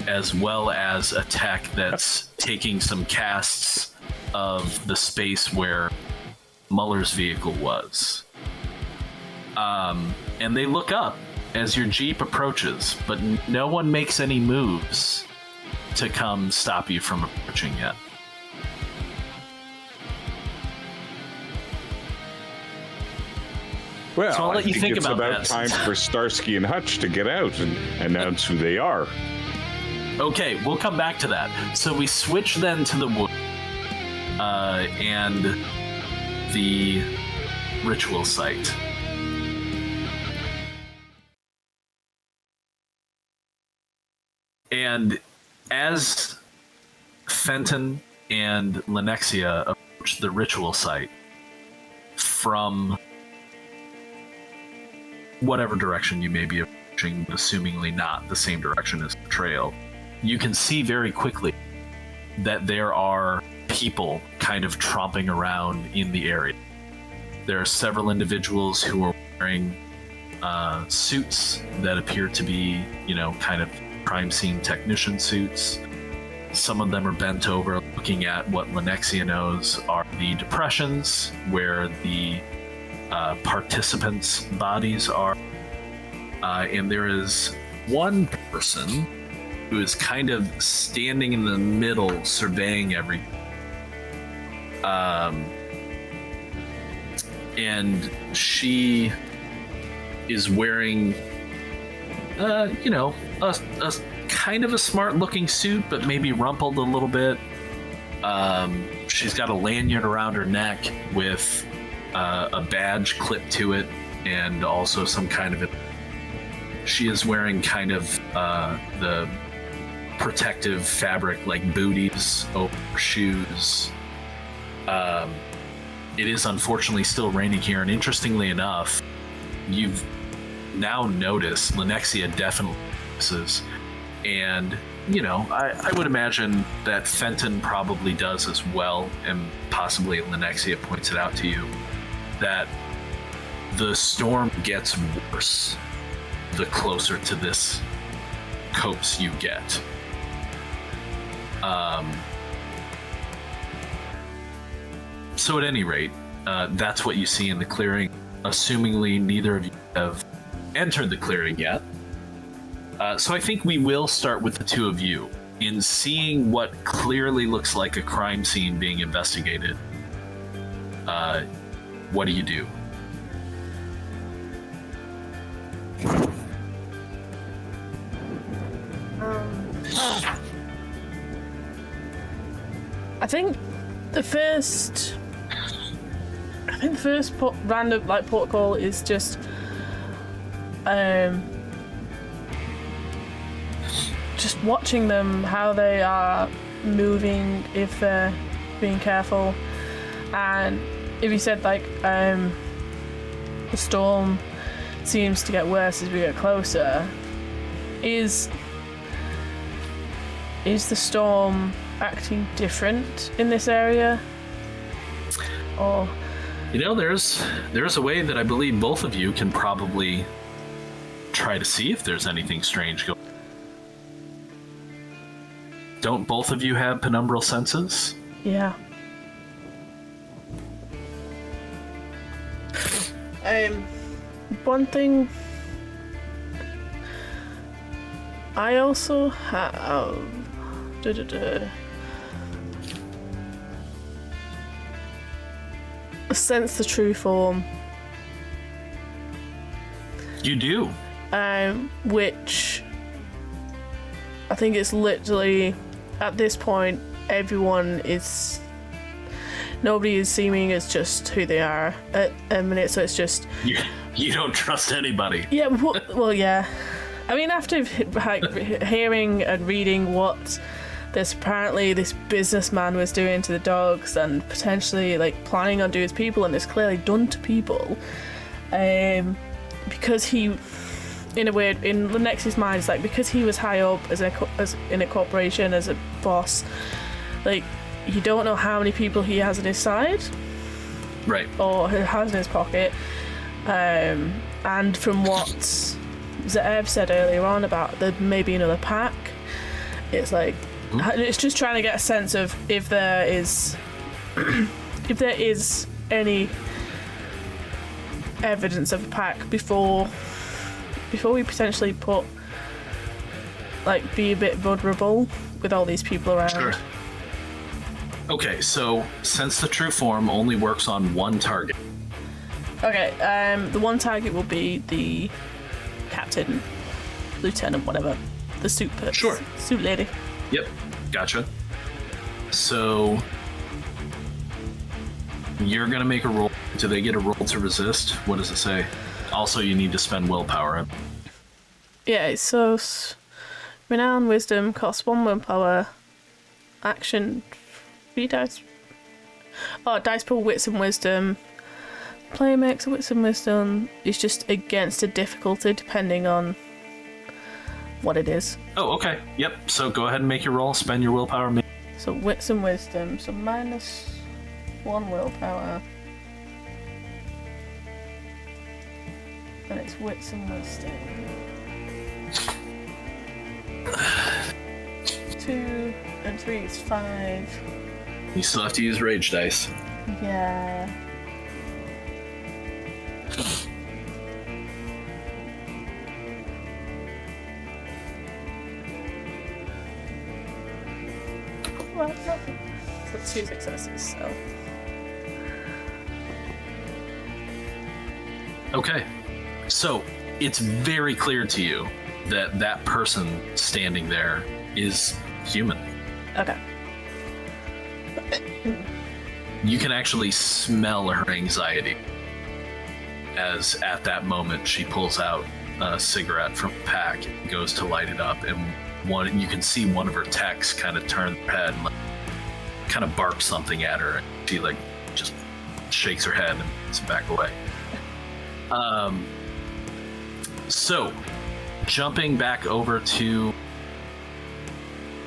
as well as a tech that's taking some casts of the space where Muller's vehicle was. And they look up as your Jeep approaches, but no one makes any moves to come stop you from approaching yet. Well, So I'll let you think it's about about that. time for Starsky and Hutch to get out and announce who they are. Okay, we'll come back to that. So we switch then to the wood and the ritual site. And as Fenton and Lenexia approach the ritual site from whatever direction you may be approaching, assumingly not the same direction as the trail, you can see very quickly that there are people kind of tromping around in the area. There are several individuals who are wearing suits that appear to be, kind of crime scene technician suits. Some of them are bent over looking at what Lenexia knows are the depressions where the participants' bodies are. And there is one person who is kind of standing in the middle, surveying everything. And she is wearing, a kind of a smart-looking suit, but maybe rumpled a little bit. She's got a lanyard around her neck with a badge clipped to it, and also some kind of she is wearing kind of the protective fabric, like booties over her shoes. It is unfortunately still raining here, and interestingly enough, you've now noticed Lenexia definitely notices, and I would imagine that Fenton probably does as well, and possibly Lenexia points it out to you, that the storm gets worse the closer to this copse you get. So at any rate, that's what you see in the clearing. Assumingly neither of you have entered the clearing yet. So I think we will start with the two of you in seeing what clearly looks like a crime scene being investigated. What do you do? I think the first random protocol is just watching them, how they are moving, if they're being careful, and if you said the storm seems to get worse as we get closer, is the storm acting different in this area? Or there's a way that I believe both of you can probably try to see if there's anything strange going. Don't both of you have penumbral senses? Yeah. One thing I also have sense the true form. You do. Which I think it's literally at this point nobody is seeming as just who they are at a minute, so it's just you don't trust anybody. Yeah, well, yeah. I mean, after hearing and reading what this businessman was doing to the dogs and potentially like planning on doing to people, and it's clearly done to people, because he, in a way, in Nex's mind, it's like because he was high up as in a corporation as a boss, like you don't know how many people he has on his side, right, or has in his pocket, and from what Zev said earlier on about there maybe another pack, it's like it's just trying to get a sense of if there is any evidence of a pack before we potentially be a bit vulnerable with all these people around. Sure. Okay, so sense the true form only works on one target. Okay, the one target will be the captain, lieutenant, whatever, the suit person. Sure. Suit lady. Yep, gotcha. So you're gonna make a roll. Do they get a roll to resist? What does it say? Also, you need to spend willpower. Yeah, so renown, wisdom, costs 1 willpower, action, 3 dice. Oh, dice pool, wits and wisdom. Player makes a wits and wisdom. It's just against a difficulty depending on what it is. Oh, okay. Yep. So go ahead and make your roll. Spend your willpower. So wits and wisdom. So minus 1 willpower. And it's wits and wisdom. 2 and 3 is 5. You still have to use rage dice. Yeah. Well, nothing. So 2 successes, so. Okay. So it's very clear to you that that person standing there is human. Okay. You can actually smell her anxiety as at that moment she pulls out a cigarette from the pack and goes to light it up, and you can see one of her techs kind of turn her head and kind of bark something at her, and she just shakes her head and puts it back away. So jumping back over to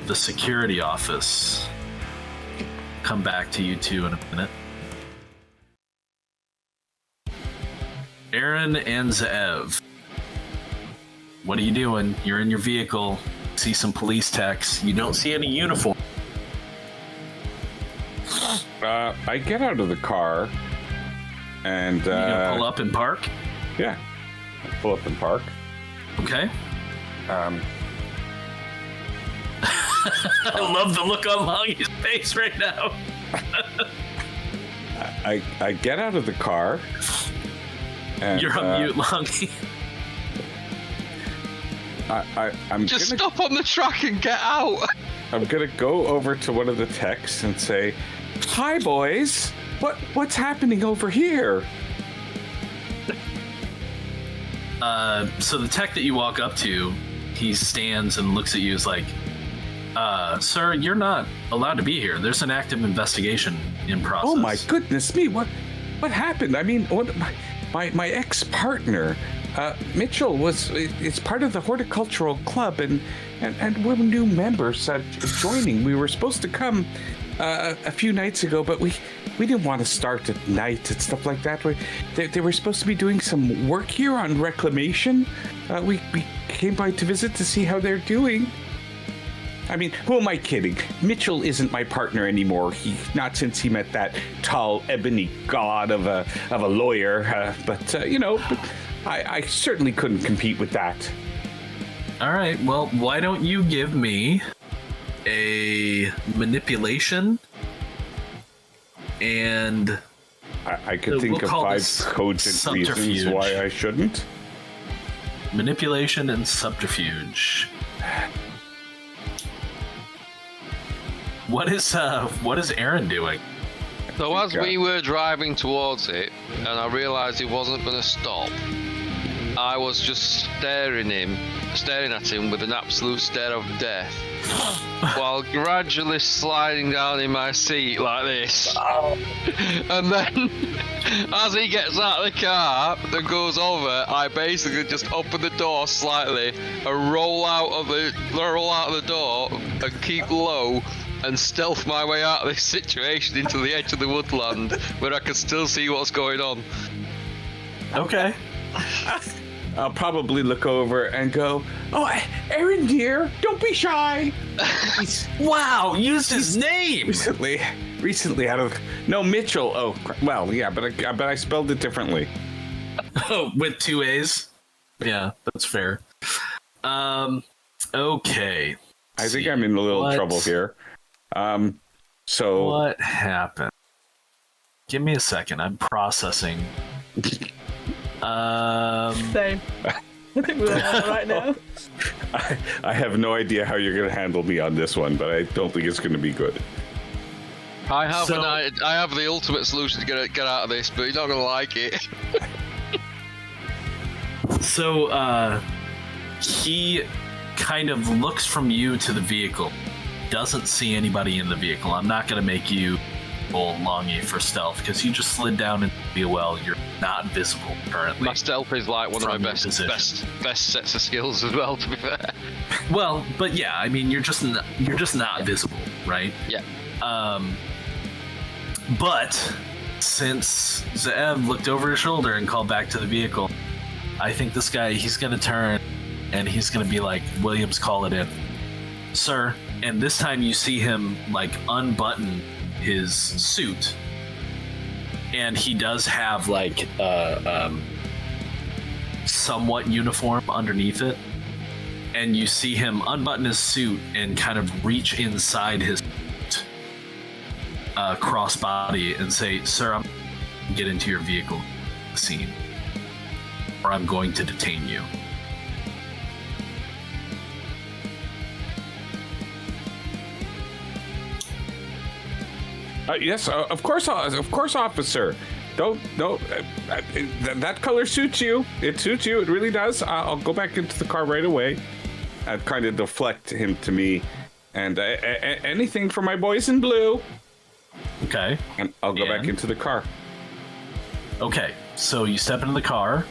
the security office, come back to you two in a minute. Aaron and Zev, what are you doing? You're in your vehicle, see some police techs, you don't see any uniform. I get out of the car and You gonna pull up and park? Yeah, I pull up and park. Okay. I love the look on Longy's face right now. I get out of the car. And, You're on mute, Longy. I'm Just gonna, stop on the track and get out. I'm gonna go over to one of the techs and say, "Hi, boys. What's happening over here?" So the tech that you walk up to, he stands and looks at you as like, sir, you're not allowed to be here. There's an active investigation in process. Oh my goodness me! What happened? I mean, my ex-partner, Mitchell, it's part of the horticultural club, and we're new members joining. We were supposed to come a few nights ago, but we didn't want to start at night and stuff like that. They were supposed to be doing some work here on reclamation. We came by to visit to see how they're doing. I mean, who am I kidding? Mitchell isn't my partner anymore. Not since he met that tall ebony god of a lawyer. But I certainly couldn't compete with that. All right. Well, why don't you give me a manipulation and I could think of 5 cogent reasons why I shouldn't. Manipulation and subterfuge. What is Aaron doing? So as we were driving towards it, and I realised it wasn't going to stop, I was just staring at him with an absolute stare of death, while gradually sliding down in my seat like this. And then, as he gets out of the car that goes over, I basically just open the door slightly and roll out of the door and keep low and stealth my way out of this situation into the edge of the woodland where I can still see what's going on. Okay. I'll probably look over and go, "Oh, Aaron, dear, don't be shy." Wow, used his name Recently out of Mitchell. Oh, well, yeah, but I spelled it differently. Oh, with 2 A's. Yeah, that's fair. Okay. I think I'm in a little trouble here. So what happened? Give me a second. I'm processing. Same. I think we're right now. I have no idea how you're going to handle me on this one, but I don't think it's going to be good. I have the ultimate solution to get out of this, but you're not going to like it. So, he kind of looks from you to the vehicle. Doesn't see anybody in the vehicle. I'm not going to make you roll longy for stealth because you just slid down into the well. You're not visible currently. My stealth is like one of my best sets of skills as well, to be fair. Well, but yeah, I mean, you're just not visible, right? Yeah. But since Zev looked over his shoulder and called back to the vehicle, I think this guy, he's going to turn and he's going to be like, "Williams, call it in, sir." And this time you see him like unbutton his suit, and he does have like somewhat uniform underneath it, and you see him unbutton his suit and kind of reach inside his crossbody and say, "Sir, I'm going to get into your vehicle scene, or I'm going to detain you." Yes, of course, officer. That color suits you. It suits you. It really does. I'll go back into the car right away. I'd kind of deflect him to me, and anything for my boys in blue. Okay. And I'll go back into the car. Okay, so you step into the car.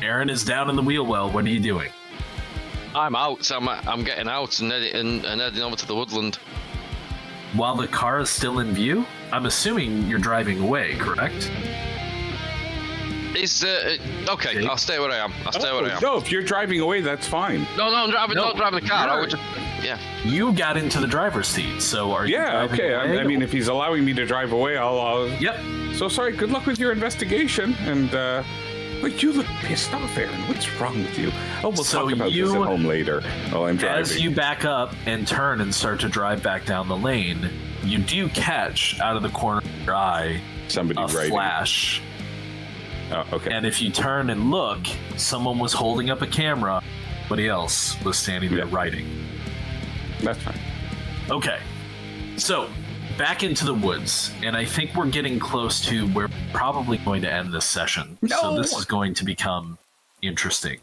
Aaron is down in the wheel well. What are you doing? I'm out. So I'm getting out and heading over to the woodland. While the car is still in view? I'm assuming you're driving away, correct? Okay, Jake? I'll stay where I am. No, if you're driving away, that's fine. No, I'm driving. Not driving the car. I would just, yeah. You got into the driver's seat, so are you? Yeah, okay. I mean, if he's allowing me to drive away, I'll. Yep. So sorry. Good luck with your investigation. And wait, you look pissed off, Aaron. What's wrong with you? Oh, we'll talk about this at home later. Oh, I'm driving. As you back up and turn and start to drive back down the lane, you do catch out of the corner of your eye somebody a writing. flash. Oh, okay. And if you turn and look, someone was holding up a camera. Somebody else was standing there writing. That's fine. Okay. So, back into the woods. And I think we're getting close to where we're probably going to end this session. No! So this is going to become interesting.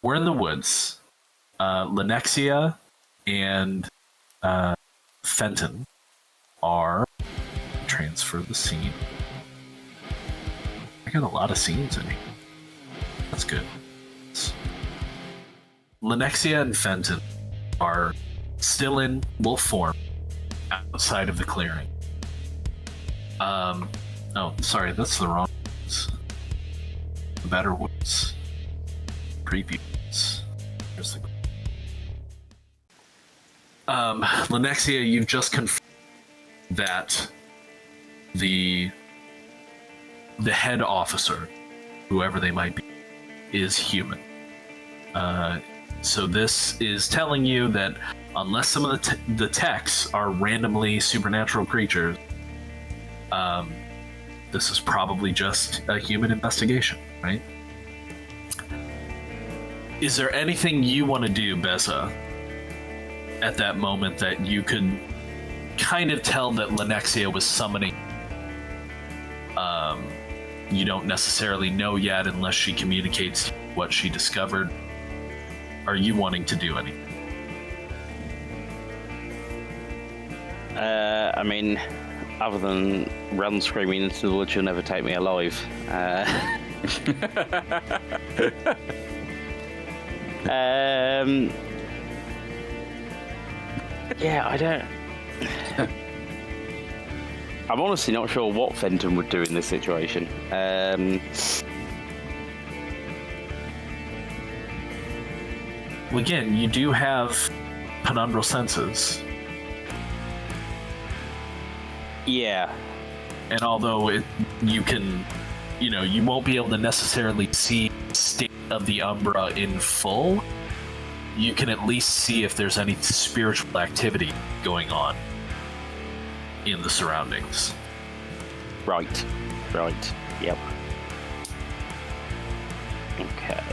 We're in the woods. Lenexia and Fenton are... Transfer the scene. I got a lot of scenes in here. That's good. Lenexia and Fenton are still in wolf form outside of the clearing. Oh, sorry, that's the wrong woods. The better woods. Creepy woods. There's the... Lenexia, you've just confirmed that the head officer, whoever they might be, is human. So this is telling you that unless some of the techs are randomly supernatural creatures, this is probably just a human investigation, right? Is there anything you want to do, Beza, at that moment that you could kind of tell that Lenexia was summoning? You don't necessarily know yet unless she communicates what she discovered. Are you wanting to do anything? I mean, other than run screaming into the woods, you'll never take me alive. Yeah, I don't... I'm honestly not sure what Fenton would do in this situation. Well, again, you do have penumbral senses. Yeah. And although you can, you won't be able to necessarily see the state of the Umbra in full, you can at least see if there's any spiritual activity going on in the surroundings. Right. Yep. Okay.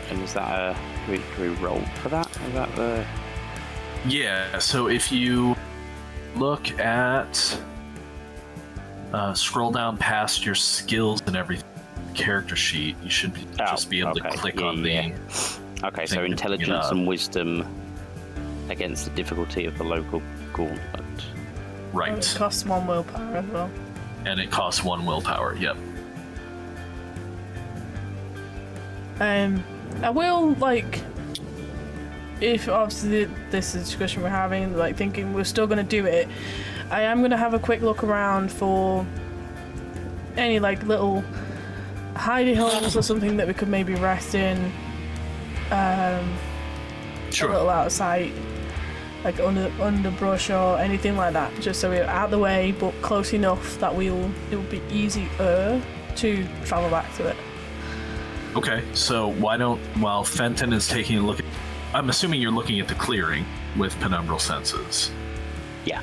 And is that a... Do we roll for that? Is that the... Yeah, so if you look at... scroll down past your skills and everything, character sheet, you should just be able to click on the... Okay, so intelligence and wisdom against the difficulty of the local gauntlet. Right. It costs 1 willpower as well. And it costs 1 willpower, yep. I will, if obviously this is a discussion we're having, thinking we're still going to do it, I am going to have a quick look around for any, little hidey holes or something that we could maybe rest in, Sure. a little out of sight, underbrush or anything like that, just so we're out of the way, but close enough that it will be easier to travel back to it. Okay, so while Fenton is taking a look at... I'm assuming you're looking at the clearing with penumbral senses. Yeah.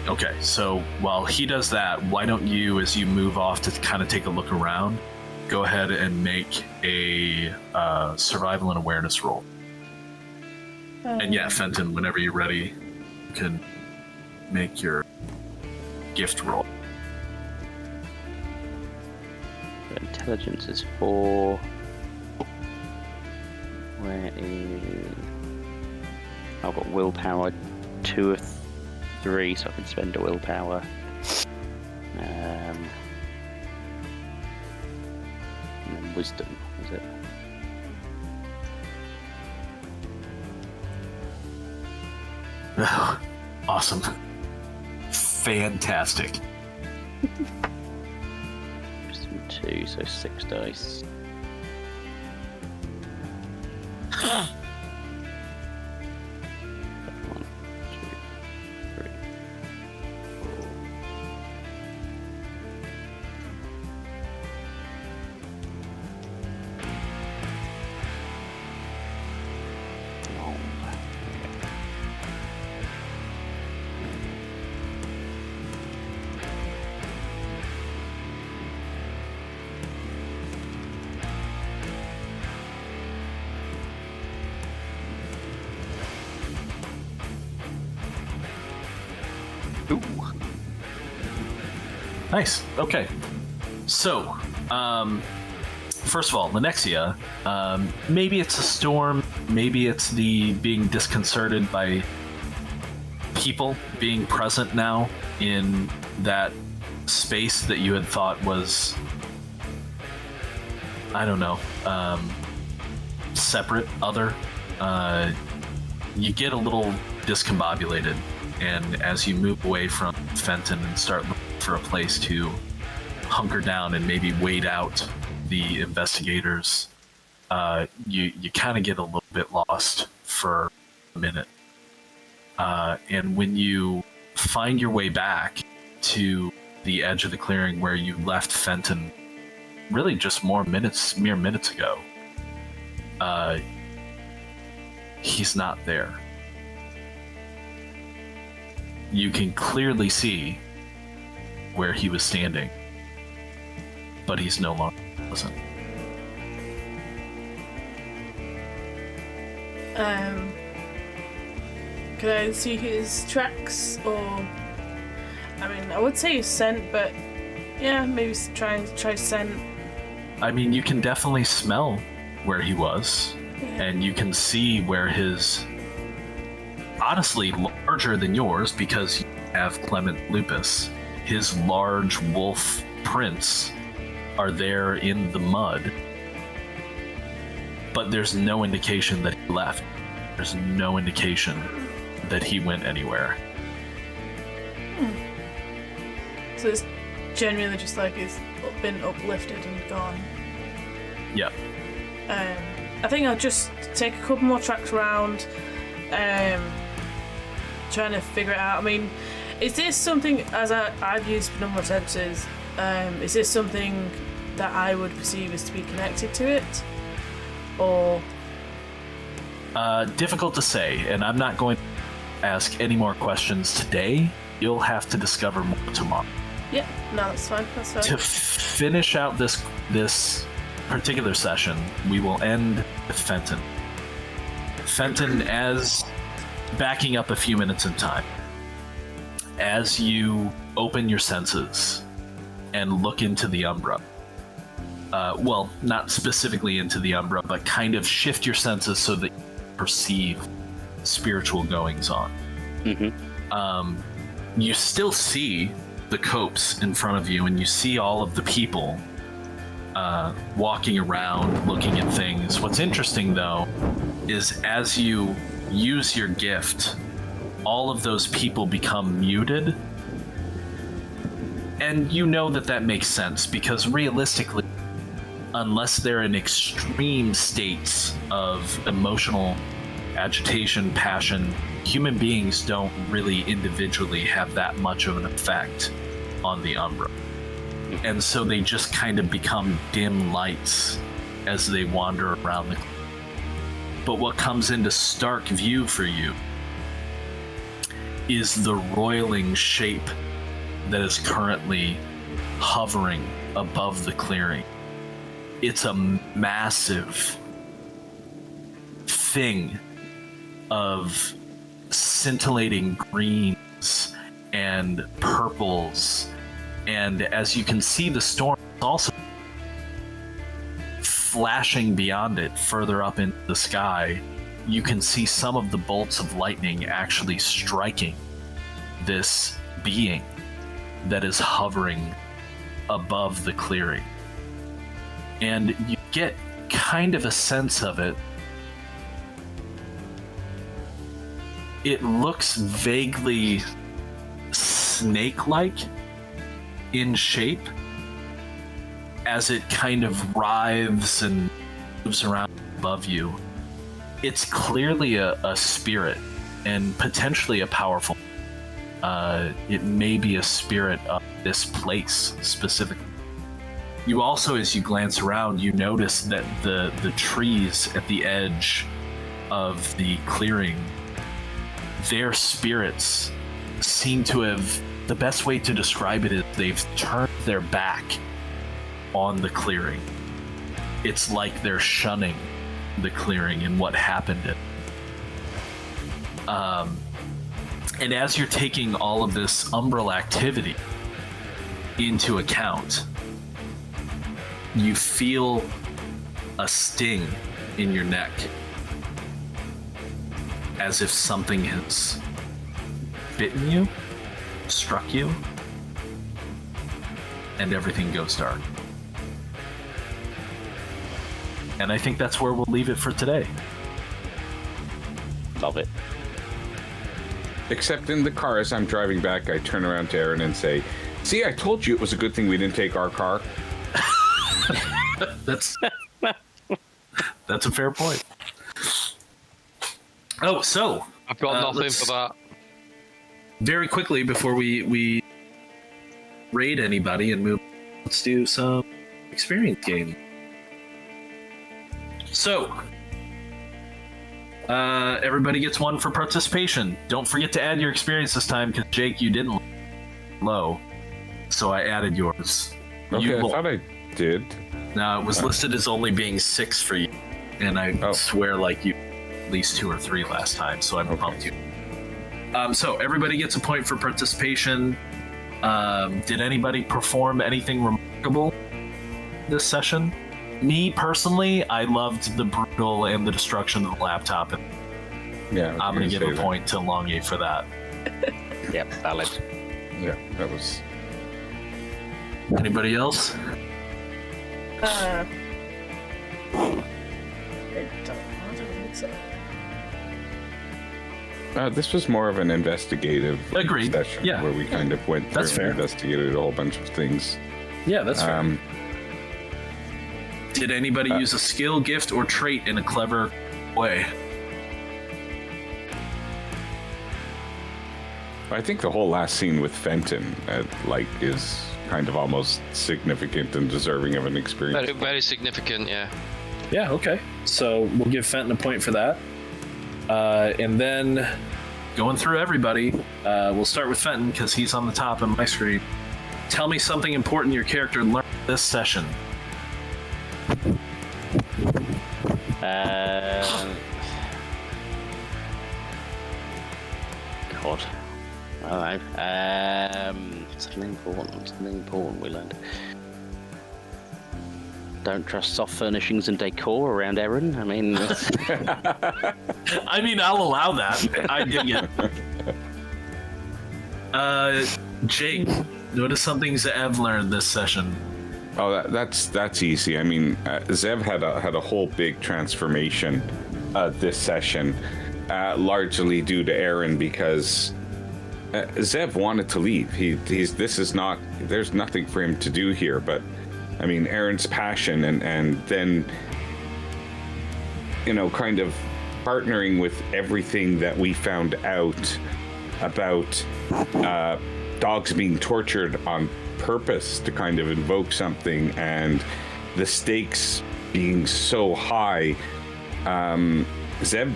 Okay, so while he does that, why don't you, as you move off to kind of take a look around, go ahead and make a survival and awareness roll. And yeah, Fenton, whenever you're ready, you can make your gift roll. Intelligence is 4. Where is... I've got willpower 2 of 3, so I can spend a willpower. And then wisdom, is it? Awesome. Fantastic. Wisdom 2, so 6 dice. One, 2, 3, 4. Oh. Ooh. Nice. Okay. So, first of all, Lenexia, maybe it's a storm, maybe it's the being disconcerted by people being present now in that space that you had thought was, I don't know, separate, other. you get a little discombobulated, and as you move away from Fenton and start looking for a place to hunker down and maybe wait out the investigators, you kind of get a little bit lost for a minute. And when you find your way back to the edge of the clearing where you left Fenton, really just mere minutes ago, he's not there. You can clearly see where he was standing, but he's no longer present. Can I see his tracks, or I mean, I would say scent, but yeah, maybe try scent. I mean, you can definitely smell where he was, and you can see where his, honestly, larger than yours because you have Clement Lupus. His large wolf prints are there in the mud, but there's no indication that he left. There's no indication that he went anywhere. So it's genuinely just like he's been uplifted and gone. Yep. I think I'll just take a couple more tracks around, trying to figure it out. I mean, is this something, as I've used a number of senses, is this something that I would perceive as to be connected to it? Or... difficult to say, and I'm not going to ask any more questions today. You'll have to discover more tomorrow. Yeah, no, that's fine. That's fine. To finish out this particular session, we will end with Fenton. Fenton, as backing up a few minutes in time, as you open your senses and look into the Umbra, well, not specifically into the Umbra, but kind of shift your senses so that you perceive spiritual goings on. You still see the copse in front of you, and you see all of the people walking around, looking at things. What's interesting, though, is as you use your gift, all of those people become muted. And you know that makes sense, because realistically, unless they're in extreme states of emotional agitation, passion, human beings don't really individually have that much of an effect on the Umbra. And so they just kind of become dim lights as they wander around the... But what comes into stark view for you is the roiling shape that is currently hovering above the clearing. It's a massive thing of scintillating greens and purples, and as you can see, the storm is also flashing beyond it further up into the sky. You can see some of the bolts of lightning actually striking this being that is hovering above the clearing. And you get kind of a sense of it. It looks vaguely snake-like in shape as it kind of writhes and moves around above you. It's clearly a spirit, and potentially a powerful. It may be a spirit of this place specifically. You also, as you glance around, you notice that the trees at the edge of the clearing, their spirits seem to have, the best way to describe it is they've turned their back on the clearing. It's like they're shunning the clearing and what happened. And as you're taking all of this umbral activity into account, you feel a sting in your neck, as if something has bitten you, struck you, and everything goes dark. And I think that's where we'll leave it for today. Love it. Except in the car, as I'm driving back, I turn around to Aaron and say, "See, I told you it was a good thing we didn't take our car." That's a fair point. Oh, so I've got nothing for that. Very quickly before we raid anybody and move, let's do some experience gaming. So, everybody gets one for participation. Don't forget to add your experience this time, because Jake, you didn't low, so I added yours. Okay, I thought I did. No, it was listed as only being 6 for you, and I swear like you at least 2 or 3 last time, so I bumped you. So everybody gets a point for participation. Did anybody perform anything remarkable this session? Me personally, I loved the brutal and the destruction of the laptop, and Yeah, I'm gonna give a point to Longy for that. Yep, valid. Yeah, that was. Anybody else? I don't think so. This was more of an investigative Agreed. session, Yeah. where we kind of went through That's and fair. investigated a whole bunch of things. Yeah, that's fair. Did anybody use a skill, gift, or trait in a clever way? I think the whole last scene with Fenton, is kind of almost significant and deserving of an experience. Very, very significant, yeah. Yeah, okay. So we'll give Fenton a point for that. And then going through everybody, we'll start with Fenton because he's on the top of my screen. Tell me something important your character learned this session. God. All right. Something important we learned. Don't trust soft furnishings and decor around Erin. I mean, I mean, I'll allow that. I dig it. Jake, notice something Zev learned this session. Oh, that's easy. I mean, Zev had a whole big transformation this session, largely due to Aaron, because Zev wanted to leave. There's nothing for him to do here, but I mean, Aaron's passion and then, kind of partnering with everything that we found out about dogs being tortured on purpose to kind of invoke something, and the stakes being so high. Zeb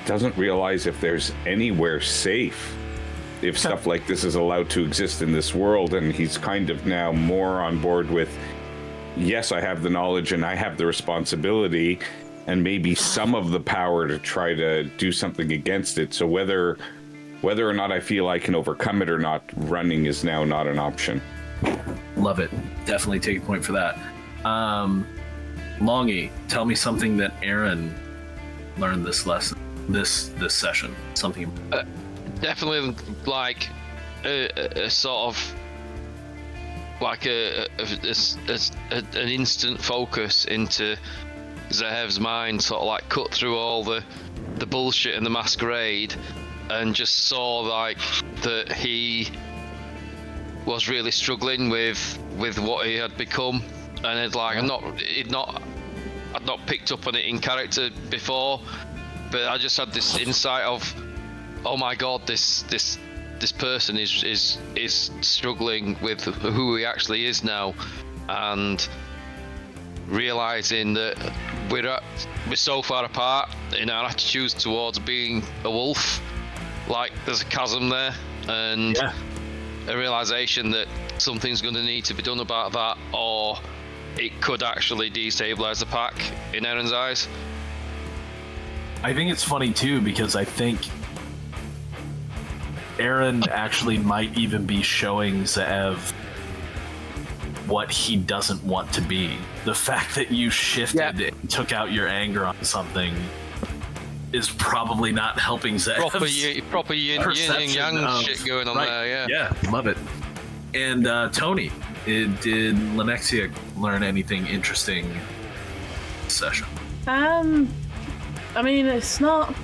doesn't realize if there's anywhere safe if stuff like this is allowed to exist in this world, and he's kind of now more on board with, yes, I have the knowledge and I have the responsibility and maybe some of the power to try to do something against it. So whether or not I feel I can overcome it or not, running is now not an option. Love it. Definitely take a point for that. Longy, tell me something that Aaron learned this lesson, this session. Something. Definitely like a sort of like an instant focus into Zehev's mind, sort of like cut through all the bullshit and the masquerade, and just saw like that he was really struggling with what he had become, and it's like I'd not picked up on it in character before, but I just had this insight of, oh my god, this person is struggling with who he actually is now, and realizing that we're so far apart in our attitudes towards being a wolf. Like there's a chasm there, and a realization that something's going to need to be done about that, or it could actually destabilize the pack in Aaron's eyes. I think it's funny too, because I think Aaron actually might even be showing Zev what he doesn't want to be. The fact that you shifted and took out your anger on something is probably not helping Zev's proper yin and yang shit going on there. Yeah, love it. And Tony, did Lenexia learn anything interesting this session? I mean, it's not.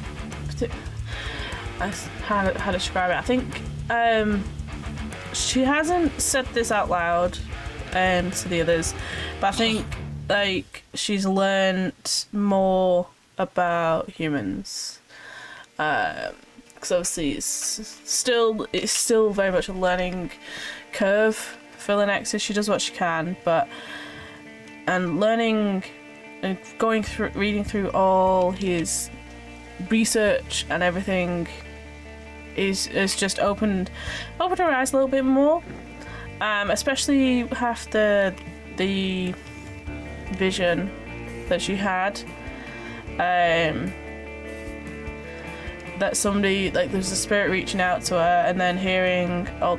how to describe it. I think she hasn't said this out loud to the others, but I think like she's learned more about humans. Because obviously it's still very much a learning curve for Lenexis. She does what she can, and learning and reading through all his research and everything is just opened her eyes a little bit more, especially after the vision that she had, that somebody, like, there's a spirit reaching out to her, and then hearing all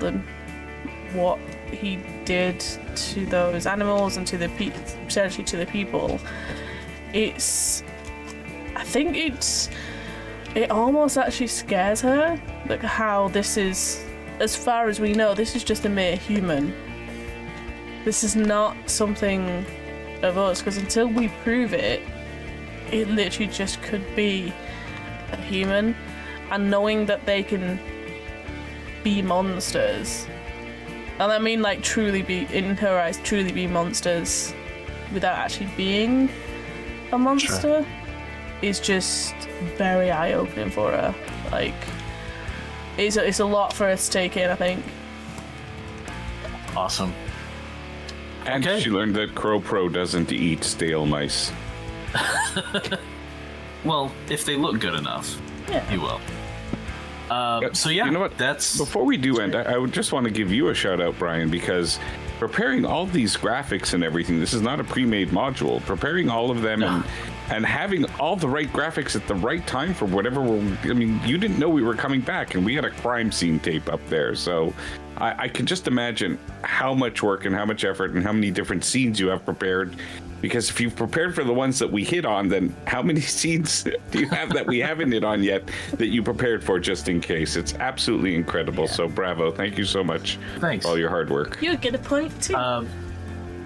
what he did to those animals and to the potentially to the people. I think it almost actually scares her, like how this is, as far as we know, this is just a mere human. This is not something of us, because until we prove it, it literally just could be a human. And knowing that they can be monsters, and I mean like truly be, in her eyes, truly be monsters without actually being a monster, sure, is just very eye-opening for her. Like, it's a lot for her to take in, I think. Awesome. And she learned that Crow Pro doesn't eat stale mice. Well, if they look good enough, he will. So yeah, you know what? Before we do end, I would just want to give you a shout out, Brian, because preparing all these graphics and everything, this is not a pre-made module. Preparing all of them and having all the right graphics at the right time for whatever you didn't know we were coming back, and we had a crime scene tape up there, so I can just imagine how much work and how much effort and how many different scenes you have prepared. Because if you've prepared for the ones that we hit on, then how many scenes do you have that we haven't hit on yet that you prepared for just in case? It's absolutely incredible. Yeah. So bravo. Thank you so much. Thanks. For all your hard work. You get a point too.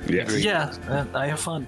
Yes. Yeah, I have fun.